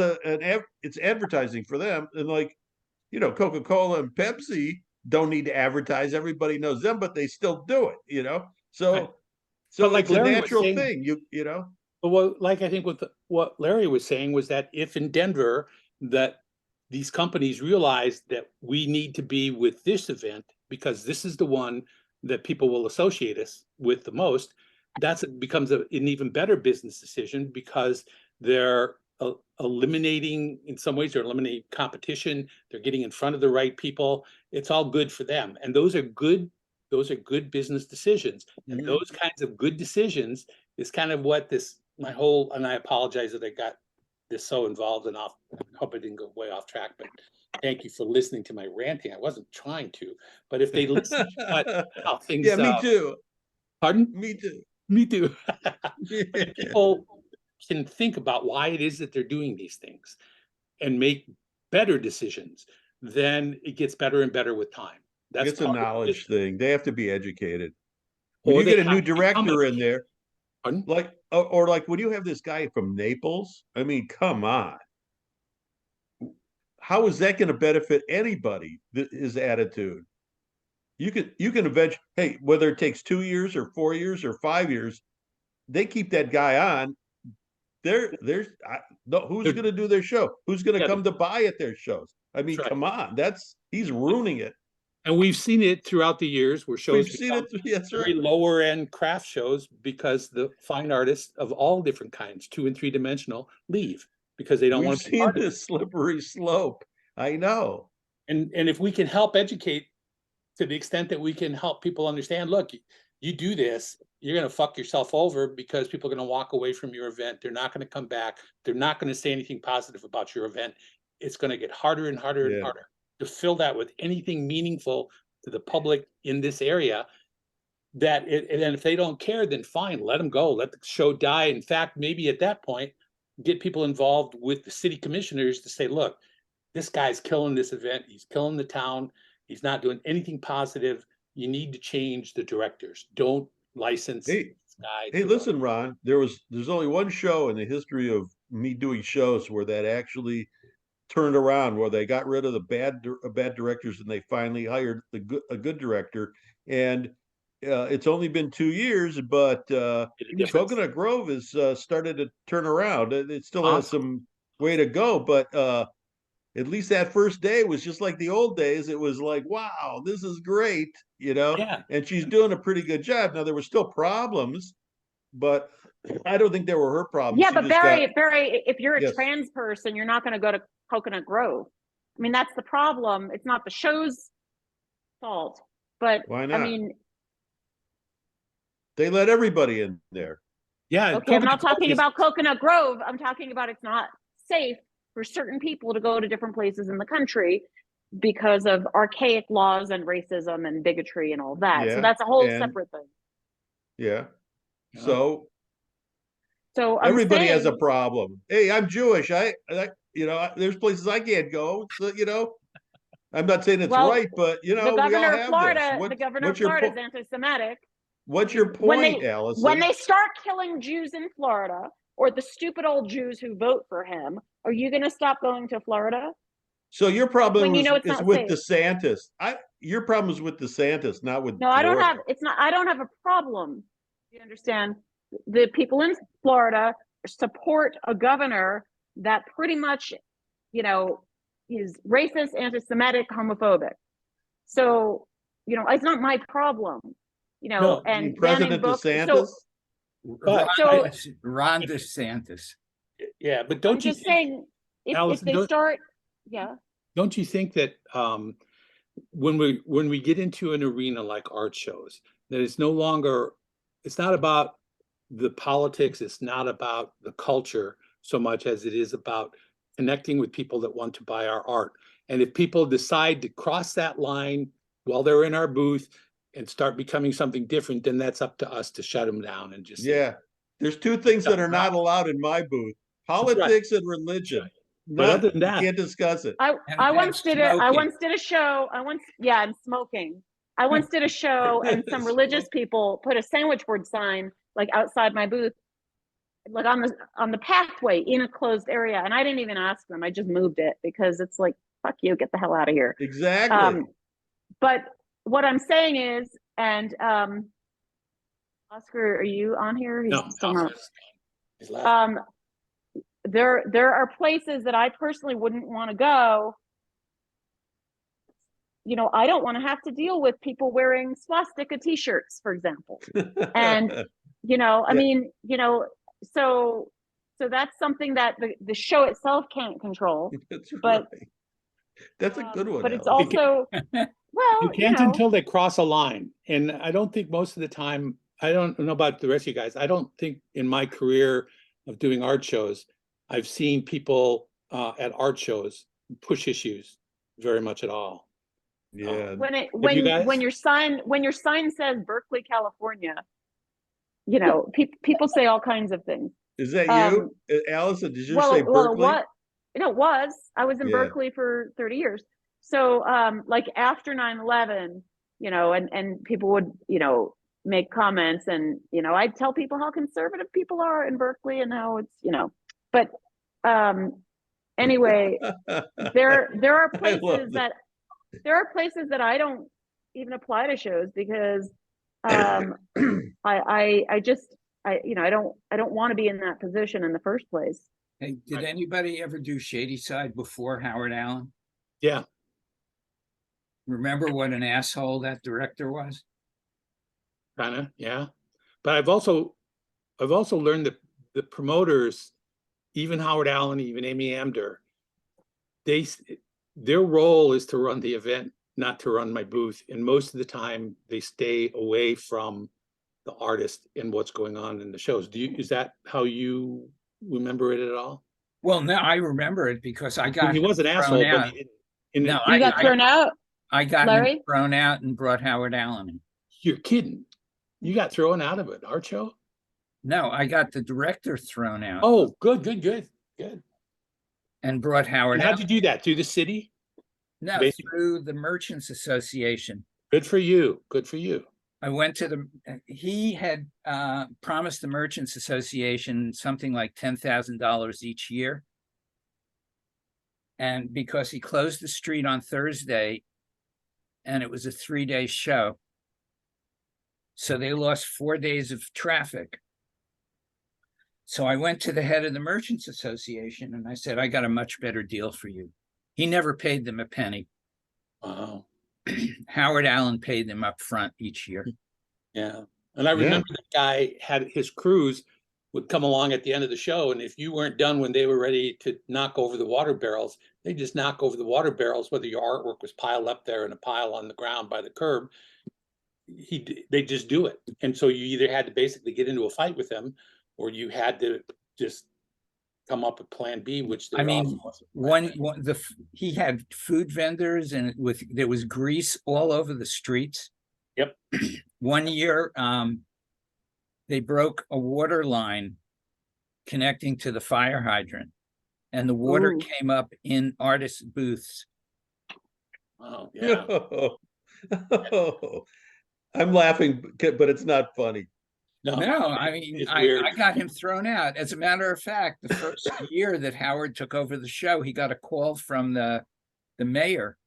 it's advertising for them. And like, Coca-Cola and Pepsi don't need to advertise. Everybody knows them, but they still do it, so Right. so But like it's a Larry was natural saying- thing, you know. But what I think what Larry was saying was that if in Denver that these companies realize that we need to be with this event because this is the one that people will associate us with the most, becomes an even better business decision because they're eliminating, in some ways, they're eliminating competition. They're getting in front of the right people. It's all good for them, and those are good business decisions. And those kinds of good decisions is kind of what and I apologize that I got this so involved and off. I hope I didn't go way off track, but thank you for listening to my ranting. I wasn't trying to, but if they listen to how things, yeah, me too. Pardon? Me too. Me too. If people can think about why it is that they're doing these things and make better decisions, then it gets better and better with time. That's It's a knowledge thing. They have to be educated. When Or you they get a new have to become director in educated. there, Pardon? like, or like when you have this guy from Naples, I mean, come on. How is that going to benefit anybody, his attitude? You can eventually, hey, whether it takes 2 years or 4 years or 5 years, they keep that guy on. Who's going to do their show? Who's going to come to buy at their shows? I mean, come on, he's ruining it. And we've seen it throughout the years where shows We've seen it, yes, very lower end craft shows because the fine artists of all different kinds, 2 and 3 dimensional, leave because they don't want to be part of it. We've seen this slippery slope. I know. And if we can help educate to the extent that we can help people understand, look, you do this, you're going to fuck yourself over because people are going to walk away from your event. They're not going to come back. They're not going to say anything positive about your event. It's going to get harder and harder and harder to fill that with anything meaningful to the public in this area. And if they don't care, then fine, let them go, let the show die. In fact, maybe at that point, get people involved with the city commissioners to say, look, this guy's killing this event. He's killing the town. He's not doing anything positive. You need to change the directors. Don't license this guy. Hey, listen, Ron, there's only one show in the history of me doing shows where that actually turned around, where they got rid of the bad directors and they finally hired a good director. And it's only been 2 years, but Coconut Grove has started to turn around. It still has some way to go, but at least that first day was just like the old days. It was like, wow, this is great, Yeah. And she's doing a pretty good job. Now, there were still problems, but I don't think they were her problems. Yeah, but Barry, if you're a trans person, you're not going to go to Coconut Grove. I mean, that's the problem. It's not the show's fault, but why not? I mean, they let everybody in there. Yeah. Okay, I'm not talking about Coconut Grove. I'm talking about it's not safe for certain people to go to different places in the country because of archaic laws and racism and bigotry and all that. Yeah, so that's a whole separate thing. Yeah. So everybody has a problem. Hey, I'm Jewish. I there's places I can't go. So, I'm not saying it's right, but the governor of Florida, is anti-Semitic. What's your point, Allison? When they start killing Jews in Florida, or the stupid old Jews who vote for him, are you going to stop going to Florida? So your problem is with safe. DeSantis. Your problem is with DeSantis, not with. No, Florida. I don't have a problem. You understand? The people in Florida support a governor that pretty much, is racist, anti-Semitic, homophobic. So, it's not my problem. And President DeSantis. Ron DeSantis. Yeah, but don't you just saying if they start? Yeah. Don't you think that when we get into an arena like art shows, that it's not about the politics, it's not about the culture so much as it is about connecting with people that want to buy our art. And if people decide to cross that line while they're in our booth and start becoming something different, then that's up to us to shut them down and just say, Yeah. There's two things that are not allowed in my booth: politics and religion. But other than You that, can't discuss it. I once did a show. And smoking. I once did a show and some religious people put a sandwich board sign like outside my booth, like on the pathway in a closed area. And I didn't even ask them. I just moved it because it's like, fuck you, get the hell out of here. Exactly. But what I'm saying is, and Oscar, are you on here? He's still not. He's laughing. There are places that I personally wouldn't want to go. You know, I don't want to have to deal with people wearing swastika t-shirts, for example. And, you know, I mean, you know, so that's something that the show itself can't control. That's But right. That's a good one. but it's Ellen. also, well, you can't until they cross a line. And I don't think most of the time, I don't know about the rest of you guys, I don't think in my career of doing art shows, I've seen people at art shows push issues very much at all. Yeah. When your sign says Berkeley, California, you know, people say all kinds of things. Is that you, Allison? Did you say Berkeley? Well, what? No, it was. I was in Berkeley for 30 years. So, like after 9/11, you know, and people would, you know, make comments, and you know, I'd tell people how conservative people are in Berkeley and how it's, you know, but anyway, there are places that I don't even apply to shows because I you know, I don't want to be in that position in the first place. Hey, did anybody ever do Shady Side before Howard Allen? Yeah. Remember what an asshole that director was? Kind of, yeah. But I've also learned that the promoters, even Howard Allen, even Amy Amder, their role is to run the event, not to run my booth. And most of the time they stay away from the artist and what's going on in the shows. Is that how you remember it at all? Well, no, I remember it because I got he was an asshole, out. but you got thrown out? I got Larry? thrown out and brought Howard Allen in. You're kidding. You got thrown out of an art show? No, I got the director thrown out. Oh, good. And brought Howard How'd Allen. you do that? Through the city? No, Basically. through the Merchants Association. Good for you. Good for you. I went to he had promised the Merchants Association something like $10,000 each year. And because he closed the street on Thursday and it was a 3-day show, so they lost 4 days of traffic. So I went to the head of the Merchants Association and I said, I got a much better deal for you. He never paid them a penny. Wow. Howard Allen paid them up front each year. Yeah. And I remember the guy had his crews would come along at the end of the show. And if you weren't done when they were ready to knock over the water barrels, they just knock over the water barrels, whether your artwork was piled up there in a pile on the ground by the curb. They just do it. And so you either had to basically get into a fight with them or you had to just come up with plan B, which I mean, he had food vendors and there was grease all over the streets. Yep. One year, they broke a water line connecting to the fire hydrant, and the water came up in artists' booths. Oh, yeah. I'm laughing, but it's not funny. No, I mean, I got him thrown out. As a matter of fact, the first year that Howard took over the show, he got a call from the mayor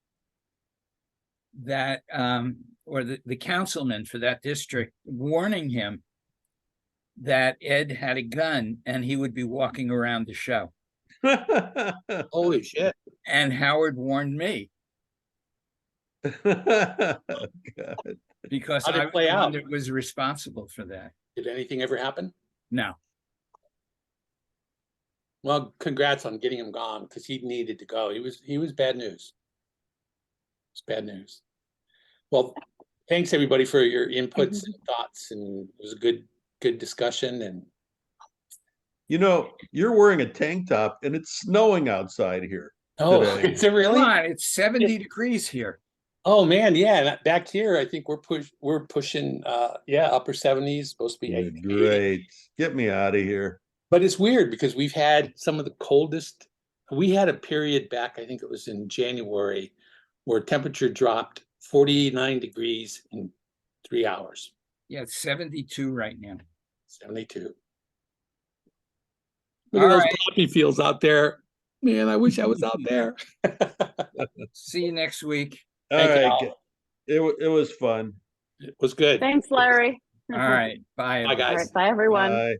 that, or the councilman for that district, warning him that Ed had a gun and he would be walking around the show. Holy shit. And Howard warned me. God. Because I was the one that was responsible for that. Did anything ever happen? No. Well, congrats on getting him gone because he needed to go. He was bad news. It's bad news. Well, thanks everybody for your inputs and thoughts, and it was a good discussion. And you know, you're wearing a tank top and it's snowing outside here. Oh, today. is it really? Come on, it's 70 degrees here. Oh man, yeah. Back here, I think we're pushing upper 70s, supposed to be 80. Great. Get me out of here. But it's weird because we've had some of the coldest. We had a period back, I think it was in January, where temperature dropped 49 degrees in 3 hours. Yeah, it's 72 right now. 72. Look All at those right. poppy fields out there. Man, I wish I was out there. See you next week. All Thank you, right. Al. It was fun. It was good. Thanks, Larry. All right. Bye. Bye, everybody. All guys. right, bye, everyone. Bye.